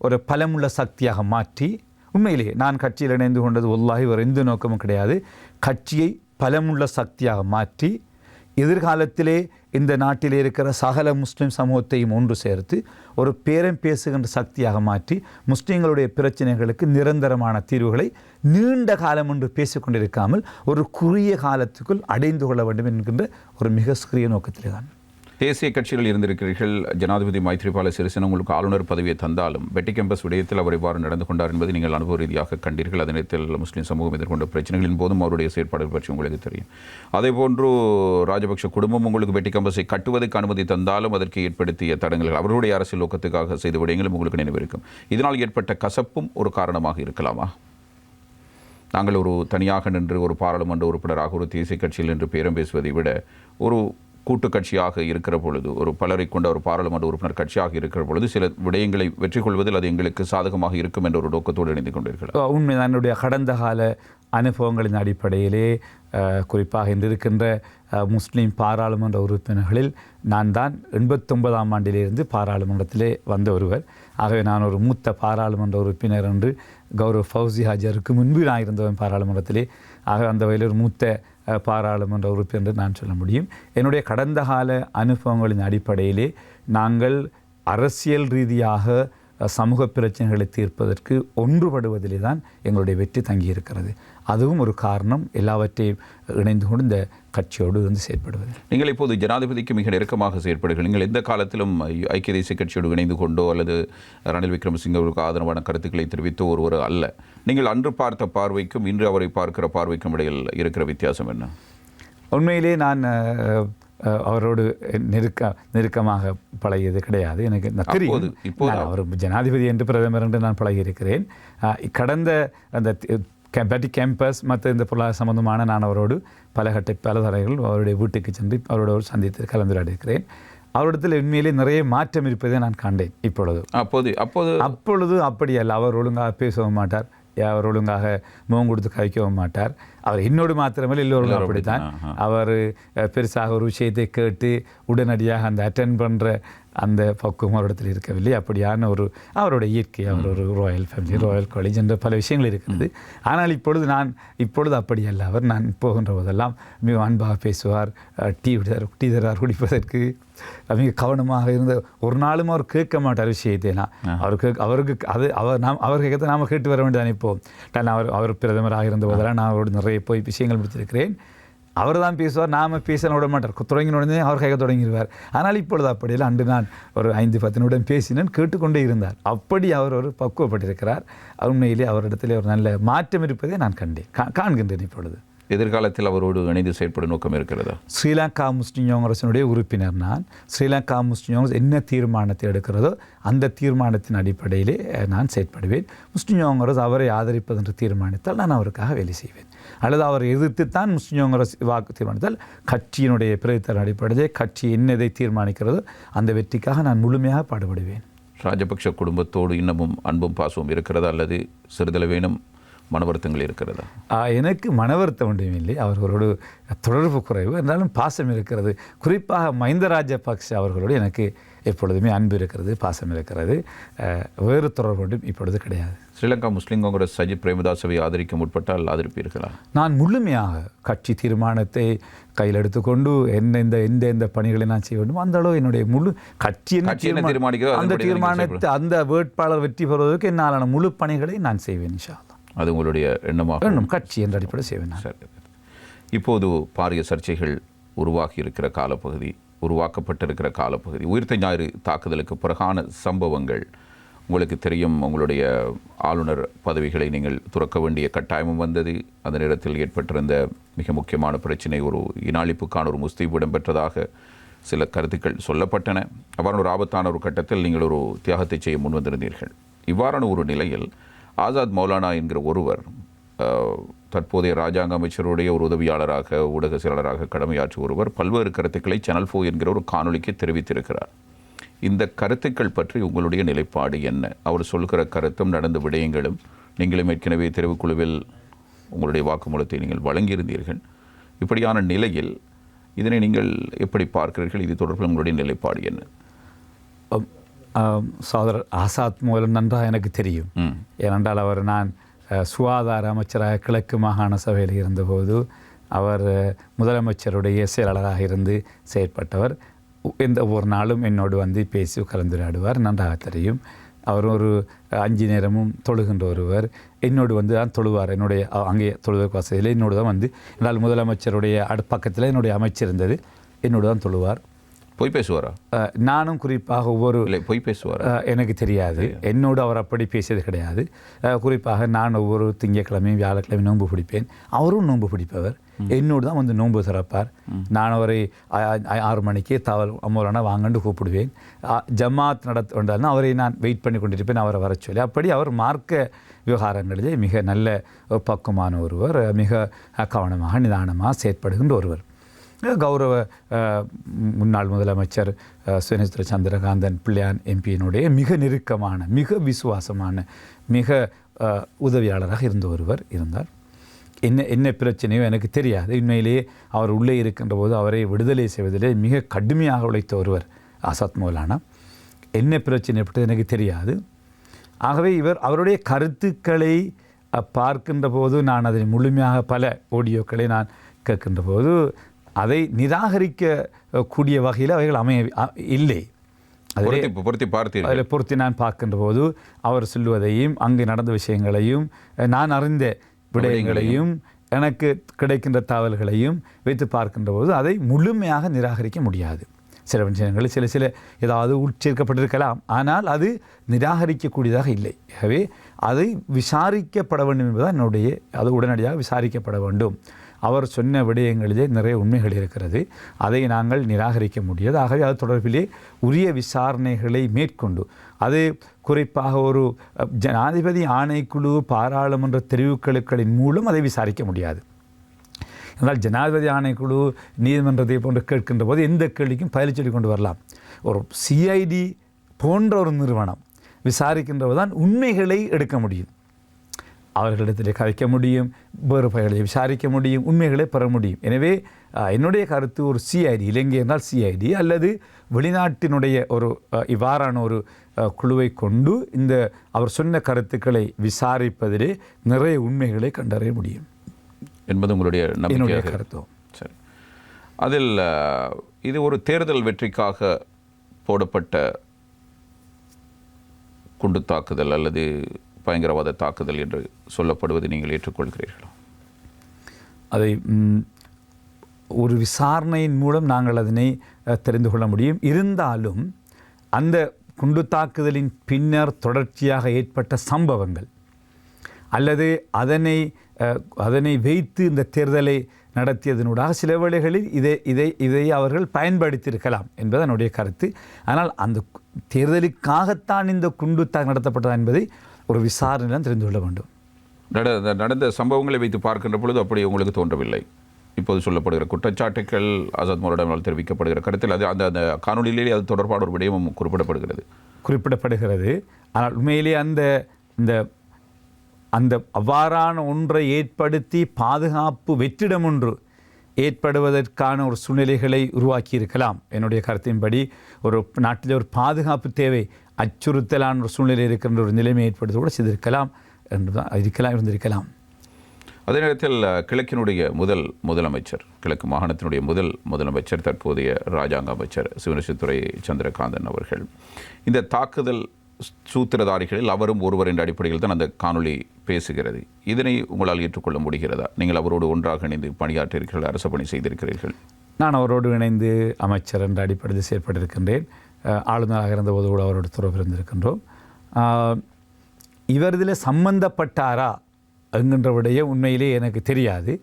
ஒரு பலமுள்ள சக்தியாக மாற்றி, உண்மையிலேயே நான் கட்சியில் இணைந்து கொண்டது வல்லாஹி ஒரு எந்த நோக்கமும் கிடையாது. கட்சியை பலமுள்ள சக்தியாக மாற்றி எதிர்காலத்திலே இந்த நாட்டிலே இருக்கிற சகல முஸ்லிம் சமூகத்தையும் ஒன்று சேர்த்து ஒரு பேரம் பேசுகின்ற சக்தியாக மாற்றி முஸ்லிம்களுடைய பிரச்சனைகளுக்கு நிரந்தரமான தீர்வுகளை நீண்ட காலம் என்று பேசிக்கொண்டிருக்காமல் ஒரு குறுகிய காலத்துக்குள் அடைந்து கொள்ள வேண்டும் என்கின்ற ஒரு மிக சிறிய நோக்கத்திலே தான். தேசிய கட்சிகள் இருந்திருக்கிறீர்கள். ஜனாதிபதி மைத்ரிபால சிறிசேன உங்களுக்கு ஆளுநர் பதவியை தந்தாலும் பெட்டி கேம்பஸ் விடயத்தில் அவர் இவ்வாறு நடந்து கொண்டார் என்பதை நீங்கள் அனுபவ ரீதியாக கண்டீர்கள். அதே நேரத்தில் முஸ்லீம் சமூகம் எதிர்கொண்ட பிரச்சனைகளின் போதும் அவருடைய செயற்பாடுகள் பற்றி உங்களுக்கு தெரியும். அதேபோன்று ராஜபக்ஷ குடும்பம் உங்களுக்கு பெட்டி கேம்பஸை கட்டுவதற்கு அனுமதி தந்தாலும் அதற்கு ஏற்படுத்திய தடங்கல்கள், அவருடைய அரசியல் நோக்கத்துக்காக செய்த விடயங்களும் உங்களுக்கு நினைவிருக்கும். இதனால் ஏற்பட்ட கசப்பும் ஒரு காரணமாக இருக்கலாமா? நாங்கள் ஒரு தனியாக நின்று ஒரு பாராளுமன்ற உறுப்பினராக ஒரு தேசிய கட்சியில் நின்று பேரம் பேசுவதை விட ஒரு கூட்டு கட்சியாக இருக்கிற பொழுது, ஒரு பலரை கொண்ட ஒரு பாராளுமன்ற உறுப்பினர் கட்சியாக இருக்கிற பொழுது சில விடயங்களை வெற்றி கொள்வதில் அது எங்களுக்கு சாதகமாக இருக்கும் என்ற ஒரு நோக்கத்தோடு இணைந்து கொண்டிருக்கிறார். உண்மைதான். என்னுடைய கடந்த கால அனுபவங்களின் அடிப்படையிலே குறிப்பாக இன்று இருக்கின்ற முஸ்லீம் பாராளுமன்ற உறுப்பினர்களில் நான் தான் 89ஆம் ஆண்டிலிருந்து பாராளுமன்றத்திலே வந்த ஒருவர். ஆகவே நான் ஒரு மூத்த பாராளுமன்ற உறுப்பினர் என்று கௌரவ் ஃபௌசி ஹாஜருக்கு முன்பு நான் இருந்தவன் பாராளுமன்றத்திலே. ஆக அந்த வகையில் ஒரு மூத்த பாராளுமன்ற உறுப்பினர் நான் சொல்ல முடியும். என்னுடைய கடந்த கால அனுபவங்களின் அடிப்படையிலே நாங்கள் அரசியல் ரீதியாக சமூக பிரச்சனைகளை தீர்ப்பதற்கு ஒன்றுபடுவதிலே தான் எங்களுடைய வெற்றி தங்கியிருக்கிறது. அதுவும் ஒரு காரணம், எல்லாவற்றையும் இணைந்து கொண்டு இந்த கட்சியோடு செயற்படுவது. நீங்கள் இப்போது ஜனாதிபதிக்கு மிக நெருக்கமாக செயற்படுகிறீர்கள். நீங்கள் எந்த காலத்திலும் ஐக்கிய தேசிய கட்சியோடு இணைந்து கொண்டோ அல்லது ரணில் விக்ரமசிங்கவுக்கு ஆதரவான கருத்துக்களை தெரிவித்தோ ஒருவர் அல்ல. நீங்கள் அன்று பார்த்த பார்வைக்கும் இன்று அவரை பார்க்கிற பார்வைக்கும் இடையில் இருக்கிற வித்தியாசம் என்ன? உண்மையிலே நான் அவரோடு நெருக்கமாக பழகியது கிடையாது. எனக்கு தெரியும், அவர் ஜனாதிபதி என்று பிரதமர் என்று நான் பழகியிருக்கிறேன். கடந்த அந்த பேட்டி கேம்பஸ் மற்ற இந்த பொருளாதார சம்பந்தமான நான் அவரோடு பல தடவைகள் அவருடைய வீட்டுக்கு சென்று அவரோடு சந்தித்து கலந்துரையாடியிருக்கிறேன். அவரிடத்தில் உண்மையிலே நிறைய மாற்றம் இருப்பதை நான் கண்டேன். அப்பொழுது அப்படி அல்ல. அவர் ஒழுங்காக பேசவும் மாட்டார், அவர் ஒழுங்காக முகம் கொடுத்து கழிக்கவும் மாட்டார். அவர் என்னோடு மாத்திரமே எல்லோரும் அப்படித்தான். அவர் பெருசாக ஒரு விஷயத்தை கேட்டு உடனடியாக அந்த அட்டென்ட் பண்ணுற அந்த பக்குவம் அவரிடத்தில் இருக்கவில்லை. அப்படியான அவருடைய இயற்கை, அவர் ஒரு ராயல் ஃபேமிலி, ராயல் காலேஜ் என்ற பல விஷயங்கள் இருக்கிறது. ஆனால் இப்பொழுது அப்படி அல்ல. அவர் நான் போகின்ற போதெல்லாம் மிக அன்பாக பேசுவார், டீ தரார் குடிப்பதற்கு மிக கவனமாக இருந்த ஒரு நாளும் அவர் கேட்க மாட்டார் விஷயத்தைனா. அவருக்கு அவர் கேட்க நாம் கேட்டு வர வேண்டியதான். இப்போது அவர் பிரதமராக இருந்த போதெல்லாம் நான் அவரோடு நிறைய போய் விஷயங்கள் முடித்திருக்கிறேன். அவர் தான் பேசுவார், நாம் பேச விட மாட்டார். தொடங்கின உடனே அவர் கைக தொடங்கிடுவார். ஆனால் இப்பொழுது அப்படியெல்லாம் அன்று நான் ஒரு 5-10 நிமிடம் பேசினேன், கேட்டுக்கொண்டே இருந்தார். அப்படி அவர் ஒரு பக்குவப்பட்டிருக்கிறார். உண்மையிலே அவரிடத்தில் ஒரு நல்ல மாற்றம் இருப்பதை நான் காண்கின்றேன். இப்பொழுது எதிர்காலத்தில் அவரோடு இணைந்து செயற்படும் நோக்கம் இருக்கிறதா? ஸ்ரீலங்கா முஸ்லிம் காங்கிரசினுடைய உறுப்பினர் நான். ஸ்ரீலங்கா முஸ்லிம் காங்கிரஸ் என்ன தீர்மானத்தை எடுக்கிறதோ அந்த தீர்மானத்தின் அடிப்படையிலே நான் செயற்படுவேன். முஸ்லிம் காங்கிரஸ் அவரை ஆதரிப்பது என்று தீர்மானித்தால் நான் அவருக்காக வேலை செய்வேன். அல்லது அவரை எதிர்த்துத்தான் முஸ்லிம் காங்கிரஸ் வாக்கு தீர்மானித்தால் கட்சியினுடைய பிரதித்தல் அடிப்படையிலே கட்சி என்னதை தீர்மானிக்கிறதோ அந்த வெற்றிக்காக நான் முழுமையாக பாடுபடுவேன். ராஜபக்ஷ குடும்பத்தோடு இன்னமும் அன்பும் பாசமும் இருக்கிறதா அல்லது சிறிதளவேனும் மனவருத்தங்கள் இருக்கிறதா? எனக்கு மனவருத்தம் ஒன்றும் இல்லை. அவர்களோடு தொடர்பு குறைவு, இருந்தாலும் பாசம் இருக்கிறது. குறிப்பாக மஹிந்த ராஜபக்ஷ அவர்களோடு எனக்கு எப்பொழுதுமே அன்பு இருக்கிறது, பாசம் இருக்கிறது. வேறு தொடர்பு ஒன்றும் இப்பொழுது கிடையாது. ஸ்ரீலங்கா முஸ்லிம் காங்கிரஸ் சஜித் பிரேமதாசவை ஆதரிக்க முற்பட்டால் ஆதரிப்பீர்களா? நான் முழுமையாக கட்சி தீர்மானத்தை கையில் எடுத்துக்கொண்டு எந்த பணிகளை நான் செய்ய வேண்டும் அந்த அளவு என்னுடைய முழு கட்சி அந்த தீர்மானத்தை அந்த வேட்பாளர் வெற்றி பெறுவதற்கு என்னாலான முழு பணிகளை நான் செய்வேன். இன்ஷா அல்லாஹ். அது உங்களுடைய எண்ணமாக கட்சி என்ற அடிப்படை செய்வேன். இப்போது பாரிய சர்ச்சைகள் உருவாக்கப்பட்டிருக்கிற காலப்பகுதி, உயிர்த்த ஞாயிறு தாக்குதலுக்கு பிறகான சம்பவங்கள் உங்களுக்கு தெரியும். உங்களுடைய ஆளுநர் பதவிகளை நீங்கள் துறக்க வேண்டிய கட்டாயமும் வந்தது. அந்த நேரத்தில் ஏற்பட்டிருந்த மிக முக்கியமான பிரச்சனை, ஒரு இனாளிப்புக்கான ஒரு முஸ்தீபு இடம்பெற்றதாக சில கருத்துக்கள் சொல்லப்பட்டன. அவ்வாறான ஒரு ஆபத்தான ஒரு கட்டத்தில் நீங்கள் ஒரு தியாகத்தை செய்ய முன்வந்திருந்தீர்கள். இவ்வாறான ஒரு நிலையில் ஆசாத் மௌலானா என்கிற ஒருவர் தற்போதைய ராஜாங்க அமைச்சருடைய ஒரு உதவியாளராக, ஊடக செயலாளராக கடமையாற்றிய ஒருவர் பல்வேறு கருத்துக்களை சேனல் 4 என்கிற ஒரு காணொலிக்கு தெரிவித்திருக்கிறார். இந்த கருத்துக்கள் பற்றி உங்களுடைய நிலைப்பாடு என்ன? அவர் சொல்கிற கருத்தும் நடந்த விடயங்களும், நீங்களும் ஏற்கனவே தெரிவுக்குழுவில் உங்களுடைய வாக்குமூலத்தை நீங்கள் வழங்கியிருந்தீர்கள். இப்படியான நிலையில் இதனை நீங்கள் எப்படி பார்க்கிறீர்கள்? இது தொடர்பில் உங்களுடைய நிலைப்பாடு என்ன? சகோதரர் ஆசாத் மூலம் நன்றாக எனக்கு தெரியும். ஏனென்றால் நான் சுகாதார அமைச்சராக கிழக்கு மாகாண சபையில் இருந்தபோது அவர் முதலமைச்சருடைய செயலாளராக இருந்து செயற்பட்டவர். எந்த ஒரு நாளும் என்னோடு பேசி கலந்துரையாடுவார், நன்றாக தெரியும். அவர் ஒரு 5 நேரமும் தொழுகின்ற ஒருவர். என்னோடு தான் தொழுவார். என்னுடைய அங்கே தொழுவதற்கு வசதியில் என்னோடு தான் என்னால் முதலமைச்சருடைய பக்கத்தில் என்னுடைய அமைச்சர் இருந்தது, என்னோடு தான் தொழுவார். பொய் பேசுவாரா? நானும் குறிப்பாக பொய் பேசுவாரா எனக்கு தெரியாது. என்னோடு அவர் அப்படி பேசியது கிடையாது. குறிப்பாக நான் ஒவ்வொரு திங்கட்கிழமையும் வியாழக்கிழமையும் நோன்பு பிடிப்பேன். அவரும் நோன்பு பிடிப்பவர். என்னோடு தான் நோன்பு திறப்பார். நான் அவரை 6 மணிக்கு அம்மோரானா வாங்கன்னு கூப்பிடுவேன். ஜமாத் வந்தாலும் அவரை நான் வெயிட் பண்ணி கொண்டிருப்பேன், அவரை வர சொல்லி. அப்படி அவர் மார்க்க விவகாரங்களிலே மிக நல்ல பக்குவமான ஒருவர், மிக கவனமாக நிதானமாக செயற்படுகின்ற ஒருவர். கௌரவ முன்னாள் முதலமைச்சர் சுரேந்திர சந்திரகாந்தன் பிள்ளையான் எம்பியினுடைய மிக நெருக்கமான, மிக விசுவாசமான, மிக உதவியாளராக இருந்த ஒருவர் இருந்தார். என்ன பிரச்சனையோ எனக்கு தெரியாது. உண்மையிலேயே அவர் உள்ளே இருக்கின்ற போது அவரை விடுதலை செய்வதிலே மிக கடுமையாக உழைத்த ஒருவர் ஆசாத் மௌலானா. என்ன பிரச்சனை எப்படிது எனக்கு தெரியாது. ஆகவே அவருடைய கருத்துக்களை பார்க்கின்ற போது, நான் அதை முழுமையாக பல ஆடியோக்களை நான் கேட்கின்ற போது அதை நிராகரிக்கக்கூடிய வகையில் அவைகள் இல்லை. அதில் பொருத்தி நான் பார்க்கின்ற போது அவர் சொல்லுவதையும் அங்கு நடந்த விஷயங்களையும் நான் அறிந்த விடயங்களையும் எனக்கு கிடைக்கின்ற தகவல்களையும் வைத்து பார்க்கின்ற போது அதை முழுமையாக நிராகரிக்க முடியாது. சில விஷயங்களில் சில ஏதாவது உட்சேர்க்கப்பட்டிருக்கலாம், ஆனால் அது நிராகரிக்கக்கூடியதாக இல்லை. ஆகவே அதை விசாரிக்கப்பட வேண்டும் என்பதுதான் என்னுடைய, அது உடனடியாக விசாரிக்கப்பட வேண்டும். அவர் சொன்ன விடயங்களிலே நிறைய உண்மைகள் இருக்கிறது, அதை நாங்கள் நிராகரிக்க முடியாது. ஆகவே அது தொடர்பிலே உரிய விசாரணைகளை மேற்கொண்டு, அது குறிப்பாக ஒரு ஜனாதிபதி ஆணைக்குழு பாராளுமன்ற தெரிவுக்குழுக்களின் மூலம் அதை விசாரிக்க முடியாது. என்றால் ஜனாதிபதி ஆணைக்குழு நீதிமன்றத்தை போன்று கேட்கின்ற போது எந்த கேள்விக்கும் பதில் சொல்லி கொண்டு வரலாம். ஒரு CID போன்ற ஒரு நிறுவனம் விசாரிக்கின்ற போது தான் உண்மைகளை எடுக்க முடியும், அவர்களிடத்தில் கதைக்க முடியும், வேறு பகைகளை விசாரிக்க முடியும், உண்மைகளை பெற முடியும். எனவே என்னுடைய கருத்து, ஒரு CID, இலங்கை என்றால் CID அல்லது வெளிநாட்டினுடைய ஒரு இவ்வாறான ஒரு குழுவை கொண்டு அவர் சொன்ன கருத்துக்களை விசாரிப்பதிலே நிறைய உண்மைகளை கண்டறிய முடியும் என்பது உங்களுடைய என்னுடைய கருத்தும். சரி, அதில் இது ஒரு தேர்தல் வெற்றிக்காக போடப்பட்ட குண்டு தாக்குதல் அல்லது பயங்கரவாத தாக்குதல் என்று சொல்லப்படுவதை நீங்கள் ஏற்றுக்கொள்கிறீர்களா? அதை ஒரு விசாரணையின் மூலம் நாங்கள் அதனை தெரிந்து கொள்ள முடியும். இருந்தாலும் அந்த குண்டு தாக்குதலின் பின்னர் தொடர்ச்சியாக ஏற்பட்ட சம்பவங்கள் அல்லது அதனை வைத்து இந்த தேர்தலை நடத்தியதனூடாக சில வேளைகளில் இதை அவர்கள் பயன்படுத்தியிருக்கலாம் என்பது என்னுடைய கருத்து. ஆனால் அந்த தேர்தலுக்காகத்தான் இந்த குண்டு நடத்தப்பட்டதா என்பதை ஒரு விசாரணையில்தான் தெரிந்து கொள்ள வேண்டும். நடந்த சம்பவங்களை வைத்து பார்க்கின்ற பொழுது அப்படி உங்களுக்கு தோன்றவில்லை? இப்போது சொல்லப்படுகிற குற்றச்சாட்டுகள் ஆசாத் மௌலானாவால் தெரிவிக்கப்படுகிற கருத்தில் அது அந்த காணொலியிலேயே அது தொடர்பான ஒரு விடயமும் குறிப்பிடப்படுகிறது. ஆனால் உண்மையிலே அந்த அவ்வாறான ஒன்றை ஏற்படுத்தி பாதுகாப்பு வெற்றிடம் ஒன்று ஏற்படுவதற்கான ஒரு சூழ்நிலைகளை உருவாக்கி இருக்கலாம். என்னுடைய கருத்தின்படி ஒரு நாட்டில் ஒரு பாதுகாப்பு தேவை, அச்சுறுத்தலான ஒரு சூழ்நிலை இருக்கின்ற ஒரு நிலைமை ஏற்படுத்த கூட செய்திருக்கலாம் இருந்திருக்கலாம். அதே நேரத்தில் கிழக்கினுடைய முதலமைச்சர், கிழக்கு மாகாணத்தினுடைய முதலமைச்சர், தற்போதைய இராஜாங்க அமைச்சர் சிவனேசத்துறை சந்திரகாந்தன் அவர்கள் இந்த தாக்குதல் சூத்திரதாரிகளில் அவரும் ஒருவர் என்ற அடிப்படையில் தான் அந்த காணொளி பேசுகிறது. இதனை உங்களால் ஏற்றுக்கொள்ள முடிகிறதா? நீங்கள் அவரோடு ஒன்றாக இணைந்து பணியாற்றியிருக்கிறீர்கள், அரசு பணி செய்திருக்கிறீர்கள். நான் அவரோடு இணைந்து அமைச்சர் என்ற அடிப்படையில் செயற்பட்டிருக்கின்றேன். ஆளுநராக இருந்தபோது கூட அவரோடு தொடர்பு இருந்திருக்கின்றோம். இவர் இதில் சம்பந்தப்பட்டாரா என்கின்ற விடயம் உண்மையிலே எனக்கு தெரியாது.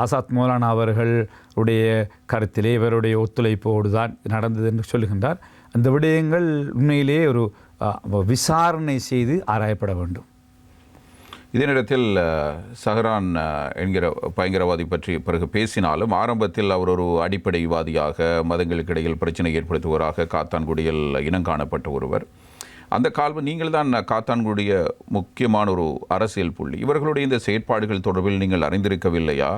ஆசாத் மௌலானா அவர்களுடைய கருத்திலே இவருடைய ஒத்துழைப்போடு தான் நடந்தது என்று சொல்லுகின்றார். அந்த விடயங்கள் உண்மையிலே ஒரு விசாரணை செய்து ஆராயப்பட வேண்டும். இதே நேரத்தில் சஹரான் என்கிற பயங்கரவாதி பற்றி பிறகு பேசினாலும் ஆரம்பத்தில் அவர் ஒரு அடிப்படைவாதியாக, மதங்களுக்கு இடையில் பிரச்சனை ஏற்படுத்துவராக காத்தான்குடியில் இனங்காணப்பட்ட ஒருவர். அந்த காலம் நீங்கள் தான் காத்தான்குடிய முக்கியமான ஒரு அரசியல் புள்ளி. இவர்களுடைய இந்த செயற்பாடுகள் தொடர்பில் நீங்கள் அறிந்திருக்கவில்லையா?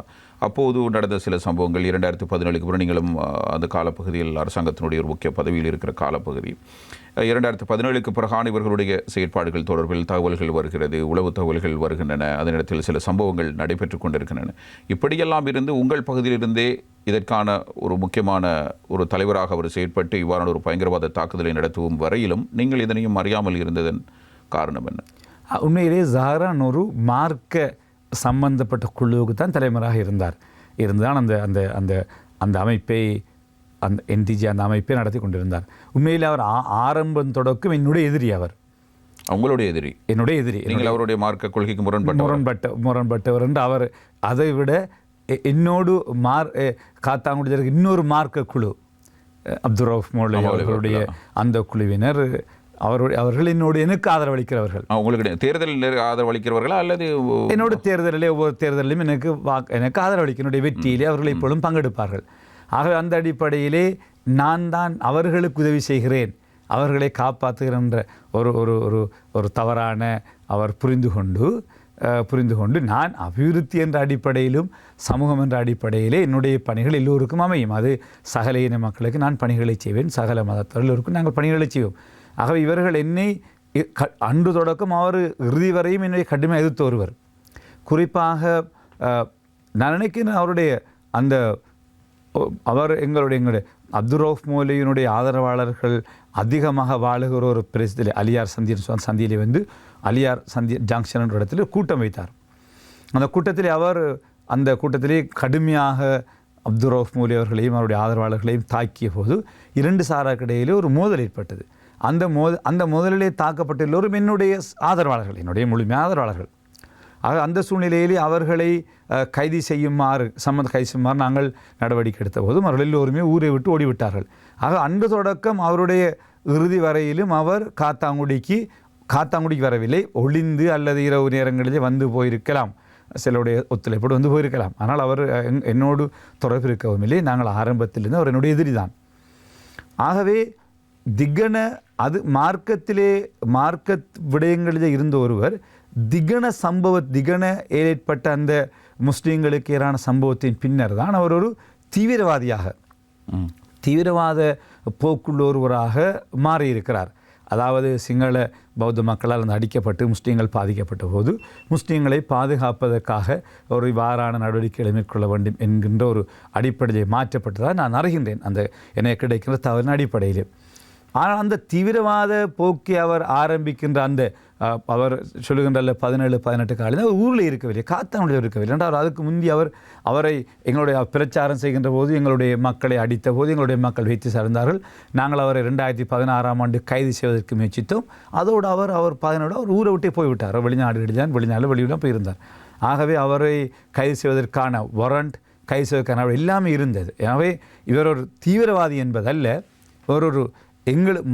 அப்போது நடந்த சில சம்பவங்கள் 2017க்கு பிறகு நீங்களும் அந்த காலப்பகுதியில் அரசாங்கத்தினுடைய ஒரு முக்கிய பதவியில் இருக்கிற காலப்பகுதி. 2017க்கு பிறகான இவர்களுடைய செயற்பாடுகள் தொடர்பில் தகவல்கள் வருகிறது, உளவு தகவல்கள் வருகின்றன, அதே நேரத்தில் சில சம்பவங்கள் நடைபெற்று கொண்டிருக்கின்றன. இப்படியெல்லாம் இருந்து உங்கள் பகுதியிலிருந்தே இதற்கான ஒரு முக்கியமான ஒரு தலைவராக அவர் செயற்பட்டு இவ்வாறான ஒரு பயங்கரவாத தாக்குதலை நடத்தும் வரையிலும் நீங்கள் இதனையும் அறியாமல் இருந்ததன் காரணம் என்ன? உண்மையிலே சஹரான் ஒரு மார்க்க சம்பந்தப்பட்ட குழுவுக்கு தான் தலைவராக இருந்தான். அந்த அமைப்பை NTG அந்த அமைப்பை நடத்தி கொண்டிருந்தார். உண்மையில் அவர் ஆரம்பம் தொடக்கம் என்னுடைய எதிரி. அவர் என்னுடைய எதிரி. நீங்கள் அவருடைய மார்க்க கொள்கைக்கு முரண்பட்டவர் என்று அவர் அதை விட என்னோடு காத்தாங்குடியில் இன்னொரு மார்க்க குழு அப்துல் ரவுஃப் மௌலவி அவர்களுடைய அந்த குழுவினர் அவர்கள் என்னோடு எனக்கு ஆதரவளிக்கிறவர்கள். உங்களுக்கு தேர்தலில் ஆதரவளிக்கிறவர்களா அல்லது என்னோட தேர்தலிலே ஒவ்வொரு தேர்தலிலும் எனக்கு ஆதரவளிக்க என்னுடைய வெற்றியிலே அவர்கள் இப்பொழுதும் பங்கெடுப்பார்கள். ஆகவே அந்த அடிப்படையிலே நான் தான் அவர்களுக்கு உதவி செய்கிறேன், அவர்களை காப்பாற்றுகின்ற ஒரு ஒரு ஒரு ஒரு தவறான அவர் புரிந்து கொண்டு நான் அபிவிருத்தி என்ற அடிப்படையிலும் சமூகம் என்ற அடிப்படையிலே என்னுடைய பணிகள் எல்லோருக்கும் அமையும். அது சகல இன மக்களுக்கு நான் பணிகளை செய்வேன், சகல மதத்தவர்களுக்கும் நாங்கள் பணிகளை செய்வோம். ஆகவே இவர்கள் என்னை அன்று தொடக்கம் அவர் இறுதி வரையும் என்னை கடுமையாக எதிர்த்து வருவர். குறிப்பாக நான் நினைக்கிறேன் அவருடைய அந்த அவர் எங்களுடைய அப்துல் ரவுஃப் மௌலவியினுடைய ஆதரவாளர்கள் அதிகமாக வாழுகிற ஒரு பிரதேசத்தில் அலியார் சந்தியிலே வந்து அலியார் சந்தி ஜங்ஷன் என்ற இடத்துல கூட்டம் வைத்தார். அந்த கூட்டத்திலே கடுமையாக அப்துல் ரவுஃப் மௌலவி அவர்களையும் அவருடைய ஆதரவாளர்களையும் தாக்கிய போது 2 சாராருக்கு இடையிலே ஒரு மோதல் ஏற்பட்டது. அந்த மோதலிலே தாக்கப்பட்ட எல்லோரும் என்னுடைய ஆதரவாளர்கள், என்னுடைய முழுமையான ஆதரவாளர்கள். ஆக அந்த சூழ்நிலையிலே அவர்களை கைது செய்யுமாறு நாங்கள் நடவடிக்கை எடுத்த போதும் அவர்கள் எல்லோருமே ஊரை விட்டு ஓடிவிட்டார்கள். ஆக அன்று தொடக்கம் அவருடைய இறுதி வரையிலும் அவர் காத்தாங்குடிக்கு வரவில்லை, ஒளிந்து அல்லது இரவு நேரங்களிலே வந்து போயிருக்கலாம், சிலருடைய ஒத்துழைப்போடு வந்து போயிருக்கலாம். ஆனால் அவர் என்னோடு தொடர்பு இருக்கவும் இல்லை. நாங்கள் ஆரம்பத்திலிருந்து அவர் என்னுடைய எதிரி தான். ஆகவே அது மார்க்க விடயங்களிலே இருந்த ஒருவர் திகன ஏற்பட்ட அந்த முஸ்லீம்களுக்கு எதிரான சம்பவத்தின் பின்னர் தான் அவர் ஒரு தீவிரவாத போக்குள்ள ஒருவராக மாறியிருக்கிறார். அதாவது சிங்கள பௌத்த மக்களால் அந்த அடிக்கப்பட்டு முஸ்லீம்கள் பாதிக்கப்பட்ட போது முஸ்லீம்களை பாதுகாப்பதற்காக ஒரு இவ்வாறான நடவடிக்கைகளை மேற்கொள்ள வேண்டும் என்கின்ற ஒரு அடிப்படையை மாற்றப்பட்டதாக நான் அறிகின்றேன், அந்த எனக்கு கிடைக்கின்ற தவறின் அடிப்படையில். ஆனால் அந்த தீவிரவாத போக்கை அவர் ஆரம்பிக்கின்ற அவர் சொல்லுகின்ற 17-18 காலையில் அவர் ஊரில் இருக்கவில்லை, காத்தாங்குடியில் இருக்கவில்லை. என்றால் அதுக்கு முந்தி அவரை எங்களுடைய பிரச்சாரம் செய்கின்ற போது எங்களுடைய மக்களை அடித்த போது எங்களுடைய மக்கள் வைத்து சார்ந்தார்கள். நாங்கள் அவரை 2016ஆம் ஆண்டு கைது செய்வதற்கு முயற்சித்தோம். அதோடு அவர் 17 அவர் ஊரை விட்டே போய்விட்டார். வெளிநாடு போயிருந்தார். ஆகவே அவரை கைது செய்வதற்கான வாரண்ட், கைது செய்வதற்கான எல்லாமே இருந்தது. எனவே இவர் ஒரு தீவிரவாதி என்பதல்ல, ஒரு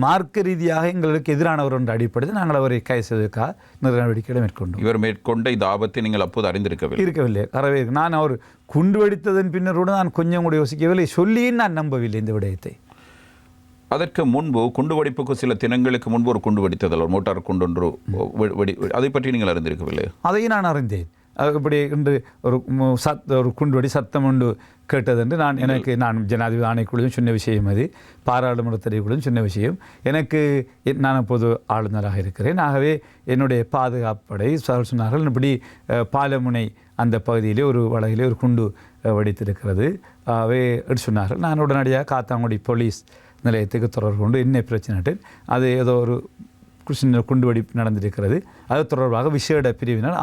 மார்க்க ரீதியாக எங்களுக்கு எதிரானவர் என்ற அடிப்படையில் நாங்கள் அவரை கைது செய்வதற்காக நடவடிக்கைகளை மேற்கொண்டோம். இவர் மேற்கொண்ட இந்த ஆபத்தை நீங்கள் அப்போது அறிந்திருக்கவில்லை? அறவே நான் அவர் குண்டு வெடித்ததன் பின்னரோடு நான் கொஞ்சம் கூட யோசிக்கவில்லை, சொல்லியும் நான் நம்பவில்லை இந்த விடயத்தை. அதற்கு முன்பு குண்டு வெடிப்புக்கு சில தினங்களுக்கு முன்பு ஒரு குண்டு வெடித்ததில் ஒரு மோட்டார் குண்டு ஒன்று அதை பற்றி நீங்கள் அறிந்திருக்கவில்லை? அதையும் நான் அறிந்தேன். இப்படி இன்று ஒரு குண்டுவெடி சத்தம் ஒன்று கேட்டதென்று நான் ஜனாதிபதி ஆணைக்குழுவும் சொன்ன விஷயம், அது பாராளுமன்ற தெரிவுக்குழுவும் சொன்ன விஷயம். நான் அப்போது ஆளுநராக இருக்கிறேன். ஆகவே என்னுடைய பாதுகாப்படை சொன்னார்கள், இப்படி பாலமுனை அந்த பகுதியிலே ஒரு வழக்கிலே ஒரு குண்டு வெடித்திருக்கிறது அவை சொன்னார்கள். நான் உடனடியாக காத்தாங்குடி போலீஸ் நிலையத்துக்கு தொடர்பு கொண்டு என்ன பிரச்சனை, அது ஏதோ ஒரு குண்டு வெடிப்பு நடந்திருக்கிறது, அது தொடர்பாக விசேட பிரிவினர்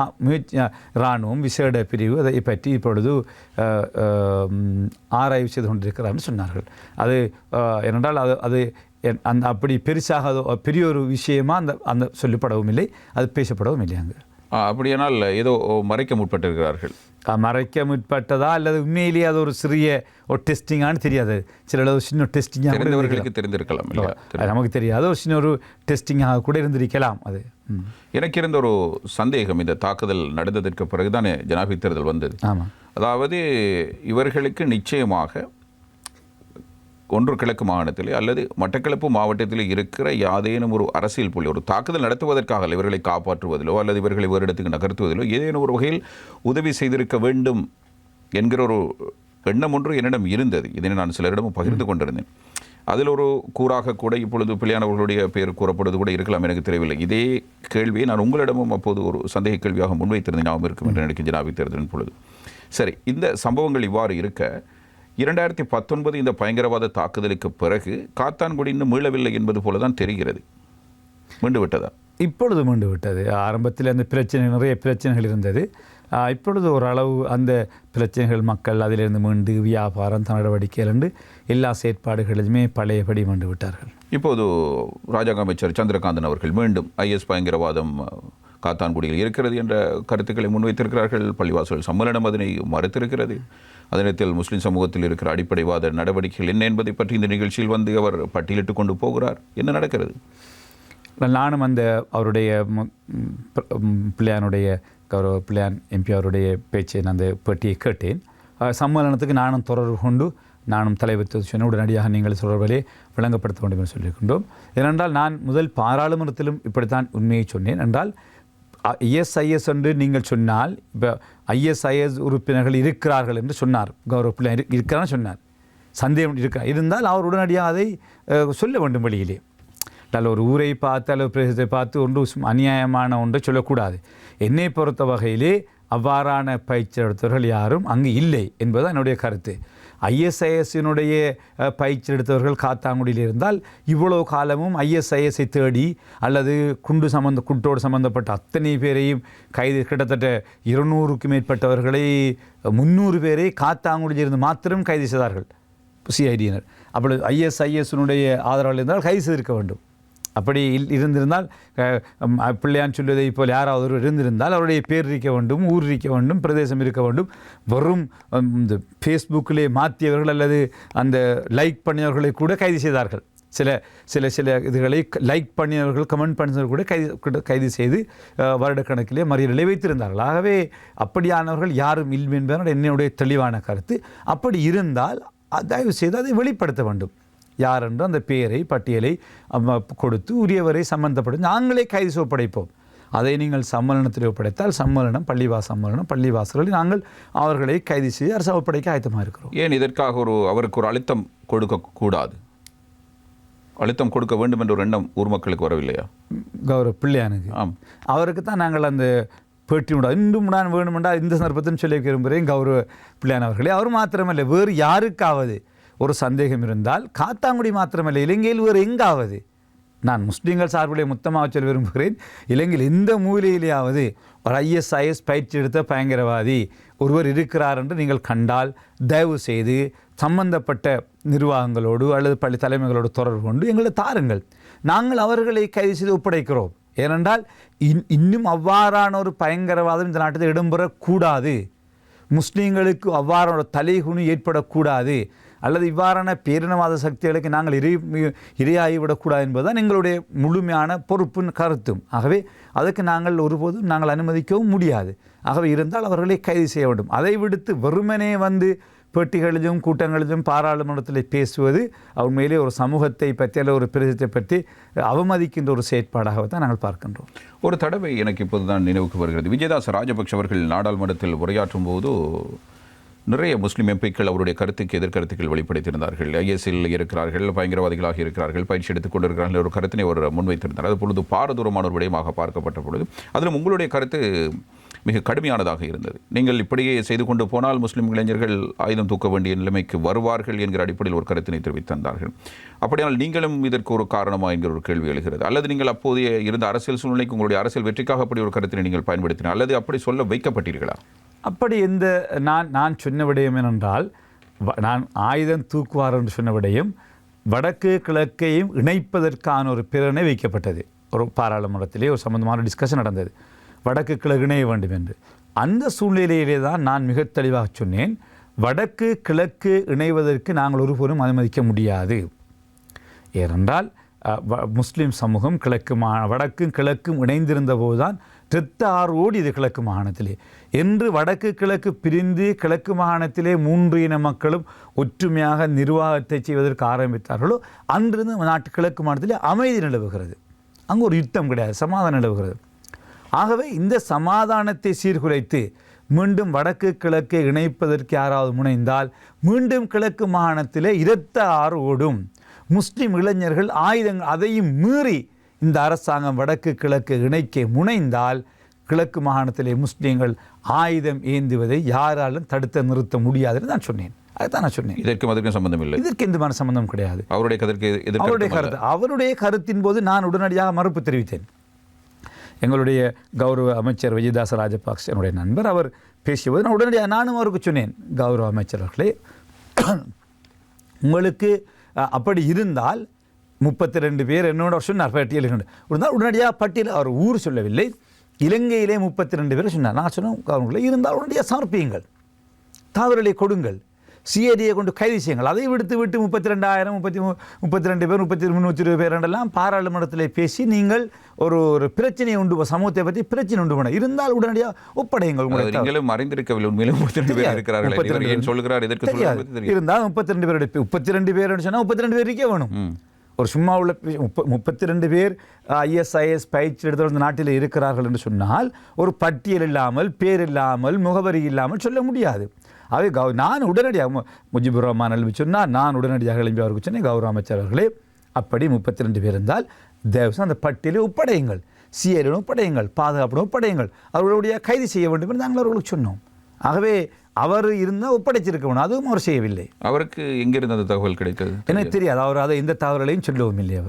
இராணுவம் விசேட பிரிவு அதை பற்றி இப்பொழுது ஆராய்வு செய்து கொண்டிருக்கிறார்னு சொன்னார்கள். அது ஏனென்றால் அது அப்படி பெருசாக பெரிய ஒரு விஷயமா அந்த சொல்லப்படவும் இல்லை, அது பேசப்படவும் இல்லை. அங்கே அப்படியானால் ஏதோ மறைக்க முற்பட்டிருக்கிறார்கள். மறைக்க முற்பட்டதா அல்லது உண்மையிலேயே அது ஒரு சிறிய ஒரு டெஸ்டிங்கானு தெரியாது. சில சின்ன டெஸ்டிங்காக தெரிந்திருக்கலாம், நமக்கு தெரியாது, ஒரு சின்ன ஒரு டெஸ்டிங்காக கூட இருந்திருக்கலாம். அது எனக்கு இருந்த ஒரு சந்தேகம், இந்த தாக்குதல் நடந்ததற்கு பிறகுதானே ஜனாதிபதி தேர்தல் வந்தது. ஆமாம், அதாவது இவர்களுக்கு நிச்சயமாக ஒன்று கிழக்கு மாகாணத்திலே அல்லது மட்டக்களப்பு மாவட்டத்தில் இருக்கிற யாதேனும் ஒரு அரசியல் புள்ளி, ஒரு தாக்குதல் நடத்துவதற்காக இவர்களை காப்பாற்றுவதிலோ அல்லது இவர்களை வேறு இடத்துக்கு நகர்த்துவதிலோ ஏதேனும் ஒரு வகையில் உதவி செய்திருக்க வேண்டும் என்கிற ஒரு எண்ணம் ஒன்று என்னிடம் இருந்தது. இதனை நான் சிலரிடமும் பகிர்ந்து கொண்டிருந்தேன். அதில் ஒரு கூறாக கூட இப்பொழுது பிள்ளையானவர்களுடைய பெயர் கூறப்படுவது கூட இருக்கலாம், எனக்கு தெரியவில்லை. இதே கேள்வியை நான் உங்களிடமும் அப்போது ஒரு சந்தேக கேள்வியாக முன்வைத்திருந்தேன், ஞாபகம் இருக்கும் என்று நினைக்கும் ஜனாதிபதி தேர்தலின் பொழுது. சரி, இந்த சம்பவங்கள் இவ்வாறு இருக்க 2019 இந்த பயங்கரவாத தாக்குதலுக்கு பிறகு காத்தான்குடி இன்னும் மீளவில்லை என்பது போல தான் தெரிகிறது. மீண்டு விட்டதா? இப்பொழுது மீண்டு விட்டது. ஆரம்பத்தில் அந்த நிறைய பிரச்சனைகள் இருந்தது. இப்பொழுது ஓரளவு அந்த பிரச்சனைகள் மக்கள் அதிலிருந்து மீண்டு வியாபாரம் நடவடிக்கைகள் என்று எல்லா செயற்பாடுகளிலுமே பழையபடி மீண்டு விட்டார்கள். இப்போது ராஜாங்க அமைச்சர் சந்திரகாந்தன் அவர்கள் மீண்டும் IS பயங்கரவாதம் காத்தான்குடியில் இருக்கிறது என்ற கருத்துக்களை முன்வைத்திருக்கிறார்கள். பள்ளிவாசல் சம்மேளனம் அதனை மறுத்திருக்கிறது. அதே நேரத்தில் முஸ்லிம் சமூகத்தில் இருக்கிற அடிப்படைவாத நடவடிக்கைகள் என்ன என்பதை பற்றி இந்த நிகழ்ச்சியில் வந்து அவர் பட்டியலிட்டு கொண்டு போகிறார். என்ன நடக்கிறது? நானும் அந்த அவருடைய பிள்ளையானுடைய பிள்ளையான் MP அவருடைய பேச்சை அந்த பேட்டியை கேட்டேன். சம்மேளனத்துக்கு நானும் தொடர்பு கொண்டு நானும் தலைவர் சொன்ன உடனடியாக நீங்கள் சொல்வர்களே விளங்கப்படுத்த வேண்டும் என்று சொல்லியிருக்கின்றோம். ஏனென்றால் நான் முதல் பாராளுமன்றத்திலும் இப்படித்தான் உண்மையை சொன்னேன். என்றால் ISIS என்று நீங்கள் சொன்னால் இப்போ ISIS உறுப்பினர்கள் இருக்கிறார்கள் என்று சொன்னார். கௌரவ பிள்ளை இருக்கிறான்னு சொன்னார். சந்தேகம் இருக்கிறார் இருந்தால் அவர் உடனடியாக அதை சொல்ல வேண்டும் வெளியிலே. அல்ல ஒரு ஊரை பார்த்து அல்லது பிரதேசத்தை பார்த்து ஒன்று அநியாயமான ஒன்றை சொல்லக்கூடாது. என்னை பொறுத்த வகையிலே அவ்வாறான பயிற்சி எடுத்தவர்கள் யாரும் அங்கு இல்லை என்பது என்னுடைய கருத்து. ISISனுடைய பயிற்சி எடுத்தவர்கள் காத்தாங்குடியில் இருந்தால் இவ்வளவு காலமும் ISISஐ தேடி அல்லது குண்டோடு சம்பந்தப்பட்ட அத்தனை பேரையும் கைது கிட்டத்தட்ட 200க்கும் மேற்பட்டவர்களை 300 பேரை காத்தாங்குடியில் இருந்து மாத்திரம் கைது செய்தார்கள் CIDயினர். அப்பொழுது ISISனுடைய ஆதரவாளர் இருந்தால் கைது செய்திருக்க வேண்டும். அப்படி இருந்திருந்தால் பிள்ளையான் சொல்வதை போல் யாராவது ஒரு இருந்திருந்தால் அவருடைய பேர் இருக்க வேண்டும், ஊர் இருக்க வேண்டும், பிரதேசம் இருக்க வேண்டும். வெறும் இந்த ஃபேஸ்புக்கிலே மாற்றியவர்கள் அல்லது அந்த லைக் பண்ணியவர்களை கூட கைது செய்தார்கள். சில இதுகளை லைக் பண்ணியவர்கள் கமெண்ட் பண்ணியவர்கள் கூட கைது செய்து வருடக்கணக்கிலே மறியலை வைத்திருந்தார்கள். ஆகவே அப்படியானவர்கள் யாரும் இல்லை என்பது என்னுடைய தெளிவான கருத்து. அப்படி இருந்தால் தயவு செய்து அதை வெளிப்படுத்த வேண்டும். யார் என்று அந்த பெயரை பட்டியலை கொடுத்து உரியவரை சம்பந்தப்பட்டு நாங்களே கைது செய்யப்படைப்போம். அதை நீங்கள் சம்மேளனத்தில் ஒப்படைத்தால் சம்மேளனம் பள்ளிவாசல்களில் நாங்கள் அவர்களை கைது செய்து அரசு ஒப்படைக்க ஆயத்தமாக இருக்கிறோம். ஏன் இதற்காக அவருக்கு ஒரு அழுத்தம் கொடுக்கக்கூடாது? அழுத்தம் கொடுக்க வேண்டும் என்ற ஒரு எண்ணம் ஊர் மக்களுக்கு வரவில்லையா? கௌரவ பிள்ளையானுக்கு அவருக்கு தான் நாங்கள் அந்த பேட்டி இன்றும் நான் வேணுமென்றால் இந்த சந்தர்ப்பத்தில் சொல்லி விரும்புகிறேன். கௌரவ பிள்ளையான் அவர்களே, அவர் மாத்திரமல்ல வேறு யாருக்காவது ஒரு சந்தேகம் இருந்தால் காத்தாங்குடி மாத்திரமல்ல இலங்கையில் வேறு எங்காவது, நான் முஸ்லீம்கள் சார்புடைய மொத்தமாக சொல்ல விரும்புகிறேன், இலங்கையில் எந்த மூலையிலேயாவது ஒரு ISIS பயிற்சி எடுத்த பயங்கரவாதி ஒருவர் இருக்கிறார் என்று நீங்கள் கண்டால் தயவு செய்து சம்பந்தப்பட்ட நிர்வாகங்களோடு அல்லது பள்ளி தலைமைகளோடு தொடர்பு கொண்டு எங்களை தாருங்கள். நாங்கள் அவர்களை கைது செய்து ஒப்படைக்கிறோம். ஏனென்றால் இன்னும் அவ்வாறான ஒரு பயங்கரவாதம் இந்த நாட்டில் இடம்பெறக்கூடாது. முஸ்லீம்களுக்கு அவ்வாறான ஒரு தலைகுனி ஏற்படக்கூடாது. அல்லது இவ்வாறான பேரினவாத சக்திகளுக்கு நாங்கள் இரையாகிவிடக்கூடாது என்பதுதான் எங்களுடைய முழுமையான பொறுப்பும் கருத்தும். ஆகவே அதுக்கு நாங்கள் ஒருபோதும் நாங்கள் அனுமதிக்கவும் முடியாது. ஆகவே இருந்தால் அவர்களை கைது செய்ய வேண்டும். அதை விடுத்து வெறுமனே வந்து பேட்டிகளிலும் கூட்டங்களிலும் பாராளுமன்றத்தில் பேசுவது உண்மையிலே ஒரு சமூகத்தை பற்றி அல்லது ஒரு பிரதேசத்தை பற்றி அவமதிக்கின்ற ஒரு செயற்பாடாகத்தான் நாங்கள் பார்க்கின்றோம். ஒரு தடவை எனக்கு இப்போது தான் நினைவுக்கு வருகிறது. விஜயதாச ராஜபக்ஷ அவர்கள் நாடாளுமன்றத்தில் உரையாற்றும் போது நிறைய முஸ்லீம் எம்பிக்கள் அவருடைய கருத்துக்கு எதிர்கருத்துக்கள் வெளிப்படுத்தியிருந்தார்கள். ISIல் இருக்கிறார்கள், பயங்கரவாதிகளாக இருக்கிறார்கள், பயிற்சி எடுத்துக் கொண்டிருக்கிறார்கள் ஒரு கருத்தினை அவர் முன்வைத்திருந்தார். அது பொழுது பாரதூரமான ஒரு விடயமாக பார்க்கப்பட்ட பொழுது அதிலும் உங்களுடைய கருத்து மிக கடுமையானதாக இருந்தது. நீங்கள் இப்படியே செய்து கொண்டு போனால் முஸ்லீம் இளைஞர்கள் ஆயுதம் தூக்க வேண்டிய நிலைமைக்கு வருவார்கள் என்கிற அடிப்படையில் ஒரு கருத்தினை தெரிவித்திருந்தார்கள். அப்படியானால் நீங்களும் இதற்கு ஒரு காரணமா என்கிற ஒரு கேள்வி எழுகிறது. அல்லது நீங்கள் அப்போதைய இருந்த அரசியல் சூழ்நிலைக்கு உங்களுடைய அரசியல் வெற்றிக்காக அப்படி ஒரு கருத்தினை நீங்கள் பயன்படுத்தினார் அல்லது அப்படி சொல்ல வைக்கப்பட்டீர்களா? அப்படி எந்த நான் சொன்ன விடயம் என்னென்றால், நான் ஆயுதம் தூக்குவார் என்று சொன்ன விடயம் வடக்கு கிழக்கையும் இணைப்பதற்கான ஒரு பிரேரணை வைக்கப்பட்டது. ஒரு பாராளுமன்றத்திலே ஒரு சம்பந்தமான டிஸ்கஷன் நடந்தது. வடக்கு கிழக்கு இணைய வேண்டும் என்று. அந்த சூழ்நிலையிலே தான் நான் மிக தெளிவாக சொன்னேன், வடக்கு கிழக்கு இணைவதற்கு நாங்கள் ஒருபோதும் அனுமதிக்க முடியாது. ஏனென்றால் முஸ்லீம் சமூகம் வடக்கும் கிழக்கும் இணைந்திருந்த போதுதான் இரத்த ஆறு இது கிழக்கு மாகாணத்திலே. என்று வடக்கு கிழக்கு பிரிந்து கிழக்கு மாகாணத்திலே 3 இன மக்களும் ஒற்றுமையாக நிர்வாகத்தை செய்வதற்கு ஆரம்பித்தார்களோ அன்றிருந்து நாட்டு கிழக்கு மாகாணத்திலே அமைதி நிலவுகிறது. அங்கு ஒரு யுத்தம் கிடையாது, சமாதானம் நிலவுகிறது. ஆகவே இந்த சமாதானத்தை சீர்குலைத்து மீண்டும் வடக்கு கிழக்கை இணைப்பதற்கு யாராவது முனைந்தால் மீண்டும் கிழக்கு மாகாணத்திலே இரத்த ஆறு ஓடும். முஸ்லிம் இளைஞர்கள் ஆயுதங்கள் அதையும் மீறி இந்த அரசாங்கம் வடக்கு கிழக்கு இணைக்க முனைந்தால் கிழக்கு மாகாணத்திலே முஸ்லீம்கள் ஆயுதம் ஏந்துவதை யாராலும் தடுத்து நிறுத்த முடியாதுன்னு நான் சொன்னேன். அதுதான் நான் சொன்னேன். இதற்கு சம்பந்தம் இல்லை, இதற்கு எந்த சம்பந்தம் கிடையாது. அவருடைய கருத்தின் போது நான் உடனடியாக மறுப்பு தெரிவித்தேன். எங்களுடைய கௌரவ அமைச்சர் விஜயதாச ராஜபக்ஷ என்னுடைய நண்பர், அவர் பேசியபோது நான் உடனடியாக நானும் அவருக்கு சொன்னேன், கௌரவ அமைச்சர்களே, உங்களுக்கு அப்படி இருந்தால் 32 பேர் என்னோட சொன்னார் பட்டியல் இருந்தால் உடனடியாக பட்டியல் அவர் ஊர் சொல்லவில்லை, இலங்கையிலே 32 பேர் சொன்னார். நான் சொன்னேன், இருந்தால் உடனடியாக சமர்ப்பியுங்கள், தகவல்களை கொடுங்கள், சிஐடியை கொண்டு கைது செய்யுங்கள். அதை விடுத்து 32,000 32 பேர் 320 பேர் என்றெல்லாம் பாராளுமன்றத்தில் பேசி நீங்கள் ஒரு பிரச்சனையை உண்டு சமூகத்தை பற்றி பிரச்சனை உண்டு பண்ண இருந்தால் உடனடியாக ஒப்படையுங்கள். நீங்களும் அறிந்திருக்கவில்லை, உண்மையிலும் 32 பேர் இருக்கிறார்கள். இருந்தால் 32 பேருடைய 32 பேர் சொன்னால் 32 பேர் இருக்க வேணும். ஒரு சும்மா உள்ள 32 பேர் ISIS பயிற்சி எடுத்து நாட்டில் இருக்கிறார்கள் என்று சொன்னால் ஒரு பட்டியல் இல்லாமல், பேர் இல்லாமல், முகவரி இல்லாமல் சொல்ல முடியாது. அவை நான் உடனடியாக முஜிபுர் ரஹ்மான் எழுப்பி சொன்னால் நான் உடனடியாக எழுப்பி அவருக்கு சொன்னேன், கௌரவ அமைச்சர் அவர்களே, அப்படி 32 பேர் இருந்தால் தேவசம் அந்த பட்டியலை ஒப்படையுங்கள், சிஐடியுடன் ஒப்படையுங்கள், பாதுகாப்புடன் ஒப்படையுங்கள், அவர்களுடைய கைது செய்ய வேண்டும் என்று நாங்கள் அவர்களுக்கு சொன்னோம். ஆகவே அவர் இருந்தால் ஒப்படைச்சிருக்க வேணும், அதுவும் அவர் செய்யவில்லை. அவருக்கு எங்கிருந்து அந்த தகவல் கிடைத்தது எனக்கு தெரியாது. அவர் அதை எந்த தகவல்களையும் சொல்லவும் இல்லை.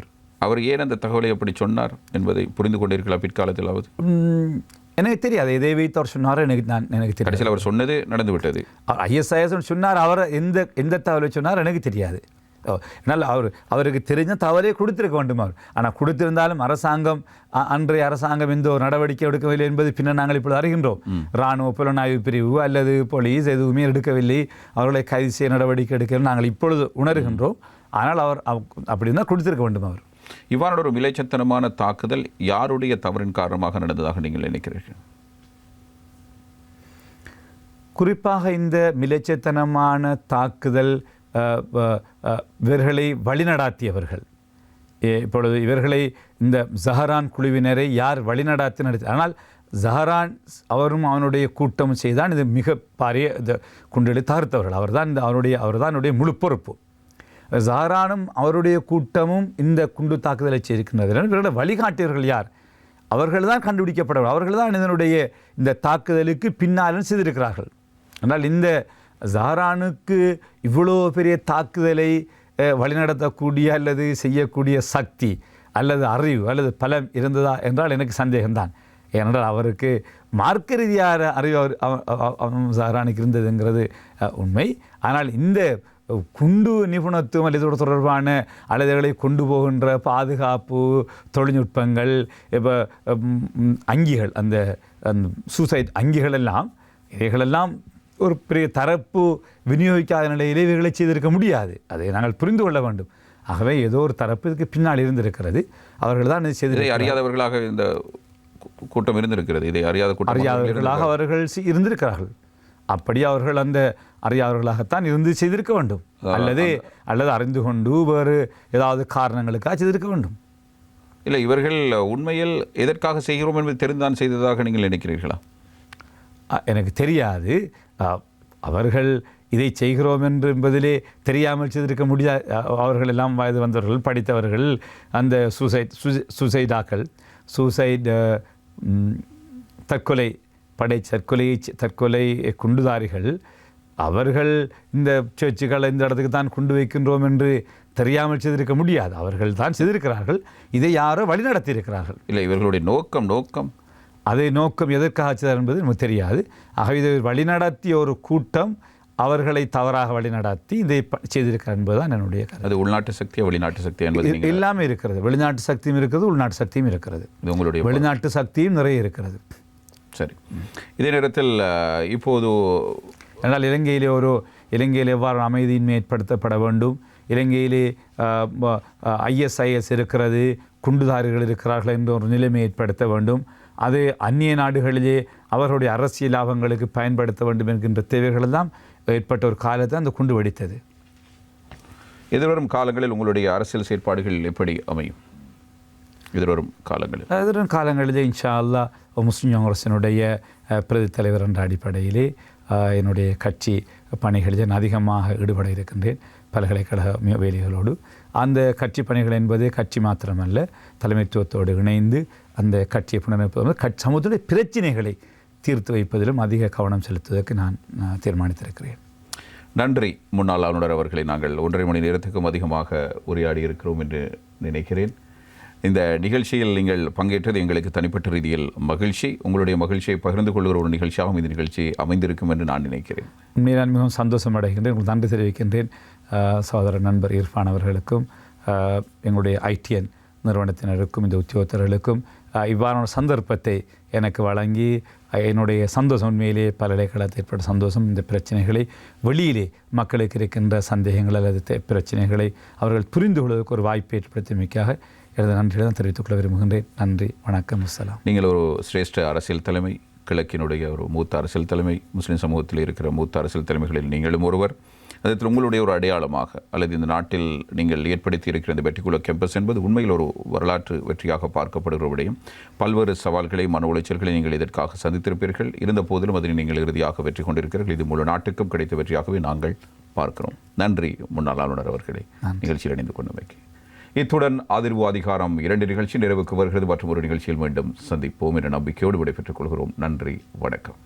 அவர் ஏன் அந்த தகவலை அப்படி சொன்னார் என்பதை புரிந்து கொண்டிருக்கலாம் பிற்காலத்திலாவது? எனக்கு தெரியாது எதை வைத்து அவர் சொன்னார், எனக்கு தெரியாது. கடைசியில் அவர் சொன்னது நடந்து விட்டது. ISIS சொன்னார், அவர் எந்த தகவலை சொன்னார் எனக்கு தெரியாது. என்னால் அவருக்கு தெரிஞ்ச தவறே கொடுத்திருக்க வேண்டும் அவர். ஆனால் கொடுத்திருந்தாலும் அரசாங்கம் அன்றைய அரசாங்கம் எந்த ஒரு நடவடிக்கை எடுக்கவில்லை என்பது பின்னர் நாங்கள் இப்பொழுது அறிகின்றோம். இராணுவ புலனாய்வு பிரிவு அல்லது போலீஸ் எதுவுமே எடுக்கவில்லை, அவர்களை கைது செய்ய நடவடிக்கை எடுக்கவில்லை நாங்கள் இப்பொழுது உணர்கின்றோம். ஆனால் அவர் அப்படி இருந்தால் கொடுத்திருக்க வேண்டும். அவர் இவ்வாறு ஒரு விளைச்சத்தனமான தாக்குதல் யாருடைய தவறின் காரணமாக நடந்ததாக நீங்கள் நினைக்கிறீர்கள்? குறிப்பாக இந்த விளைச்சத்தனமான தாக்குதல் இவர்களை வழிநடாத்தியவர்கள், இப்பொழுது இவர்களை இந்த ஜஹரான் குழுவினரை யார் வழிநடாத்தி நடத்தி, ஆனால் ஜஹரான் அவரும் அவனுடைய கூட்டமும் செய்தான் இது மிக பாரிய குண்டெழி தார்த்தவர்கள். அவர்தான் முழு பொறுப்பு. ஜஹரானும் அவருடைய கூட்டமும் இந்த குண்டு தாக்குதலை செய்திருக்கின்றது. இவர்களுடைய வழிகாட்டியவர்கள் யார்? அவர்கள் தான் கண்டுபிடிக்கப்பட்டவர்கள், அவர்கள் தான் இதனுடைய இந்த தாக்குதலுக்கு பின்னாலும் செய்திருக்கிறார்கள். ஆனால் இந்த ஜஹரானுக்கு இவ்வளோ பெரிய தாக்குதலை வழிநடத்தக்கூடிய அல்லது செய்யக்கூடிய சக்தி அல்லது அறிவு அல்லது பலம் இருந்ததா என்றால் எனக்கு சந்தேகம்தான். ஏனென்றால் அவருக்கு மார்க்க ரீதியான அறிவு ஜஹரானுக்கு இருந்ததுங்கிறது உண்மை. ஆனால் இந்த குண்டு நிபுணத்துவம் அல்லது இதோடு தொடர்பான அல்லதுகளை கொண்டு போகின்ற பாதுகாப்பு தொழில்நுட்பங்கள், இப்போ அங்கிகள், அந்த சூசைட் அங்கிகள் எல்லாம் இவைகளெல்லாம் ஒரு பெரிய தரப்பு விநியோகிக்காத நிலையிலே இவைகளை செய்திருக்க முடியாது. அதை நாங்கள் புரிந்து கொள்ள வேண்டும். ஆகவே ஏதோ ஒரு தரப்பு இதுக்கு பின்னால் இருந்திருக்கிறது. அவர்கள் தான் இதை செய்து அறியாதவர்களாக இந்த கூட்டம் இருந்திருக்கிறது. இதை அறியாதவர்களாக அவர்கள் இருந்திருக்கிறார்கள். அப்படி அவர்கள் அந்த அறியாதவர்களாகத்தான் இருந்து செய்திருக்க வேண்டும், அல்லது அறிந்து கொண்டு வேறு ஏதாவது காரணங்களுக்காக செய்திருக்க வேண்டும். இல்லை, இவர்கள் உண்மையில் எதற்காக செய்கிறோம் என்பது தெரிந்தான் செய்ததாக நீங்கள் நினைக்கிறீர்களா? எனக்கு தெரியாது. அவர்கள் இதை செய்கிறோம் என்பதிலே தெரியாமல் செய்திருக்க முடியாது. அவர்கள் எல்லாம் வயது வந்தவர்கள், படித்தவர்கள், அந்த சூசைடாக்கள், தற்கொலை குண்டுதாரிகள், அவர்கள் இந்த சர்ச்சுகள் இந்த இடத்துக்கு தான் குண்டு வைக்கின்றோம் என்று தெரியாமல் செய்திருக்க முடியாது. அவர்கள் தான் செய்திருக்கிறார்கள். இதை யாரோ வழிநடத்தி இருக்கிறார்கள். இல்லை, இவர்களுடைய நோக்கம் அதை நோக்கம் எதற்காக செய்தார் என்பது நமக்கு தெரியாது. ஆகவே இதை வழிநடத்திய ஒரு கூட்டம் அவர்களை தவறாக வழிநடத்தி இதை செய்திருக்கிறார் என்பதுதான் என்னுடைய கருத்து. அது உள்நாட்டு சக்தியா வெளிநாட்டு சக்தியா என்பது எல்லாமே இருக்கிறது. வெளிநாட்டு சக்தியும் இருக்கிறது, உள்நாட்டு சக்தியும் இருக்கிறது. உங்களுடைய வெளிநாட்டு சக்தியும் நிறைய இருக்கிறது. சரி, இதே நேரத்தில் இப்போது என்றால் இலங்கையிலே எவ்வாறு அமைதியின்மை ஏற்படுத்தப்பட வேண்டும், இலங்கையிலே ISIS இருக்கிறது, குண்டுதாரிகள் இருக்கிறார்கள் என்ற ஒரு நிலைமை ஏற்படுத்த வேண்டும், அது அந்நிய நாடுகளிலே அவர்களுடைய அரசியல் லாபங்களுக்கு பயன்படுத்த வேண்டும் என்கின்ற தேவைகள் எல்லாம் ஏற்பட்ட ஒரு காலத்தில் அந்த குண்டு வெடித்தது. எதிர்வரும் காலங்களில் உங்களுடைய அரசியல் செயற்பாடுகள் எப்படி அமையும்? எதிர்வரும் காலங்களிலே இன்ஷா அல்லாஹ் முஸ்லிம் காங்கிரஸினுடைய பிரதி தலைவர் என்ற அடிப்படையிலே என்னுடைய கட்சி பணிகளில் நான் அதிகமாக ஈடுபட இருக்கின்றேன், பல்கலைக்கழக வேலைகளோடு. அந்த கட்சி பணிகள் என்பது கட்சி மாத்திரமல்ல, தலைமைத்துவத்தோடு இணைந்து அந்த கட்சியை புனரமைப்பது, சமூகத்துடைய பிரச்சினைகளை தீர்த்து வைப்பதிலும் அதிக கவனம் செலுத்துவதற்கு நான் தீர்மானித்திருக்கிறேன். நன்றி முன்னாள் ஆளுநர் அவர்களை. நாங்கள் 1.5 மணி நேரத்துக்கும் அதிகமாக உரையாடி இருக்கிறோம் என்று நினைக்கிறேன். இந்த நிகழ்ச்சியில் நீங்கள் பங்கேற்றது எங்களுக்கு தனிப்பட்ட ரீதியில் மகிழ்ச்சி. உங்களுடைய மகிழ்ச்சியை பகிர்ந்து கொள்கிற ஒரு நிகழ்ச்சியாகவும் இந்த நிகழ்ச்சி அமைந்திருக்கும் என்று நான் நினைக்கிறேன். உண்மையை நான் மிகவும் சந்தோஷம் அடைகின்றேன். உங்களுக்கு நன்றி தெரிவிக்கின்றேன். சகோதர நண்பர் இர்ஃபான் அவர்களுக்கும் எங்களுடைய ITN நிறுவனத்தினருக்கும் இந்த உத்தியோகத்தர்களுக்கும் இவ்வாறான சந்தர்ப்பத்தை எனக்கு வழங்கி என்னுடைய சந்தோஷம், உண்மையிலே பல்கலைக்கழகத்தில் ஏற்பட்ட சந்தோஷம். இந்த பிரச்சனைகளை வெளியிலே மக்களுக்கு இருக்கின்ற சந்தேகங்கள் அல்லது பிரச்சனைகளை அவர்கள் புரிந்து கொள்வதற்கு ஒரு வாய்ப்பை ஏற்படுத்தியமைக்காக எனது நன்றிகளை தான் தெரிவித்துக் கொள்ள விரும்புகின்றேன். நன்றி, வணக்கம், அஸ்ஸலாம். நீங்கள் ஒரு சிரேஷ்ட அரசியல் தலைமை, கிழக்கினுடைய ஒரு மூத்த அரசியல் தலைமை, முஸ்லிம் சமூகத்தில் இருக்கிற மூத்த அரசியல் தலைமைகளில் நீங்களும் ஒருவர். அதற்கு உங்களுடைய ஒரு அடையாளமாக அல்லது இந்த நாட்டில் நீங்கள் ஏற்படுத்தி இருக்கிற இந்த வெற்றிக்குள்ள கேம்பஸ் என்பது உண்மையில் ஒரு வரலாற்று வெற்றியாக பார்க்கப்படுகிற விடயம். பல்வேறு சவால்களை, மன உளைச்சல்களை நீங்கள் இதற்காக சந்தித்திருப்பீர்கள். இருந்த போதிலும் அதனை நீங்கள் இறுதியாக வெற்றி கொண்டிருக்கிறீர்கள். இது முழு நாட்டுக்கும் கிடைத்த வெற்றியாகவே நாங்கள் பார்க்கிறோம். நன்றி முன்னாள் ஆளுநர் அவர்களே, நிகழ்ச்சியில் இணைந்து கொண்டமைக்கு. இத்துடன் அதிர்வு அதிகாரம் 2 நிகழ்ச்சி நிறைவுக்கு வருகிறது. மற்றும் ஒரு நிகழ்ச்சியில் மீண்டும் சந்திப்போம் என்ற நம்பிக்கையோடு விடைபெற்றுக் கொள்கிறோம். நன்றி, வணக்கம்.